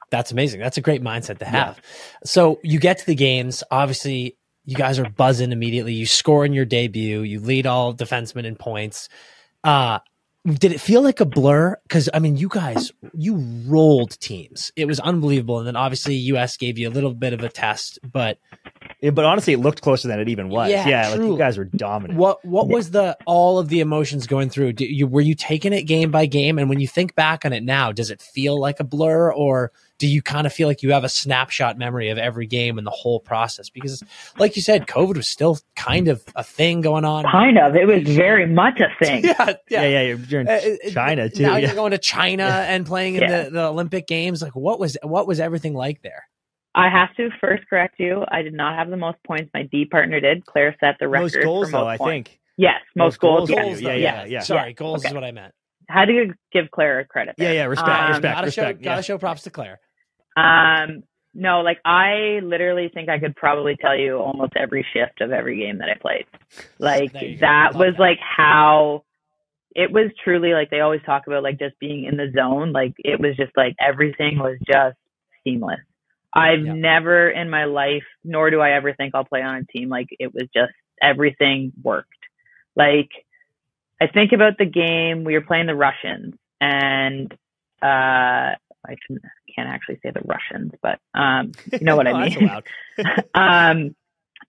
that's amazing. That's a great mindset to have. Yeah. So you get to the games, obviously you guys are buzzing immediately. You score in your debut, you lead all defensemen in points. Did it feel like a blur? Because, I mean, you guys, you rolled teams. It was unbelievable. And then obviously US gave you a little bit of a test, but honestly, it looked closer than it even was. Yeah, truly. Like you guys were dominant. What was all of the emotions going through? Were you taking it game by game? And when you think back on it now, does it feel like a blur, or do you kind of feel like you have a snapshot memory of every game and the whole process? Because like you said, COVID was still kind of a thing going on. Kind of. It was very much a thing. Yeah. You're in China too. Now you're going to China and playing in the Olympic Games. Like what was everything like there? I have to first correct you. I did not have the most points. My D partner did. Claire set the record. Most goals, for most though, points. I think. Yes, most goals. Yeah. Sorry, goals is what I meant. Had to give Claire credit there. Yeah, respect. Gotta show props to Claire. No, like I literally think I could probably tell you almost every shift of every game that I played. Like that was like how it was truly like they always talk about like just being in the zone. Like it was just like everything was just seamless. I've never in my life, nor do I ever think I'll play on a team. Like it was just everything worked. Like I think about the game, we were playing the Russians, and I can't actually say the Russians, but you know what I mean.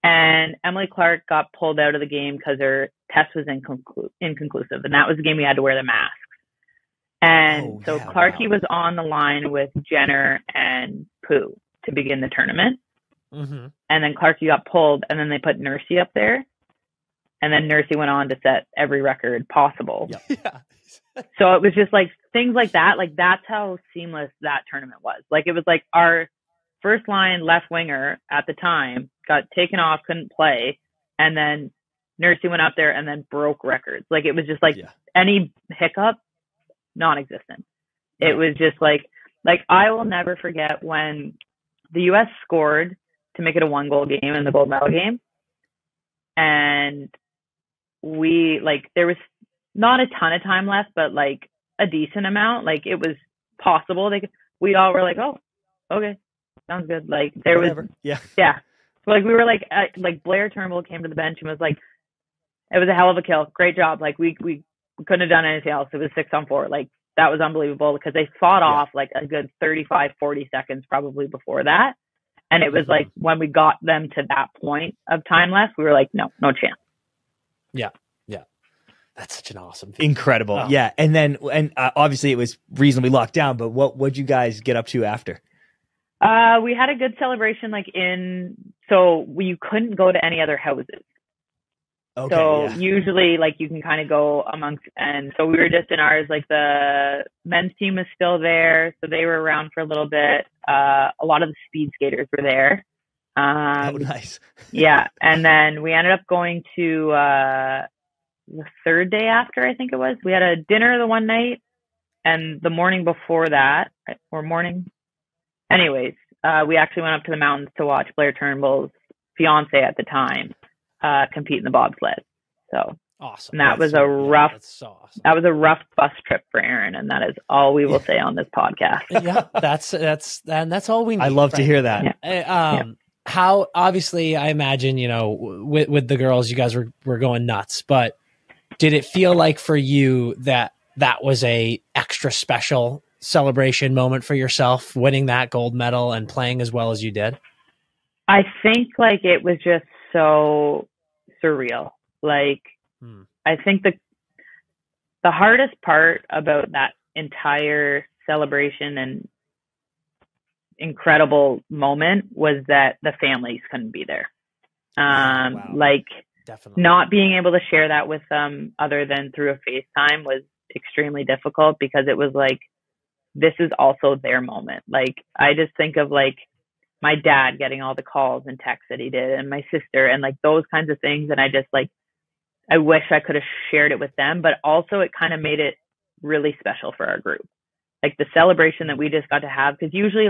And Emily Clark got pulled out of the game because her test was inconclusive, and that was the game we had to wear the masks. And Clarkie was on the line with Jenner and Pooh to begin the tournament. Mm-hmm. And then Clarkie got pulled, and then they put Nursey up there. And then Nursey went on to set every record possible. Yeah. So it was just like things like that. Like that's how seamless that tournament was. Like it was like our first line left winger at the time got taken off, couldn't play. And then Nursey went up there and then broke records. Like it was just like any hiccup, non-existent. It was just like I will never forget when the US scored to make it a 1-goal game in the gold medal game. And we there was not a ton of time left, but like a decent amount. Like it was possible. We all were like, oh, okay, sounds good. Like there Whatever. Was, yeah. So like we were like Blair Turnbull came to the bench and was like, it was a hell of a kill. Great job. Like we couldn't have done anything else. It was 6-on-4. Like that was unbelievable because they fought off like a good 35, 40 seconds probably before that. And it was like when we got them to that point of time left, we were like, no chance. Yeah. That's such an awesome feeling. Incredible. Oh. Yeah. And then, obviously it was reasonably locked down, but what'd you guys get up to after? We had a good celebration, so you couldn't go to any other houses. Okay, so usually you can kind of go amongst, and so we were just in ours, like the men's team was still there. So they were around for a little bit. A lot of the speed skaters were there. Nice. Yeah. And then we ended up going to, the third day after, I think it was, we had a dinner the one night, and the morning before that, we actually went up to the mountains to watch Blair Turnbull's fiance at the time compete in the bobsled. So awesome. And that was a rough. That's so awesome. That was a rough bus trip for Erin, and that is all we will say on this podcast. Yeah, that's all we need. I love to hear that. Yeah. How obviously, I imagine with the girls, you guys were going nuts, but did it feel like for you that was a extra special celebration moment for yourself, winning that gold medal and playing as well as you did? I think it was just so surreal. I think the hardest part about that entire celebration and incredible moment was that the families couldn't be there. Wow. Definitely. Not being able to share that with them other than through a FaceTime was extremely difficult, because it was this is also their moment. I just think of my dad getting all the calls and texts that he did, and my sister, and those kinds of things. And I just I wish I could have shared it with them, but also it kind of made it really special for our group. The celebration that we just got to have, because usually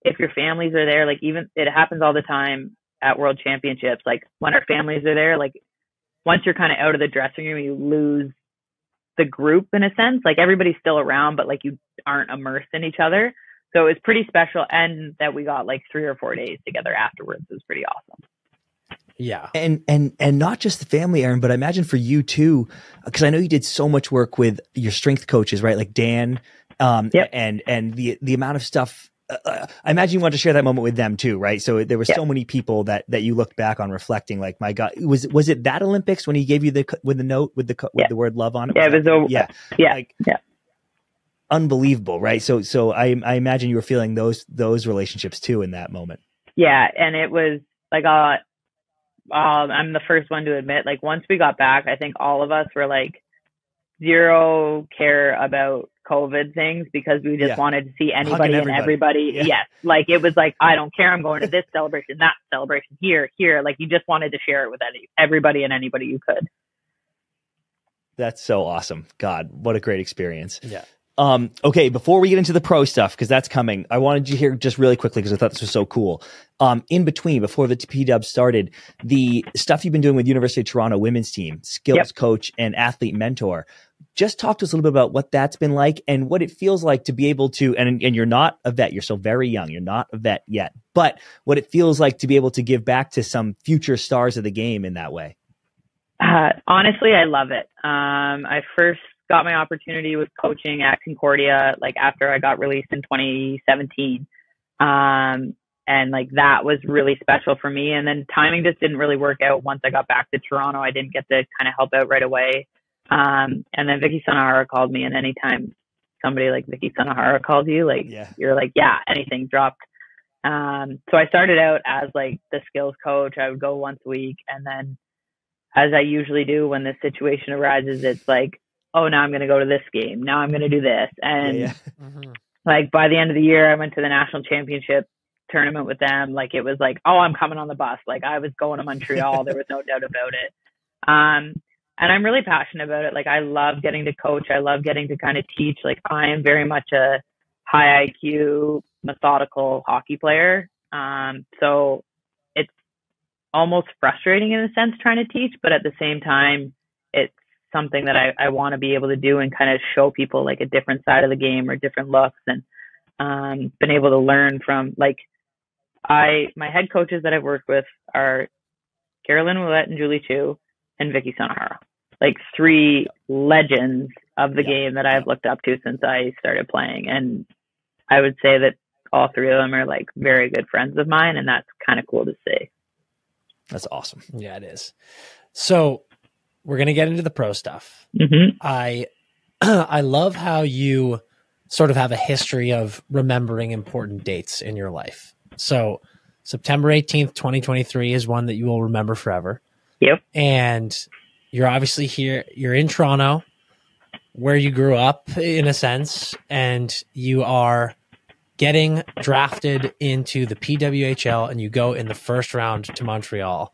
if your families are there, even it happens all the time at World Championships, like when our families are there, like once you're kind of out of the dressing room, you lose the group in a sense. Like everybody's still around, but like you aren't immersed in each other. So it was pretty special. And that we got like 3 or 4 days together afterwards was pretty awesome. Yeah. And not just the family, Erin, but I imagine for you too, because I know you did so much work with your strength coaches, right? Like Dan, Yep. and the amount of stuff. I imagine you wanted to share that moment with them too, right? So there were so many people that you looked back on reflecting, like, my God, was it that Olympics when he gave you the note with the word love on it? Yeah, it was yeah. Unbelievable, right? So I imagine you were feeling those relationships too in that moment. Yeah, and it was like I'm the first one to admit, like once we got back, I think all of us were like zero care about COVID things because we just wanted to see anybody and everybody. Yeah. Yes. Like it was like, I don't care. I'm going to this celebration, that celebration, here. Like you just wanted to share it with everybody and anybody you could. That's so awesome. God, what a great experience. Yeah. Okay, before we get into the pro stuff, because that's coming, I wanted you to hear just really quickly because I thought this was so cool. In between, before the P-Dub started, the stuff you've been doing with University of Toronto women's team, skills coach and athlete mentor. Just talk to us a little bit about what that's been like and what it feels like to be able to, and you're not a vet, you're still very young, you're not a vet yet, but what it feels like to be able to give back to some future stars of the game in that way. Honestly, I love it. I first got my opportunity with coaching at Concordia, like after I got released in 2017. And like that was really special for me. And then timing just didn't really work out. Once I got back to Toronto, I didn't get to kind of help out right away. And then Vicky Sanahara called me, and anytime somebody like Vicky Sanahara called you, like you're like, yeah, anything dropped. So I started out as like the skills coach. I would go once a week. And then as I usually do when this situation arises, it's like, oh, now I'm going to go to this game. Now I'm going to do this. And like by the end of the year, I went to the national championship tournament with them. Like it was like, oh, I'm coming on the bus. Like I was going to Montreal. There was no doubt about it. And I'm really passionate about it. Like I love getting to coach. I love getting to kind of teach. Like I am very much a high IQ, methodical hockey player. So it's almost frustrating in a sense trying to teach, but at the same time, it's something that I want to be able to do and kind of show people like a different side of the game or different looks, and been able to learn from like my head coaches that I've worked with are Carolyn Ouellette and Julie Chu and Vicky Sanahara, like 3 legends of the game that I've looked up to since I started playing. And I would say that all 3 of them are like very good friends of mine, and that's kind of cool to see. That's awesome. Yeah, it is. So we're going to get into the pro stuff. Mm-hmm. I love how you sort of have a history of remembering important dates in your life. So September 18th, 2023 is one that you will remember forever. Yep. And you're obviously here, you're in Toronto, where you grew up in a sense, and you are getting drafted into the PWHL, and you go in the first round to Montreal.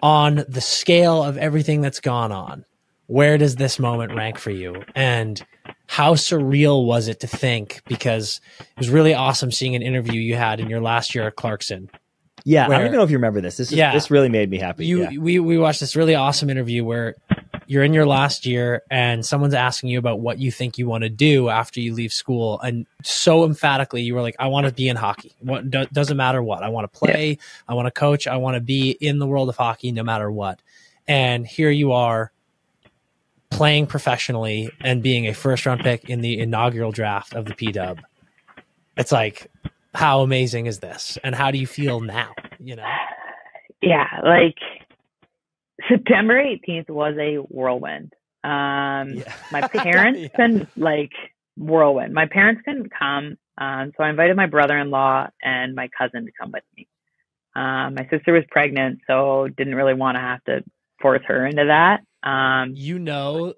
On the scale of everything that's gone on, where does this moment rank for you? And how surreal was it to think, because it was really awesome seeing an interview you had in your last year at Clarkson. Yeah, I don't even know if you remember this. This really made me happy. We watched this really awesome interview where you're in your last year and someone's asking you about what you think you want to do after you leave school. And so emphatically, you were like, I want to be in hockey. Doesn't matter what. I want to play. I want to coach. I want to be in the world of hockey no matter what. And here you are playing professionally and being a first round pick in the inaugural draft of the P-Dub. It's like, how amazing is this? And how do you feel now? You know? Yeah, like September 18th was a whirlwind. My parents couldn't whirlwind. My parents couldn't come. So I invited my brother-in-law and my cousin to come with me. My sister was pregnant, so didn't really want to have to force her into that. You know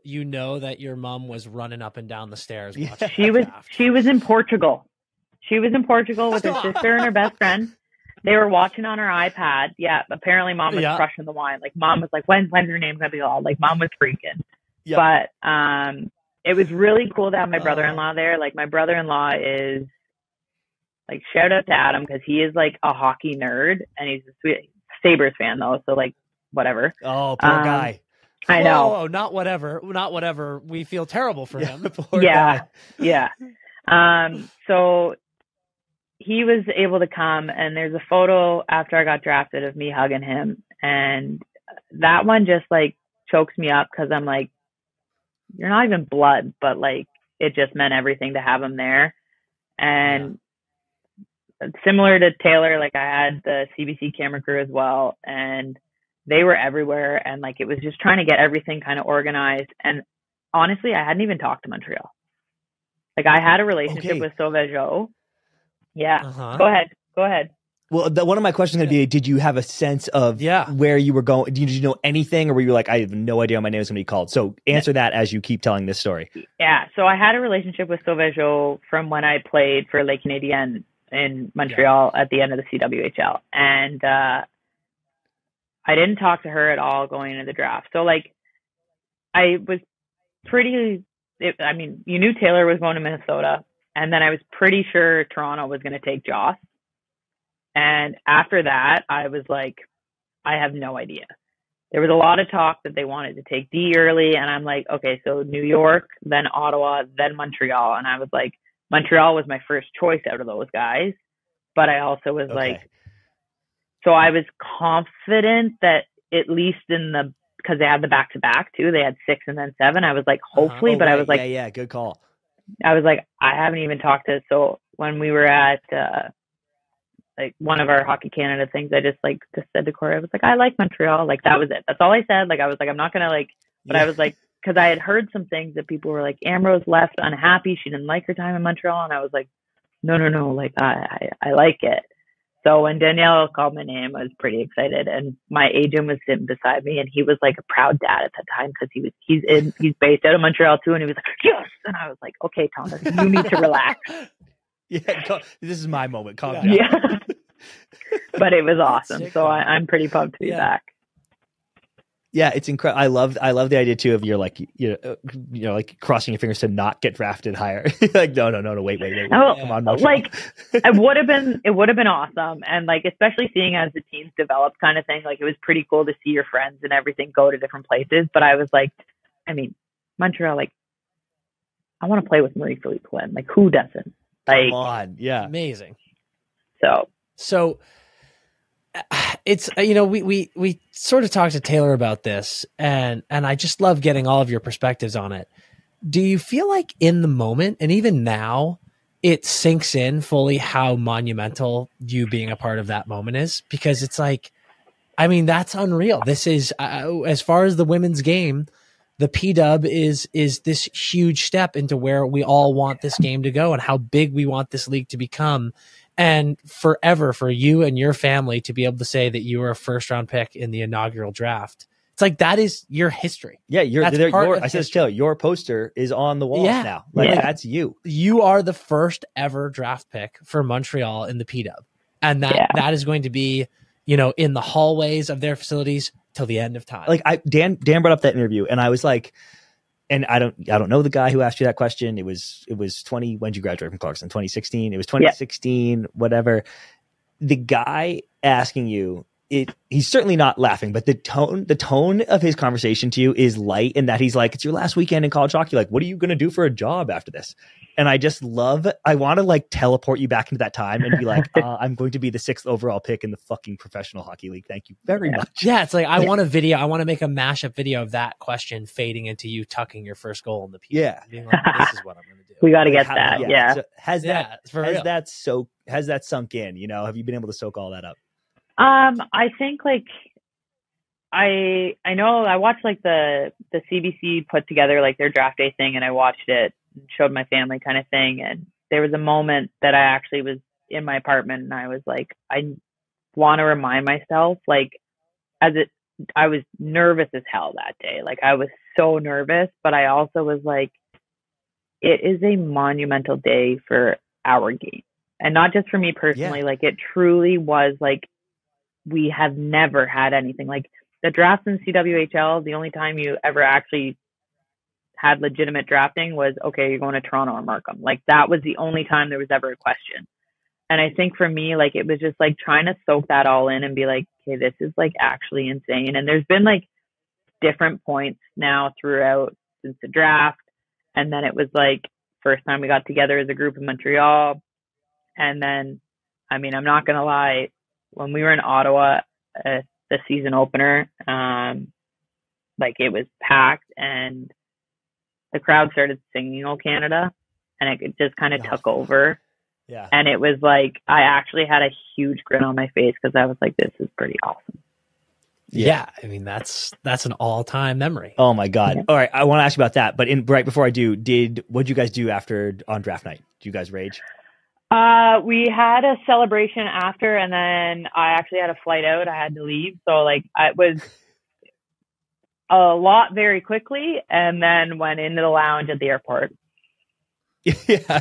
that your mom was running up and down the stairs. She was in Portugal. She was in Portugal with her sister and her best friend. They were watching on her iPad. Yeah, apparently mom was crushing the wine. Like mom was like, when's her name gonna be called? Like mom was freaking. But it was really cool to have my brother-in-law there. Like my brother-in-law is like shout out to Adam because he is like a hockey nerd and he's a sweet Sabres fan though. So like whatever. Oh, poor guy. I know. Whoa, not whatever. We feel terrible for him. Poor guy. Yeah. So he was able to come, and there's a photo after I got drafted of me hugging him, and that one just like chokes me up because I'm like, you're not even blood, but like it just meant everything to have him there. And similar to Taylor, like I had the CBC camera crew as well, and they were everywhere, and like it was just trying to get everything kind of organized. And honestly, I hadn't even talked to Montreal. Like I had a relationship with Sauvageau. Yeah. Go ahead. Well, one of my questions is going to be, did you have a sense of where you were going? Did you know anything, or were you like, I have no idea what my name is going to be called? So answer that as you keep telling this story. Yeah. So I had a relationship with Sauvageau from when I played for Les Canadiens in Montreal at the end of the CWHL. And I didn't talk to her at all going into the draft. So like I was pretty, you knew Taylor was going to Minnesota. And then I was pretty sure Toronto was going to take Joss. And after that, I was like, I have no idea. There was a lot of talk that they wanted to take D early. And I'm like, okay, so New York, then Ottawa, then Montreal. And I was like, Montreal was my first choice out of those guys. But I also was like, so I was confident that at least because they had the back-to-back too, they had 6 and then 7. I was like, hopefully, I was like, yeah, good call. I was like, I haven't even talked to. So when we were at like one of our Hockey Canada things, I just said to Corey, I was like, I like Montreal. Like that was it. That's all I said. Like I was like, I'm not gonna but I was like, because I had heard some things that people were like, Ambrose left unhappy. She didn't like her time in Montreal, and I was like, no. Like I like it. So when Danielle called my name, I was pretty excited, and my agent was sitting beside me, and he was like a proud dad at that time because he's based out of Montreal too, and he was like, yes, and I was like, okay, Thomas, you need to relax. This is my moment. Calm down. Yeah, but it was awesome. So I'm pretty pumped to be back. Yeah, it's incredible. I love the idea too of you're like like crossing your fingers to not get drafted higher. Like no, wait. Oh, come on, like it would have been awesome, and like especially seeing as the teams develop, kind of thing. Like it was pretty cool to see your friends and everything go to different places. But I was like, Montreal, like I want to play with Marie-Philippe Quinn. Like who doesn't? Like, come on, yeah, amazing. So. It's we sort of talked to Taylor about this, and I just love getting all of your perspectives on it. Do you feel like in the moment, and even now, it sinks in fully how monumental you being a part of that moment is? Because it's like, that's unreal. This is as far as the women's game, the P-Dub is this huge step into where we all want this game to go and how big we want this league to become. And forever for you and your family to be able to say that you were a first-round pick in the inaugural draft. It's like, that is your history. Yeah, I said, Taylor, your poster is on the wall now. That's you. You are the first ever draft pick for Montreal in the P-Dub. And that is going to be, in the hallways of their facilities till the end of time. Like Dan brought up that interview, and I was like, and I don't know the guy who asked you that question. It was 20. When did you graduate from Clarkson? 2016. It was 2016. Whatever. The guy asking you, he's certainly not laughing, but the tone of his conversation to you is light, in that he's like, it's your last weekend in college hockey. Like, what are you going to do for a job after this? And I just I want to like teleport you back into that time and be like, I'm going to be the 6th overall pick in the fucking professional hockey league. Thank you very much. Yeah. It's like, I want to make a mashup video of that question fading into you tucking your first goal in the P. Yeah. Being like, this is what I'm going to do. We got to get that. Yeah. So has that sunk in, have you been able to soak all that up? I think like I know I watched like the CBC put together like their draft day thing, and I watched it and showed my family kind of thing. And there was a moment that I actually was in my apartment, and I was like, I want to remind myself, like, I was nervous as hell that day. Like I was so nervous, but I also was like, it is a monumental day for our game, and not just for me personally. Yeah. Like it truly was like, we have never had anything like the drafts in CWHL. The only time you ever actually had legitimate drafting was, okay, you're going to Toronto or Markham. Like that was the only time there was ever a question. And I think for me, like, it was just like trying to soak that all in and be like, okay, this is like actually insane. And there's been like different points now throughout since the draft. And then it was like first time we got together as a group in Montreal. And then, I mean, I'm not going to lie, when we were in Ottawa, the season opener, like it was packed and the crowd started singing "O Canada," and it just kind of took over. Yeah. And it was like, I actually had a huge grin on my face because I was like, this is pretty awesome. Yeah. I mean, that's an all-time memory. Oh my God. Yeah. All right. I want to ask you about that. But right before I do, what'd you guys do on draft night? Did you guys rage? We had a celebration after, and then I actually had a flight out. I had to leave. So like it was a lot very quickly, and then went into the lounge at the airport. Yeah.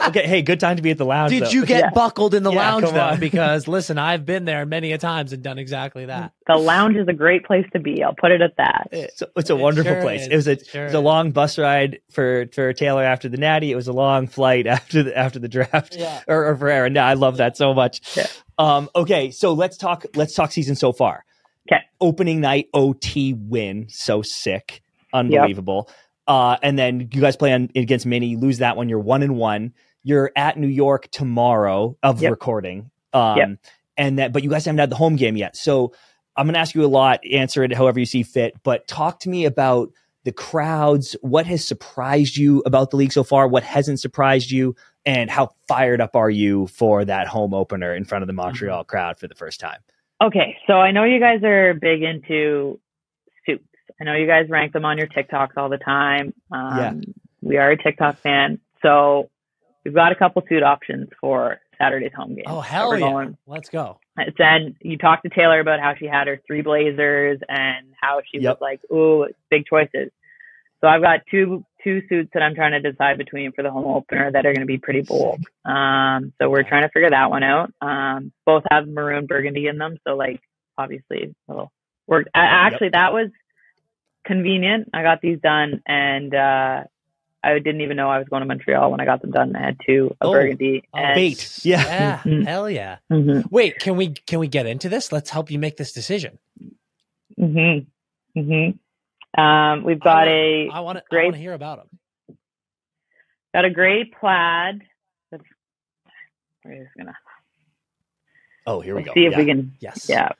Okay. Hey, good time to be at the lounge. Did though. you get buckled in the lounge come though? on. Because listen, I've been there many a times and done exactly that. The lounge is a great place to be. I'll put it at that. It's a wonderful sure place. is. It was a long bus ride for Taylor after the Natty. It was a long flight after the draft. Yeah. Or for Erin. I love that so much. Yeah. Okay, so let's talk season so far. Okay. Opening night OT win, so sick, unbelievable. Yep. And then you guys play against Minnie. You lose that one. You're 1-1. You're at New York tomorrow of recording. And but you guys haven't had the home game yet. So I'm going to ask you a lot. Answer it however you see fit. But talk to me about the crowds. What has surprised you about the league so far? What hasn't surprised you? And how fired up are you for that home opener in front of the Montreal crowd for the first time? Okay, so I know you guys are big into suits. I know you guys rank them on your TikToks all the time. We are a TikTok fan. So we've got a couple suit options for Saturday's home game. Oh, hell yeah. Let's go. Then you talked to Taylor about how she had her 3 blazers and how she was like, ooh, big choices. So I've got two suits that I'm trying to decide between for the home opener that are going to be pretty bold. So we're trying to figure that one out. Both have maroon burgundy in them. So like, obviously it'll work. Actually, that was convenient. I got these done and, I didn't even know I was going to Montreal when I got them done. I had 2 burgundy. Bait. Yeah. Hell yeah. Mm-hmm. Wait, can we get into this? Let's help you make this decision. Mm-hmm. Mm-hmm. We've got I want to hear about them. Got a gray plaid. We're just gonna. Oh, here we go. See if we can. Yes. Yeah.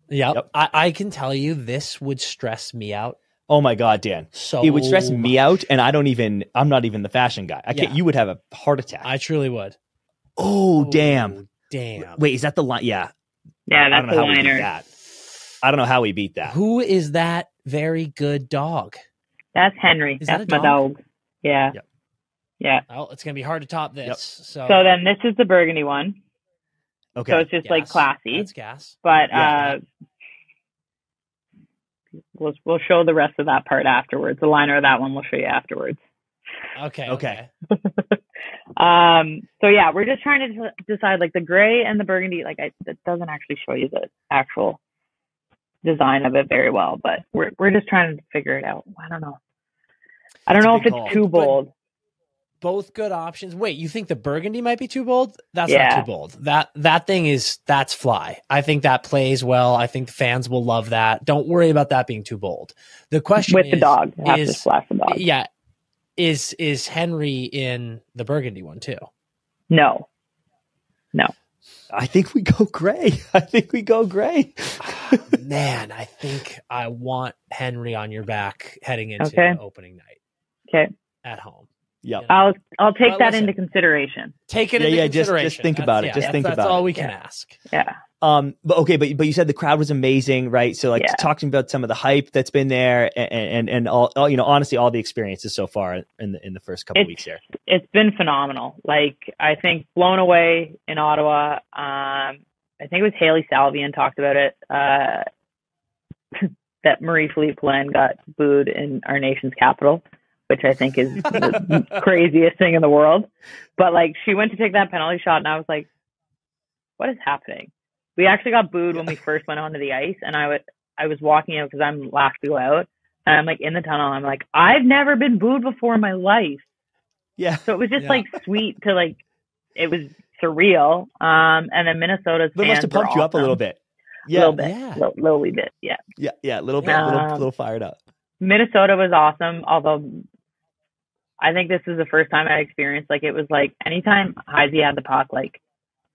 Yep. I can tell you this would stress me out. Oh my God, Dan. So it would stress me out, and I'm not even the fashion guy. I can't. You would have a heart attack. I truly would. Oh, damn. Wait, is that the line? Yeah. Yeah, that's the liner. I don't know how we beat that. Who is that very good dog? That's Henry. That's my dog. Yeah. Yep. Yeah. Well, it's going to be hard to top this. Yep. So then this is the burgundy one. Okay. So it's just like classy. That's gas. But we'll show the rest of that part afterwards. The liner of that one we'll show you afterwards. Okay. So yeah, we're just trying to decide like the gray and the burgundy. Like it doesn't actually show you the actual design of it very well, but we're just trying to figure it out. I don't know if it's too bold. Both good options. Wait, you think the burgundy might be too bold? That's not too bold. That thing that's fly. I think that plays well. I think the fans will love that. Don't worry about that being too bold. The question with the dog, have to splash the dog. Yeah. Is Henry in the burgundy one too? No. I think we go gray. Man, I think I want Henry on your back heading into opening night. Okay. At home. Yeah. You know? I'll take that into consideration. Take it into consideration. Just think about it. That's all we can ask. Yeah. But you said the crowd was amazing, right? So talking about some of the hype that's been there and all honestly, all the experiences so far in the first couple of weeks here. It's been phenomenal. Like, I think blown away in Ottawa. I think it was Haley Salvian talked about it, that Marie-Philippe Poulin got booed in our nation's capital, which I think is the craziest thing in the world. But like, she went to take that penalty shot and I was like, what is happening? We actually got booed when we first went onto the ice, and I was walking out because I'm last to go out, and I'm like in the tunnel. I'm like, I've never been booed before in my life, Yeah. So it was just like sweet to like, it was surreal. And then Minnesota's fans must have pumped you up a little bit. Yeah. A little bit. Yeah. Little wee bit. Yeah. Yeah. Yeah. A little bit. Little fired up. Minnesota was awesome. Although I think this is the first time I experienced, like, it was like anytime Heisey had the puck, like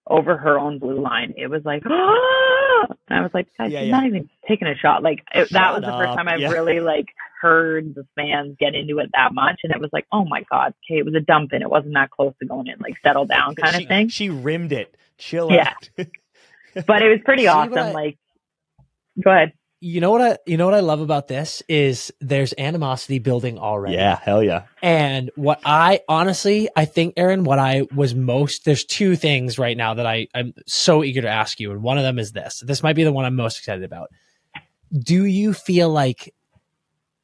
over her own blue line, it was like, oh! And I was like, guys, she's not even taking a shot. Like that was the first time I've really like heard the fans get into it that much. And it was like, oh my God, okay, it was a dump in. It wasn't that close to going in, like settle down kind of thing. She rimmed it. Chill out. But it was pretty awesome. Like, go ahead. You know what I love about this is there's animosity building already. Yeah, hell yeah. And what I think, Erin, there's two things right now that I'm so eager to ask you. And one of them is this. This might be the one I'm most excited about. Do you feel like,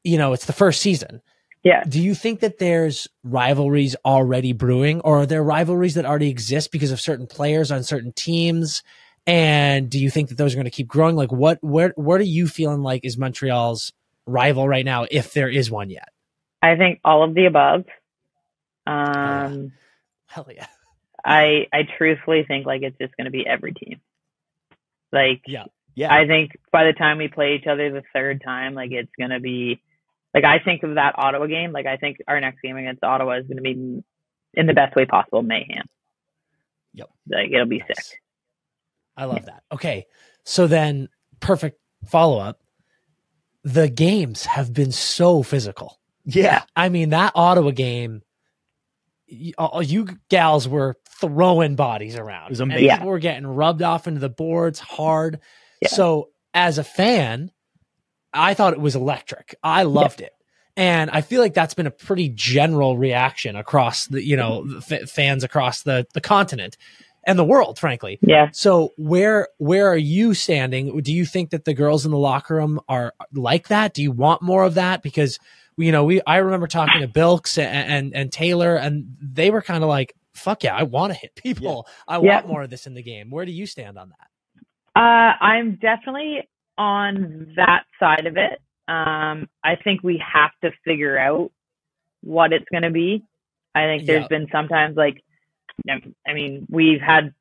it's the first season? Yeah. Do you think that there's rivalries already brewing, or are there rivalries that already exist because of certain players on certain teams? And do you think that those are going to keep growing? Like, what are you feeling like is Montreal's rival right now, if there is one yet? I think all of the above. Hell yeah. I truthfully think like it's just going to be every team. Like, yeah. I think by the time we play each other the third time, like it's going to be like, I think of that Ottawa game. Like, I think our next game against Ottawa is going to be in the best way possible, mayhem. Yep. Like, it'll be sick. I love that. Okay. So then, perfect follow-up. The games have been so physical. Yeah. I mean, that Ottawa game, you gals were throwing bodies around. It was amazing. People were getting rubbed off into the boards hard. Yeah. So as a fan, I thought it was electric. I loved it. And I feel like that's been a pretty general reaction across the, fans across the continent and the world, frankly. Yeah. So where are you standing? Do you think that the girls in the locker room are like that? Do you want more of that? Because I remember talking to Bilks and Taylor, and they were kind of like, "Fuck yeah, I want to hit people. Yeah. I want more of this in the game." Where do you stand on that? I'm definitely on that side of it. I think we have to figure out what it's going to be. I think there's been sometimes like, I mean, we've had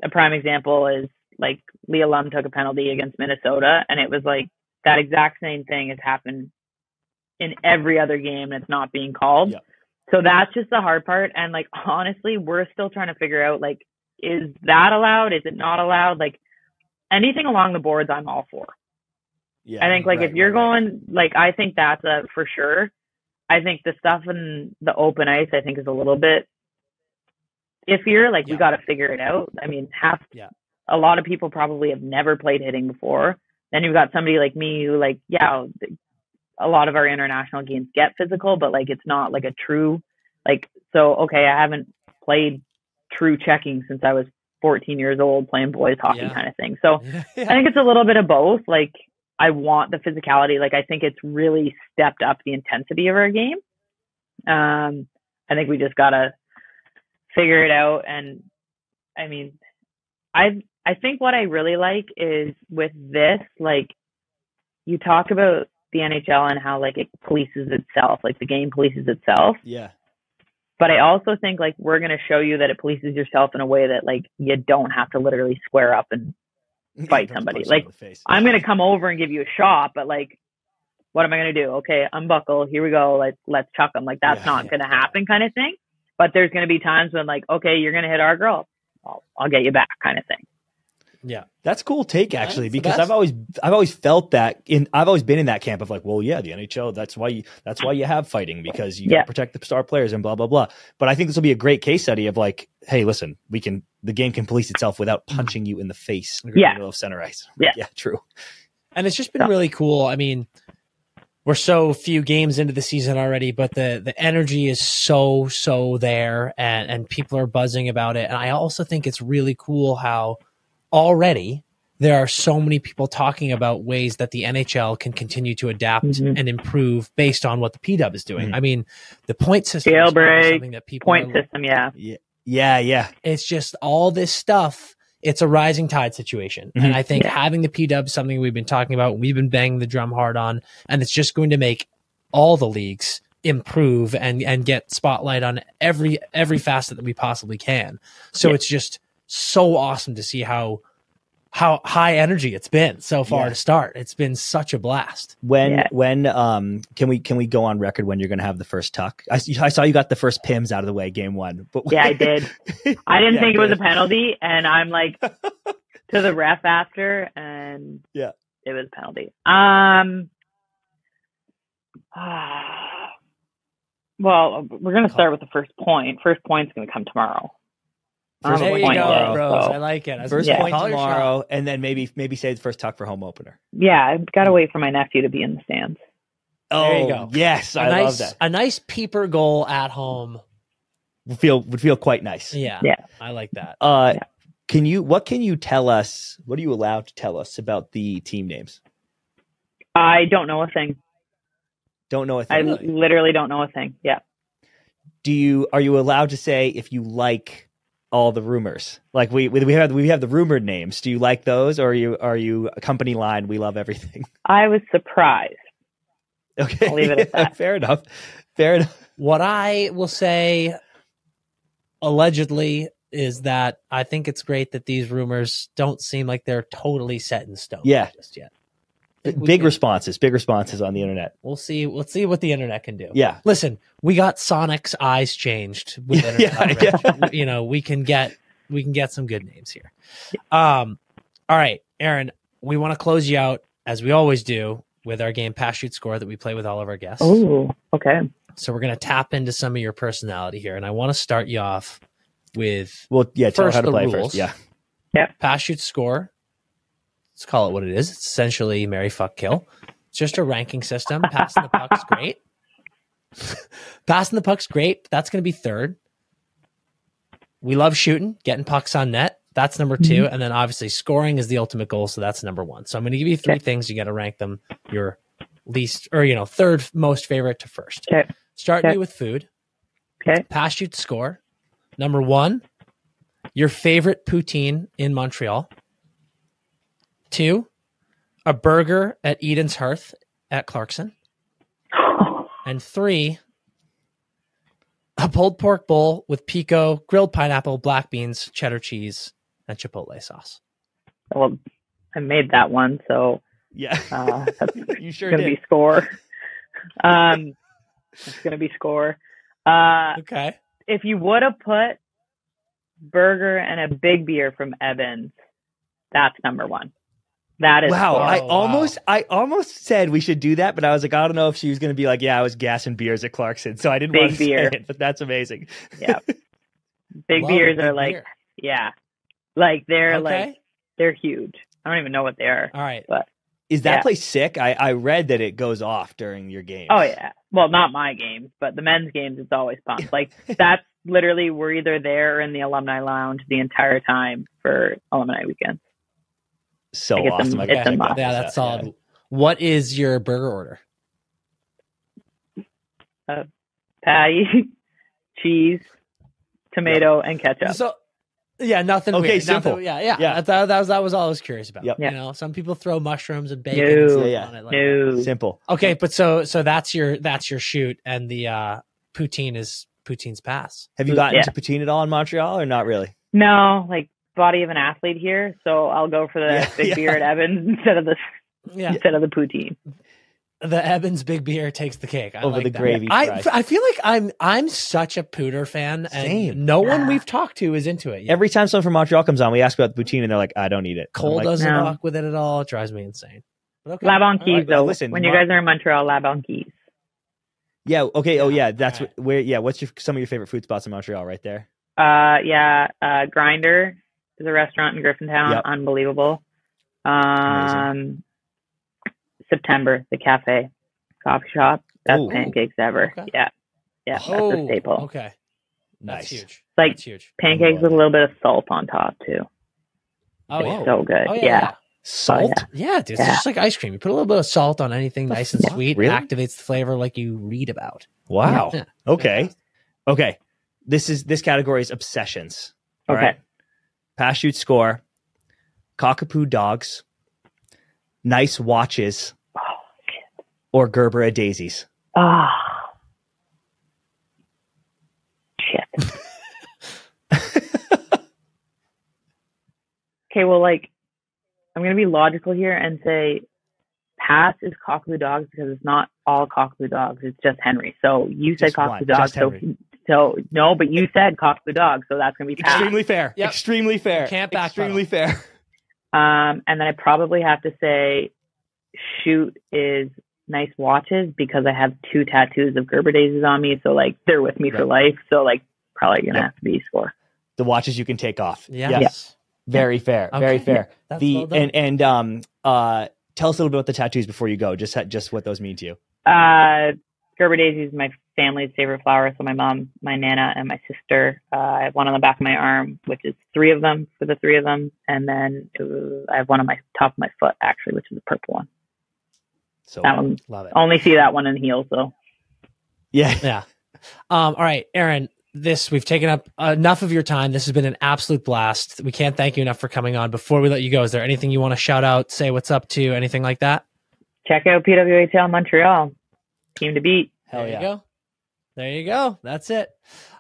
a prime example is like Leah Lum took a penalty against Minnesota, and it was like that exact same thing has happened in every other game and it's not being called. Yep. So that's just the hard part. And like, honestly, we're still trying to figure out, like, is that allowed? Is it not allowed? Like, anything along the boards, I'm all for. Yeah, I think like if you're going, like, I think that's for sure. I think the stuff in the open ice, I think, is a little bit iffier. Like, we got to figure it out. I mean, a lot of people probably have never played hitting before. Then you've got somebody like me who, like, a lot of our international games get physical, but like, it's not like a true, like, so, okay, I haven't played true checking since I was 14 years old playing boys hockey kind of thing. So I think it's a little bit of both. Like, I want the physicality. Like, I think it's really stepped up the intensity of our game. I think we just got to figure it out. And I mean, I think what I really like is with this, like, you talk about the NHL and how, like, it polices itself, like the game polices itself. Yeah. But I also think, like, we're going to show you that it polices yourself in a way that, like, you don't have to literally square up and fight somebody. Like, I'm going to come over and give you a shot, but, like, what am I going to do? Okay, unbuckle. Here we go. Like, let's chuck them. Like, that's not going to happen kind of thing. But there's going to be times when, like, okay, you're going to hit our girl. I'll get you back kind of thing. Yeah, that's a cool take, actually, because I've always felt that I've always been in that camp of like, well, yeah, the NHL, that's why you have fighting, because you got to protect the star players and blah blah blah. But I think this will be a great case study of like, hey, listen, the game can police itself without punching you in the face in the middle of center ice. Yeah, true. And it's just been really cool. I mean, we're so few games into the season already, but the energy is so there, and people are buzzing about it. And I also think it's really cool how already there are so many people talking about ways that the NHL can continue to adapt and improve based on what the PW is doing. I mean, the point system jailbreak, is something that people system, yeah. It's just all this stuff. It's a rising tide situation. And I think having the PW is something we've been talking about, we've been banging the drum hard on, and it's just going to make all the leagues improve and get spotlight on every facet that we possibly can. So it's just so awesome to see how high energy it's been so far to start. It's been such a blast. When can we go on record when you're going to have the first tuck? I saw you got the first Pims out of the way game one. But yeah, I did. I didn't think it was a penalty, and I'm like to the ref after, and it was a penalty. Well, we're going to start with the first point. First point's going to come tomorrow. There you go, Rose. I like it. First point tomorrow, and then maybe save the first tuck for home opener. Yeah, I've got to wait for my nephew to be in the stands. Oh, there you go. Yes, I love that. A nice peeper goal at home would feel quite nice. Yeah, I like that. What can you tell us? What are you allowed to tell us about the team names? I don't know a thing. Don't know a thing. I literally don't know a thing. Yeah. Are you allowed to say if you like all the rumors? Like we have the rumored names. Do you like those, or are you a company line? We love everything. I was surprised. Okay, I'll leave it at that. Fair enough. What I will say, allegedly, is that I think it's great that these rumors don't seem like they're totally set in stone. Just yet. Big responses on the internet. We'll see what the internet can do. Yeah. Listen, we got Sonic's eyes changed with internet coverage. You know, we can get some good names here. All right, Erin, we want to close you out as we always do with our game Pass Shoot Score that we play with all of our guests. Oh, okay. So we're going to tap into some of your personality here, and I want to start you off with tell how to play rules. first. Yeah. Pass Shoot Score. Let's call it what it is. It's essentially marry, fuck, kill. It's just a ranking system. Passing the puck's great. Passing the puck's great. That's going to be third. We love shooting, getting pucks on net. That's number two. And then obviously scoring is the ultimate goal. So that's number one. So I'm going to give you three things. You got to rank them your least or, third most favorite to first. Okay. Starting you with food. Okay. Pass, shoot, score. Number one, your favorite poutine in Montreal. 2, a burger at Eden's Hearth at Clarkson. And 3, a pulled pork bowl with pico, grilled pineapple, black beans, cheddar cheese, and chipotle sauce. Well, I made that one, so that's you sure going to be score. It's going to be score. Okay. If you would have put burger and a big beer from Evans, that's number one. That is wow. Score. I almost said we should do that, but I was like, I don't know if she was going to be like, I was gassing beers at Clarkson, so I didn't want to say it. But that's amazing. Yeah, big beers are like, like they're they're huge. I don't even know what they are. All right, but is that place sick? I read that it goes off during your games. Oh yeah, well not my games, but the men's games. It's always pumped. Like that's literally we're either there or in the alumni lounge the entire time for alumni weekend. So awesome. That's solid. Yeah. What is your burger order? Patty, cheese, tomato, and ketchup. So, nothing. Okay, weird. simple. Nothing, yeah. That was all I was curious about. Yep. Some people throw mushrooms and bacon. On it. No. Simple. Okay, but so that's your shoot, and the poutine's pass. Have you gotten to poutine at all in Montreal, or not really? No, like body of an athlete here, so I'll go for the big beer at Evans instead of the poutine. The Evans big beer takes the cake. Over the gravy. I feel like I'm such a Pooter fan, and no one we've talked to is into it yet. Every time someone from Montreal comes on, we ask about the poutine, and they're like, "I don't eat it." Cole doesn't rock with it at all. It drives me insane. Okay. LABATT Keys, though. Listen, when you guys are in Montreal, LABATT Keys. Yeah. Okay. Oh, yeah. That's where. Yeah. What's some of your favorite food spots in Montreal? Right there. Grinder is a restaurant in Griffintown. Yep. Unbelievable. September, the cafe, coffee shop. Best pancakes ever. Okay. Yeah. That's a staple. Okay. Nice. That's huge. It's like huge. Pancakes with a little bit of salt on top too. Oh, so good. Oh, yeah. Salt? Yeah, dude. It's just like ice cream. You put a little bit of salt on anything nice and sweet, really? Activates the flavor like you read about. Wow. Yeah. Okay. This category is obsessions. All right. Pass, shoot, score. Cockapoo dogs. Nice watches. Or Gerber daisies. Okay, well, like, I'm going to be logical here and say pass is Cockapoo Dogs because it's not all Cockapoo Dogs. It's just Henry. So you said Cockapoo Dogs. So no, but you said Cockapoo Dogs. So that's going to be pass. Extremely fair. Yep. Extremely fair. Can't back Extremely fair. And then I probably have to say shoot is nice watches because I have 2 tattoos of Gerber Daisies on me. So, like, they're with me for life. So, like, probably going to have to be score. The watches you can take off. Yes. Yes. Very fair. Okay. Very fair. That's well done. And tell us a little bit about the tattoos before you go. Just what those mean to you. Gerber Daisy is my family's favorite flower. So my mom, my Nana, and my sister. I have one on the back of my arm, which is 3 of them for the 3 of them. And then I have one on my top of my foot, actually, which is a purple one. So that one, love it. Only see that one in heels, though. Yeah. All right, Erin. We've taken up enough of your time. This has been an absolute blast. We can't thank you enough for coming on. Before we let you go, is there anything you want to shout out, say what's up to, anything like that? Check out PWHL Montreal. Team to beat. Hell yeah. There you go. That's it.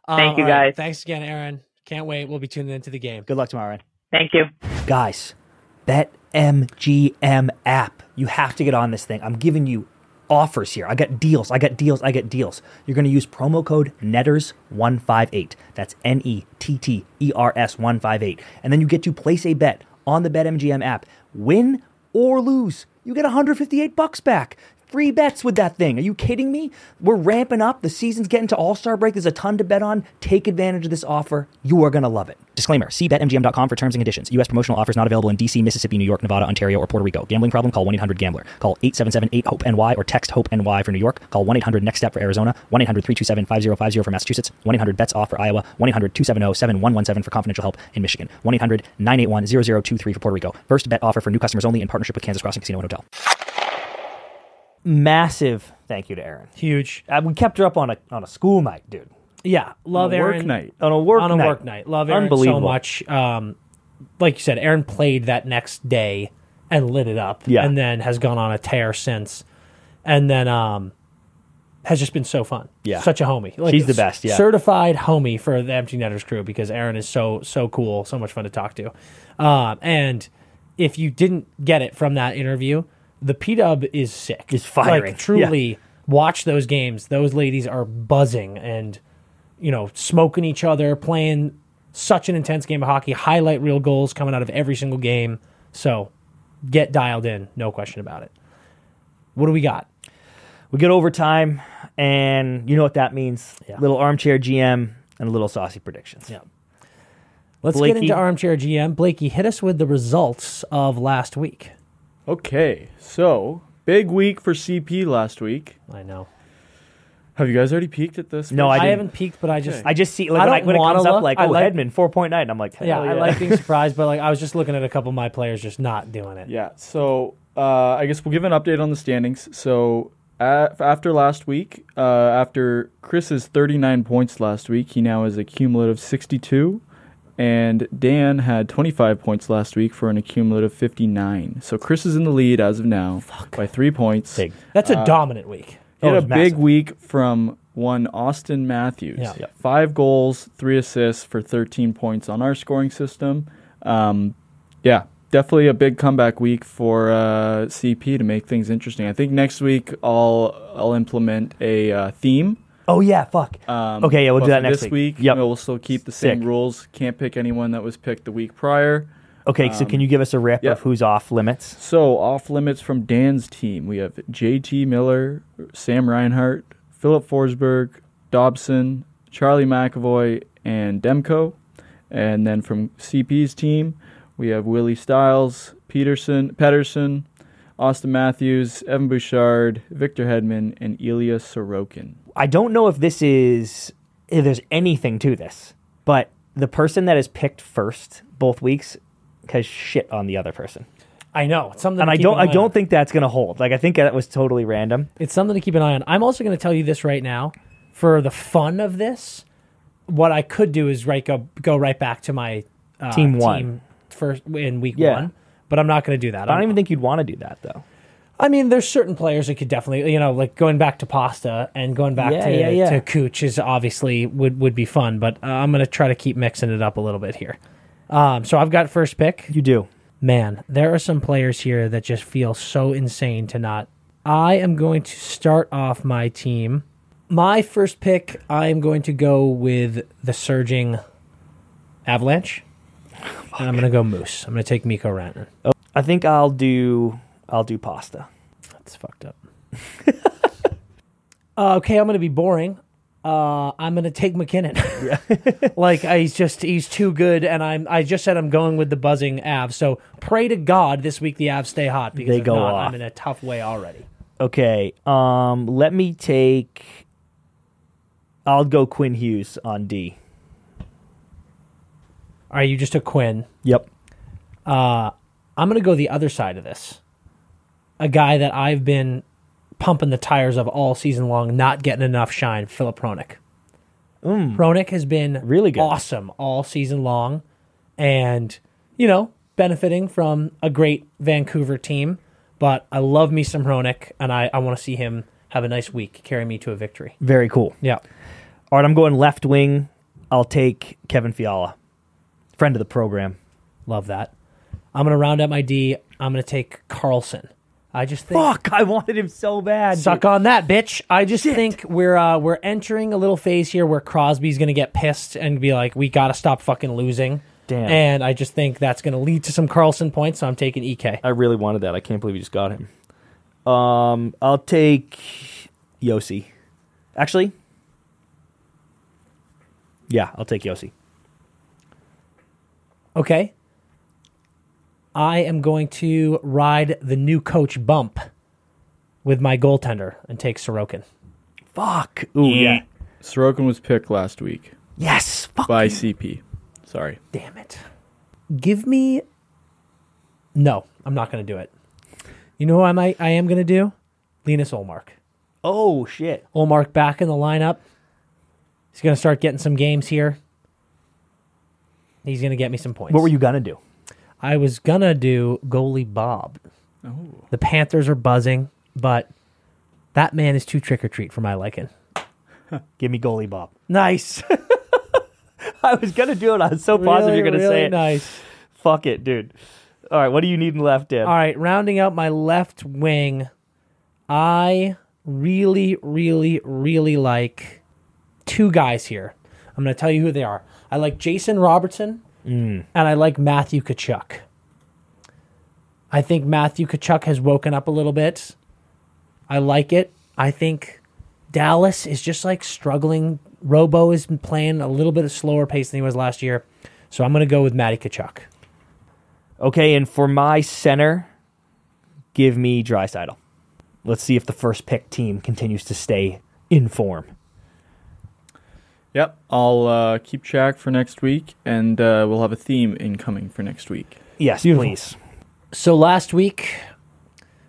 Thank you, guys. Right. Thanks again, Erin. Can't wait. We'll be tuning into the game. Good luck tomorrow, Erin. Thank you. Guys, BetMGM app. You have to get on this thing. I'm giving you offers here. I got deals. You're going to use promo code NETTERS158. That's NETTERS158. And then you get to place a bet on the BetMGM app. Win or lose, you get $158 back. Free bets with that thing. Are you kidding me? We're ramping up. The season's getting to All-Star break. There's a ton to bet on. Take advantage of this offer. You are going to love it. Disclaimer. See BetMGM.com for terms and conditions. U.S. promotional offers not available in D.C., Mississippi, New York, Nevada, Ontario, or Puerto Rico. Gambling problem? Call 1-800-GAMBLER. Call 877-8-HOPE-NY or text HOPE-NY for New York. Call 1-800-NEXT-STEP for Arizona. 1-800-327-5050 for Massachusetts. 1-800-BETS-OFF for Iowa. 1-800-270-7117 for confidential help in Michigan. 1-800-981-0023 for Puerto Rico. First bet offer for new customers only in partnership with Kansas Crossing Casino and Hotel. Massive thank you to Erin. Huge. We kept her up on a school night, dude. Yeah, love Erin. On a work night. Love Erin so much. Like you said, Erin played that next day and lit it up. Yeah. And then has gone on a tear since. And then has just been so fun. Yeah. Such a homie. Like, she's the best, yeah. Certified homie for the Empty Netters crew because Erin is so cool, so much fun to talk to. And if you didn't get it from that interview, the P-Dub is sick. It's firing. Like, truly, watch those games. Those ladies are buzzing and, smoking each other, playing such an intense game of hockey, highlight reel goals coming out of every single game. So, get dialed in, no question about it. What do we got? We get overtime, and you know what that means. Yeah. Little armchair GM and a little saucy predictions. Yeah. Let's Blakey. get into armchair GM. Blakey, hit us with the results of last week. Okay, so big week for CP last week. I know. Have you guys already peeked at this? No, I haven't peeked, but I just see like when it comes up like Hedman 4.9. I'm like, yeah, I like being surprised, but like I was just looking at a couple of my players just not doing it. Yeah, so I guess we'll give an update on the standings. So after last week, after Chris's 39 points last week, he now has a cumulative 62. And Dan had 25 points last week for an accumulative 59. So Chris is in the lead as of now by 3 points. Big. That's a dominant week. He had a big week from one Austin Matthews. Yeah. 5 goals, 3 assists for 13 points on our scoring system. Definitely a big comeback week for CP to make things interesting. I think next week I'll implement a theme. Oh, yeah, fuck. Okay, yeah, we'll do that next week. Yep. We'll still keep the same rules. Can't pick anyone that was picked the week prior. Okay, so can you give us a rip of who's off limits? So, off limits from Dan's team, we have JT Miller, Sam Reinhart, Philip Forsberg, Dobson, Charlie McAvoy, and Demko. And then from CP's team, we have Willie Stiles, Pedersen, Austin Matthews, Evan Bouchard, Victor Hedman, and Ilya Sorokin. I don't know if there's anything to this, but the person that is picked first both weeks has shit on the other person. I know. It's something and I don't think that's going to hold. Like, I think that was totally random. It's something to keep an eye on. I'm also going to tell you this right now. For the fun of this, what I could do is go right back to my team first in week 1, but I'm not going to do that. I don't even think you'd want to do that, though. I mean, there's certain players that could definitely, like going back to Pasta and going back to Cooch is obviously would be fun, but I'm going to try to keep mixing it up a little bit here. So I've got first pick. You do. Man, there are some players here that just feel so insane to not. I am going to start off my team. My first pick, I am going to go with the surging Avalanche. And I'm going to go Moose. I'm going to take Mikko Rantanen. Oh, I think I'll do Pasta. That's fucked up. Okay, I'm going to be boring. I'm going to take McKinnon. Yeah. He's too good, and I just said I'm going with the buzzing Avs. So pray to God this week the Avs stay hot, because if not, I'm in a tough way already. Okay, let me take... I'll go Quinn Hughes on D. All right, you just took Quinn. Yep. I'm going to go the other side of this. A guy that I've been pumping the tires of all season long, not getting enough shine, Philip Hronek. Hronek has been really good, awesome all season long, and, benefiting from a great Vancouver team. But I love me some Hronek, and I want to see him have a nice week, carry me to a victory. Very cool. Yeah. All right, I'm going left wing. I'll take Kevin Fiala, friend of the program. Love that. I'm going to round out my D. I'm going to take Carlson. I just think... Fuck, I wanted him so bad. Suck on that, bitch. I just think we're entering a little phase here where Crosby's going to get pissed and be like, we got to stop fucking losing. Damn. And I just think that's going to lead to some Carlson points, so I'm taking EK. I really wanted that. I can't believe you just got him. I'll take Yossi. Actually, yeah, I'll take Yossi. Okay. I am going to ride the new coach bump with my goaltender and take Sorokin. Fuck. Ooh, yeah. Sorokin was picked last week. Yes. Fuck by you. CP. Sorry. Damn it. Give me... No, I'm not going to do it. You know who I am going to do? Linus Ullmark. Oh, shit. Ullmark back in the lineup. He's going to start getting some games here. He's going to get me some points. What were you going to do? I was going to do goalie Bob. Oh. The Panthers are buzzing, but that man is too trick-or-treat for my liking. Give me goalie Bob. Nice. I was going to do it. I was so positive you're going to say it. Nice. Fuck it, dude. All right, what do you need in left, Deb? All right, rounding out my left wing, I really, really, really like two guys here. I'm going to tell you who they are. I like Jason Robertson, and I like Matthew Tkachuk. I think Matthew Tkachuk has woken up a little bit. I like it. I think Dallas is just like struggling. Robo has been playing a little bit of slower pace than he was last year. So I'm going to go with Matty Tkachuk. Okay, and for my center, give me Draisaitl. Let's see if the first pick team continues to stay in form. Yep, I'll keep track for next week, and we'll have a theme incoming for next week. Yes, Beautiful. please. So last week,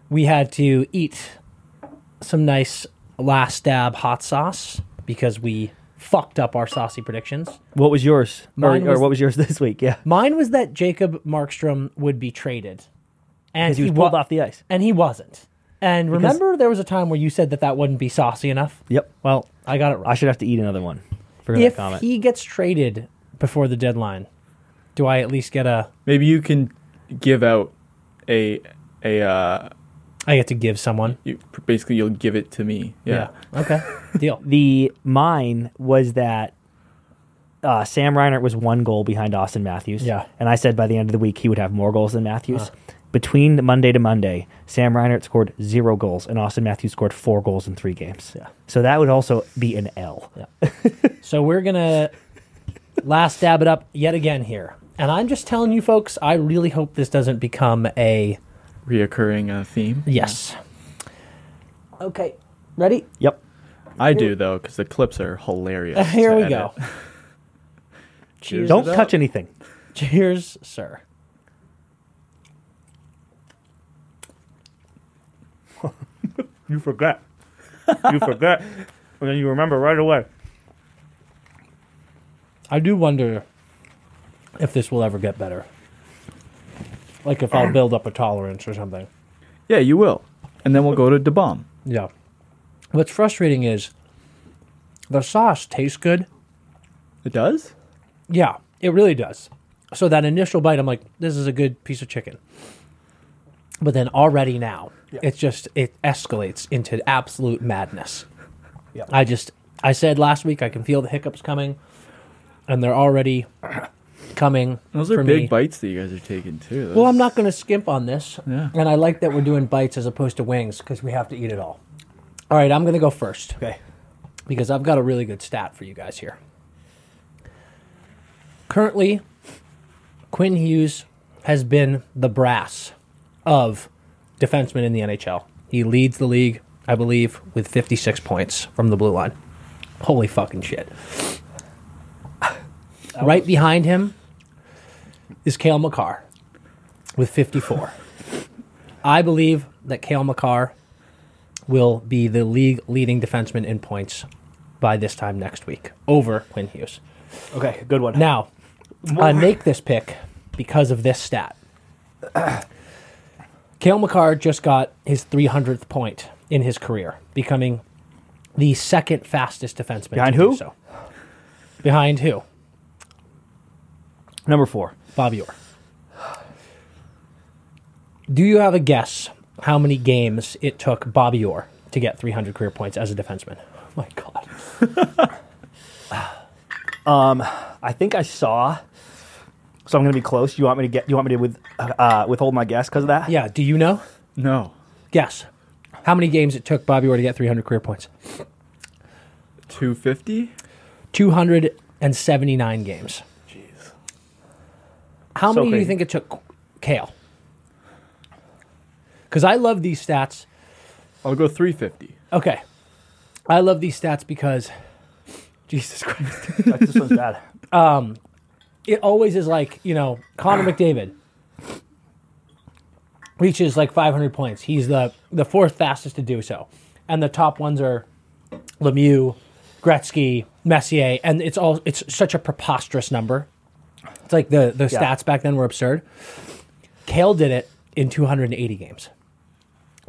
we had to eat some nice last stab hot sauce because we fucked up our saucy predictions. What was yours? Or Was, what was yours this week? Yeah. Mine was that Jacob Markstrom would be traded. And Because he was pulled off the ice. And he wasn't. And remember, there was a time where you said that wouldn't be saucy enough? Yep. Well, I got it right. I should have to eat another one for If that comment. he gets traded before the deadline, do I at least get a... Maybe you can give out a I get to give someone. basically, you'll give it to me. Yeah. Okay. Deal. Mine was that Sam Reinhart was 1 goal behind Austin Matthews. Yeah. And I said by the end of the week he would have more goals than Matthews. Between Monday to Monday, Sam Reinhart scored 0 goals and Austin Matthews scored 4 goals in 3 games. Yeah. So that would also be an L. Yeah. So we're going to last stab it up yet again here. And I'm just telling you folks, I really hope this doesn't become a... reoccurring theme. Yes. Okay. Ready? Yep. I do, though, because the clips are hilarious. Here to we edit. go. Cheers. Don't touch anything. Cheers, sir. You forget. You forget. And then you remember right away. I do wonder if this will ever get better. Like if I'll build up a tolerance or something. Yeah, you will. And then we'll go to DeBomb. Yeah. What's frustrating is the sauce tastes good. It does? Yeah, it really does. So that initial bite, I'm like, this is a good piece of chicken. But then already now, it escalates into absolute madness. Yeah. I said last week, I can feel the hiccups coming, and they're already coming. Those are for big me. bites that you guys are taking too. Well, I'm not going to skimp on this. Yeah. And I like that we're doing bites as opposed to wings because we have to eat it all. All right, I'm going to go first. Okay. Because I've got a really good stat for you guys here. Currently, Quinn Hughes has been the brass of defensemen in the NHL. He leads the league, I believe, with 56 points from the blue line. Holy fucking shit. Right behind him is Cale Makar with 54. I believe that Cale Makar will be the league leading defenseman in points by this time next week over Quinn Hughes. Okay, good one. Now, I make this pick because of this stat. Cale Makar just got his 300th point in his career, becoming the second fastest defenseman. Behind to who? do so. Behind who? Number 4. Bobby Orr. Do you have a guess how many games it took Bobby Orr to get 300 career points as a defenseman? Oh my God. I think I saw. So I'm going to be close. You want me to withhold my guess because of that? Yeah, do you know? No. Guess. How many games it took Bobby Orr to get 300 career points? 250? 279 games. Jeez. How So many do you crazy. think it took Cale? Because I love these stats. I'll go 350. Okay. I love these stats because, Jesus Christ. This one's bad. It always is like, Connor McDavid reaches like 500 points. He's the fourth fastest to do so. And the top ones are Lemieux, Gretzky, Messier, and it's such a preposterous number. It's like the stats back then were absurd. Cale did it in 280 games.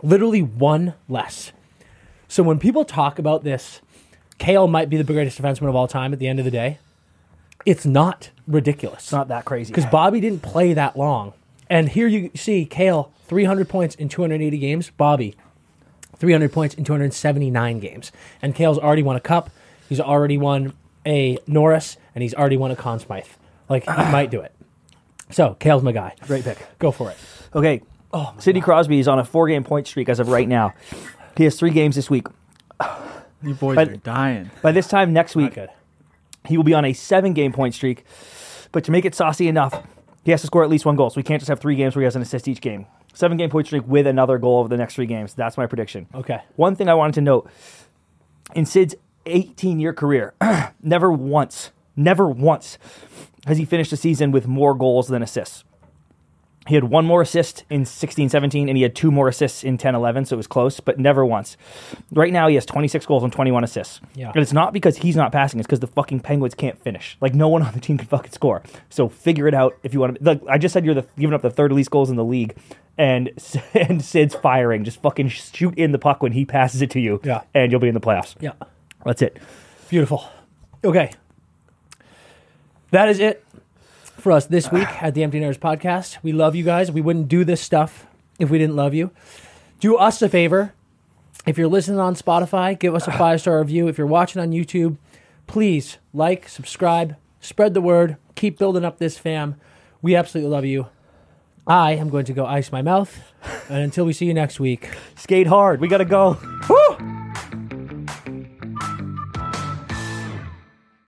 Literally one less. So when people talk about this, Cale might be the greatest defenseman of all time at the end of the day. It's not ridiculous. It's not that crazy. Because Bobby didn't play that long. And here you see Cale, 300 points in 280 games. Bobby, 300 points in 279 games. And Cale's already won a cup. He's already won a Norris. And he's already won a Conn Smythe. Like, he might do it. So, Cale's my guy. Great pick. Go for it. Okay. Sidney Crosby is on a 4-game point streak as of right now. He has 3 games this week. You boys But- are dying. By this time next Not week, good. he will be on a 7-game point streak. But to make it saucy enough, he has to score at least 1 goal. So we can't just have 3 games where he has an assist each game. 7-game point streak with another goal over the next 3 games. That's my prediction. Okay. One thing I wanted to note, in Sid's 18-year career, never once has he finished a season with more goals than assists. He had 1 more assist in 16-17, and he had 2 more assists in 10-11, so it was close, but never once. Right now, he has 26 goals and 21 assists. Yeah. And it's not because he's not passing, it's because the fucking Penguins can't finish. Like, no one on the team can fucking score. So figure it out if you want to. Like, I just said you're giving up the 3rd least goals in the league, and Sid's firing. Just fucking shoot in the puck when he passes it to you, Yeah. and you'll be in the playoffs. Yeah. That's it. Beautiful. Okay. That is it for us this week at the Empty Nerders Podcast. We love you guys. We wouldn't do this stuff if we didn't love you. Do us a favor. If you're listening on Spotify, give us a 5-star review. If you're watching on YouTube, please like, subscribe, spread the word, keep building up this fam. We absolutely love you. I am going to go ice my mouth. And until we see you next week, Skate hard. We got to go. woo!